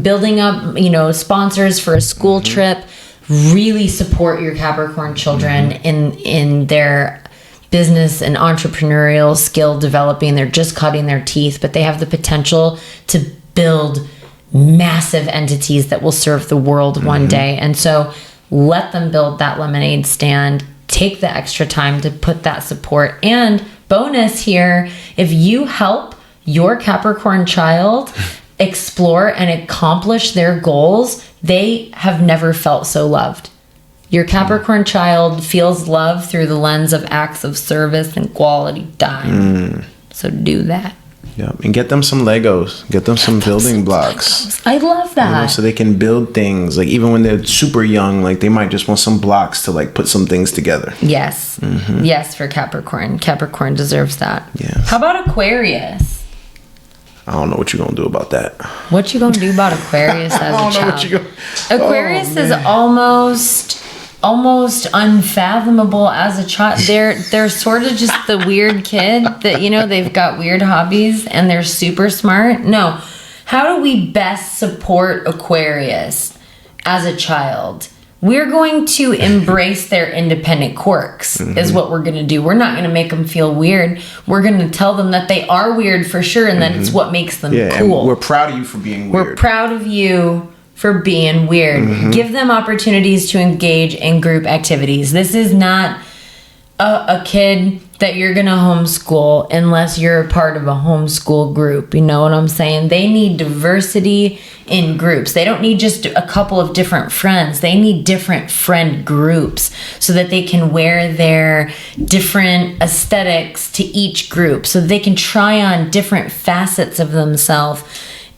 building up, sponsors for a school trip. Really support your Capricorn children in their business and entrepreneurial skill developing. They're just cutting their teeth, but they have the potential to build massive entities that will serve the world one day. And so let them build that lemonade stand. Take the extra time to put that support. And bonus here, if you help your Capricorn child explore and accomplish their goals, they have never felt so loved. Your Capricorn child feels love through the lens of acts of service and quality time. So do that. Yeah, and get them some Legos. Get them some building blocks. Legos. I love that. So they can build things. Like even when they're super young, like they might just want some blocks to like put some things together. Yes. Yes, for Capricorn. Capricorn deserves that. Yes. How about Aquarius? I don't know what you're gonna do about that. What you gonna do about Aquarius as a child? I don't know what you gonna... Aquarius is almost unfathomable as a child. They're sort of just the weird kid that they've got weird hobbies and they're super smart. No, how do we best support Aquarius as a child? We're going to embrace their independent quirks is what we're going to do. We're not going to make them feel weird. We're going to tell them that they are weird for sure, and that it's what makes them cool. And we're proud of you for being weird. We're proud of you for being weird. Give them opportunities to engage in group activities. This is not a kid that you're going to homeschool unless you're a part of a homeschool group. You know what I'm saying? They need diversity in groups. They don't need just a couple of different friends. They need different friend groups so that they can wear their different aesthetics to each group, so they can try on different facets of themselves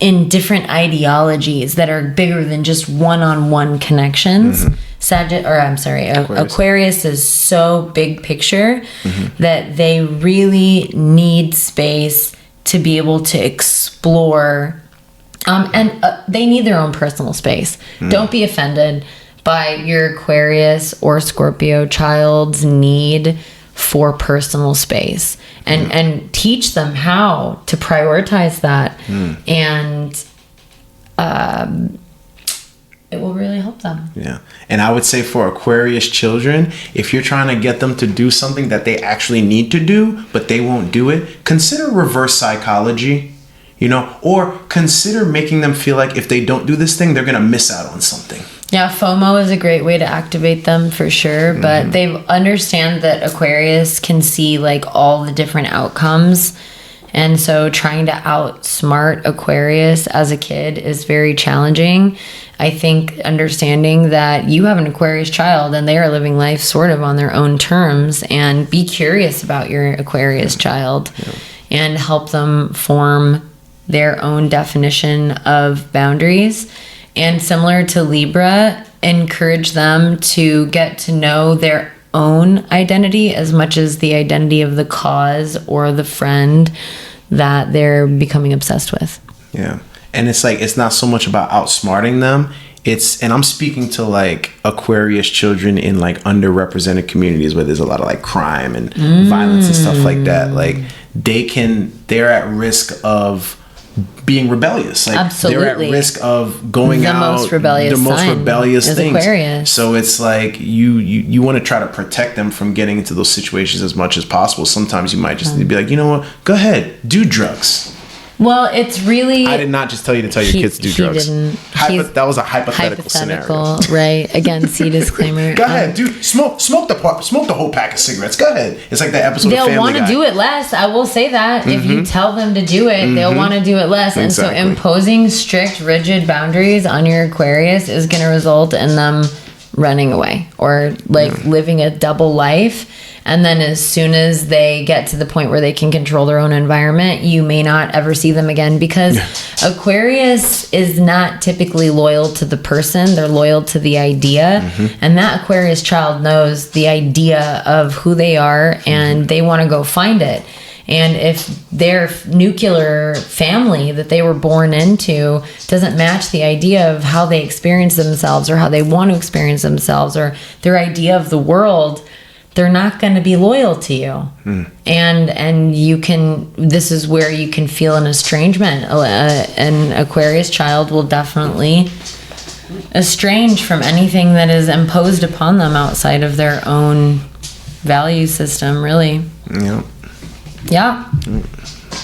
in different ideologies that are bigger than just one-on-one connections. Aquarius is so big picture that they really need space to be able to explore, and they need their own personal space. Don't be offended by your Aquarius or Scorpio child's need for personal space, and teach them how to prioritize that, and it will really help them. Yeah. And I would say for Aquarius children, if you're trying to get them to do something that they actually need to do, but they won't do it, consider reverse psychology, or consider making them feel like if they don't do this thing, they're going to miss out on something. Yeah, FOMO is a great way to activate them for sure, but they understand that Aquarius can see like all the different outcomes And so trying to outsmart Aquarius as a kid is very challenging. I think understanding that you have an Aquarius child and they are living life sort of on their own terms, and be curious about your Aquarius child and help them form their own definition of boundaries. And similar to Libra, encourage them to get to know their own identity as much as the identity of the cause or the friend that they're becoming obsessed with. Yeah. And it's like, it's not so much about outsmarting them. And I'm speaking to like Aquarius children in like underrepresented communities where there's a lot of like crime and violence and stuff like that. Like they're at risk of being rebellious. Like Absolutely. They're at risk of going out. The most rebellious thing. Aquarius. So it's like you want to try to protect them from getting into those situations as much as possible. Sometimes you might just need to be like, you know what, go ahead, do drugs. Well, it's really... I did not just tell you to tell your kids to do drugs. That was a hypothetical scenario. Right. Again, see disclaimer. Go ahead, dude. Smoke the whole pack of cigarettes. Go ahead. It's like that episode of Family Guy. They'll want to do it less. I will say that. If you tell them to do it, they'll want to do it less. Exactly. And so imposing strict, rigid boundaries on your Aquarius is going to result in them running away or like living a double life. And then as soon as they get to the point where they can control their own environment, you may not ever see them again, because Aquarius is not typically loyal to the person. They're loyal to the idea. And that Aquarius child knows the idea of who they are, and they want to go find it. And if their nuclear family that they were born into doesn't match the idea of how they experience themselves or how they want to experience themselves or their idea of the world, they're not going to be loyal to you. And you can, this is where you can feel an estrangement. An Aquarius child will definitely estrange from anything that is imposed upon them outside of their own value system, really. Yeah.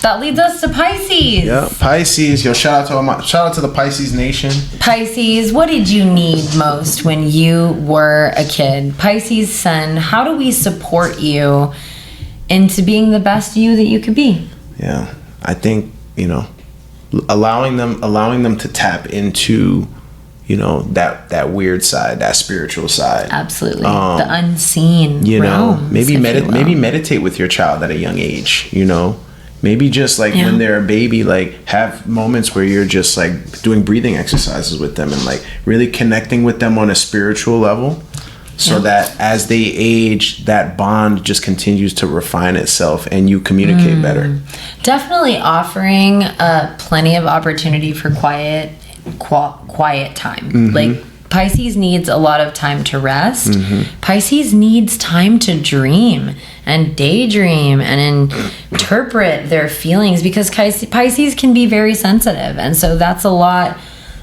That leads us to Pisces. Yeah, Pisces. Yo, shout out to the Pisces Nation. Pisces, what did you need most when you were a kid? Pisces Sun, how do we support you into being the best you that you could be? Yeah, I think, allowing them to tap into, that weird side, that spiritual side. Absolutely. The unseen realms, maybe meditate with your child at a young age, Maybe just like when they're a baby, like have moments where you're just like doing breathing exercises with them and like really connecting with them on a spiritual level, so that as they age, that bond just continues to refine itself and you communicate better. Definitely offering plenty of opportunity for quiet time. Like Pisces needs a lot of time to rest. Pisces needs time to dream and daydream and interpret their feelings, because Pisces can be very sensitive. And so that's a lot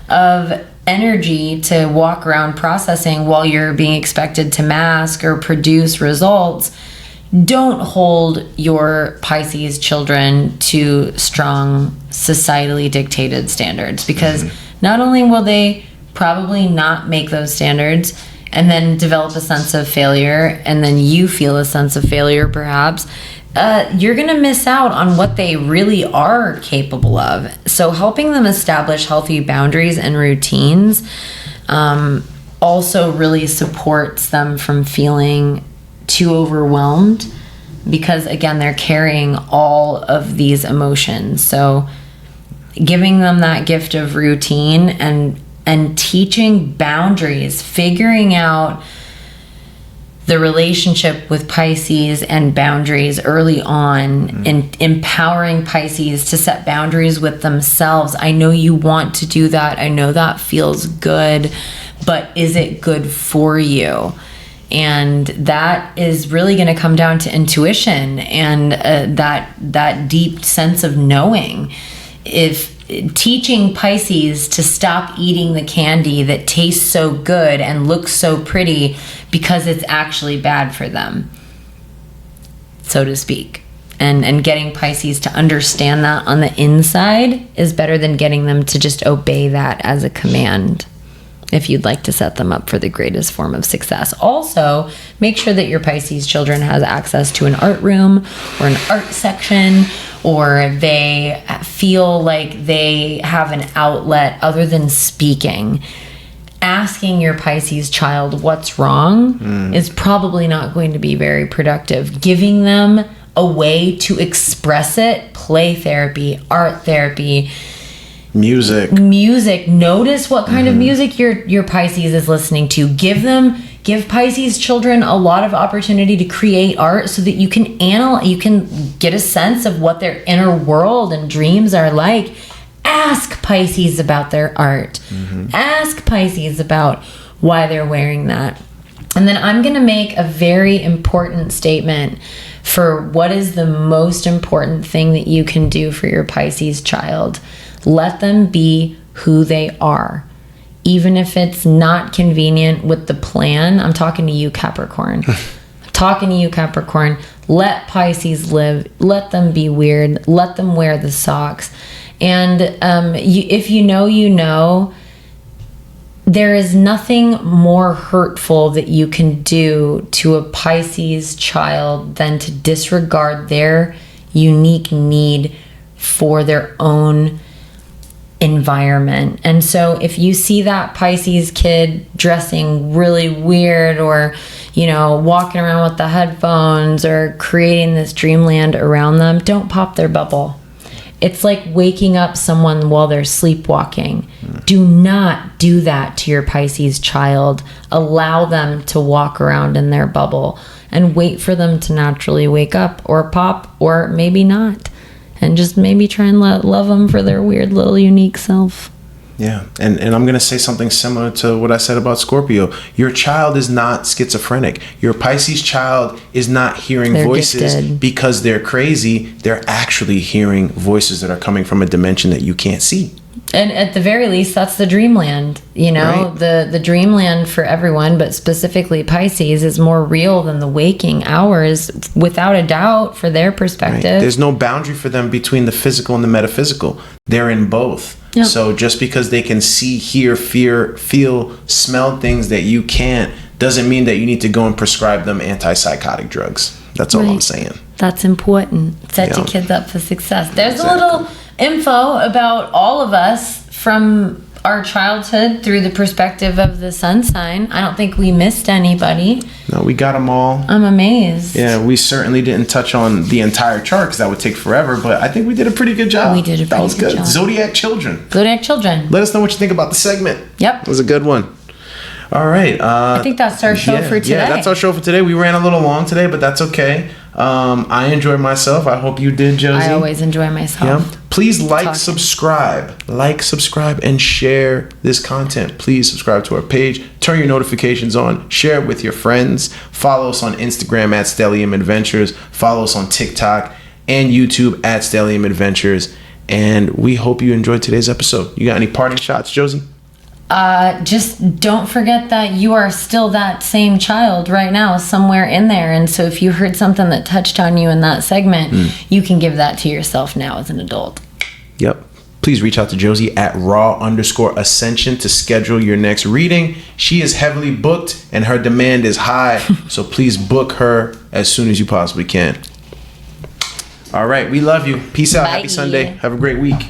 of energy to walk around processing while you're being expected to mask or produce results. Don't hold your Pisces children to strong, societally dictated standards, because not only will they probably not make those standards and then develop a sense of failure, and then you feel a sense of failure perhaps, you're going to miss out on what they really are capable of. So helping them establish healthy boundaries and routines also really supports them from feeling too overwhelmed, because again, they're carrying all of these emotions. So giving them that gift of routine and teaching boundaries, figuring out the relationship with Pisces and boundaries early on, and empowering Pisces to set boundaries with themselves. I know you want to do that. I know that feels good, but is it good for you? And that is really going to come down to intuition and that deep sense of knowing. If teaching Pisces to stop eating the candy that tastes so good and looks so pretty because it's actually bad for them, so to speak, and getting Pisces to understand that on the inside is better than getting them to just obey that as a command, if you'd like to set them up for the greatest form of success. Also, make sure that your Pisces children has access to an art room or an art section or they feel like they have an outlet other than speaking, asking your Pisces child what's wrong is probably not going to be very productive. Giving them a way to express it, play therapy, art therapy, music. Notice what kind of music your Pisces is listening to. Give Pisces children a lot of opportunity to create art so that you can get a sense of what their inner world and dreams are like. Ask Pisces about their art. Ask Pisces about why they're wearing that. And then I'm going to make a very important statement for what is the most important thing that you can do for your Pisces child. Let them be who they are. Even if it's not convenient with the plan. I'm talking to you, Capricorn. Let Pisces live. Let them be weird. Let them wear the socks. And if you know, there is nothing more hurtful that you can do to a Pisces child than to disregard their unique need for their own environment. And so if you see that Pisces kid dressing really weird, or walking around with the headphones, or creating this dreamland around them, don't pop their bubble. It's like waking up someone while they're sleepwalking. Do not do that to your Pisces child. Allow them to walk around in their bubble and wait for them to naturally wake up or pop, or maybe not. And just maybe try and love them for their weird little unique self. Yeah, and I'm going to say something similar to what I said about Scorpio. Your child is not schizophrenic. Your Pisces child is not hearing voices gifted because they're crazy. They're actually hearing voices that are coming from a dimension that you can't see. And at the very least, that's the dreamland. Right? The dreamland for everyone, but specifically Pisces, is more real than the waking hours, without a doubt, for their perspective. Right. There's no boundary for them between the physical and the metaphysical. They're in both. Yep. So just because they can see, hear, feel, smell things that you can't, doesn't mean that you need to go and prescribe them antipsychotic drugs. That's all I'm saying. That's important. Set your kids up for success. There's a little info about all of us from our childhood through the perspective of the sun sign. I don't think we missed anybody. No, we got them all. I'm amazed. Yeah, we certainly didn't touch on the entire chart because that would take forever, but I think we did a pretty good job. We did a pretty good job. Zodiac Children. Let us know what you think about the segment. Yep. It was a good one. All right. I think that's our show for today. Yeah, that's our show for today. We ran a little long today, but that's okay. I enjoyed myself. I hope you did, Josie. I always enjoy myself. Yeah. Please subscribe, and share this content. Please subscribe to our page. Turn your notifications on. Share it with your friends. Follow us on Instagram at Stellium Adventures. Follow us on TikTok and YouTube at Stellium Adventures. And we hope you enjoyed today's episode. You got any parting shots, Josie? Just don't forget that you are still that same child right now, somewhere in there. And so if you heard something that touched on you in that segment, you can give that to yourself now as an adult. Yep. Please reach out to Josie at raw_ascension to schedule your next reading. She is heavily booked and her demand is high. So please book her as soon as you possibly can. All right. We love you. Peace out. Bye. Happy Sunday. Have a great week.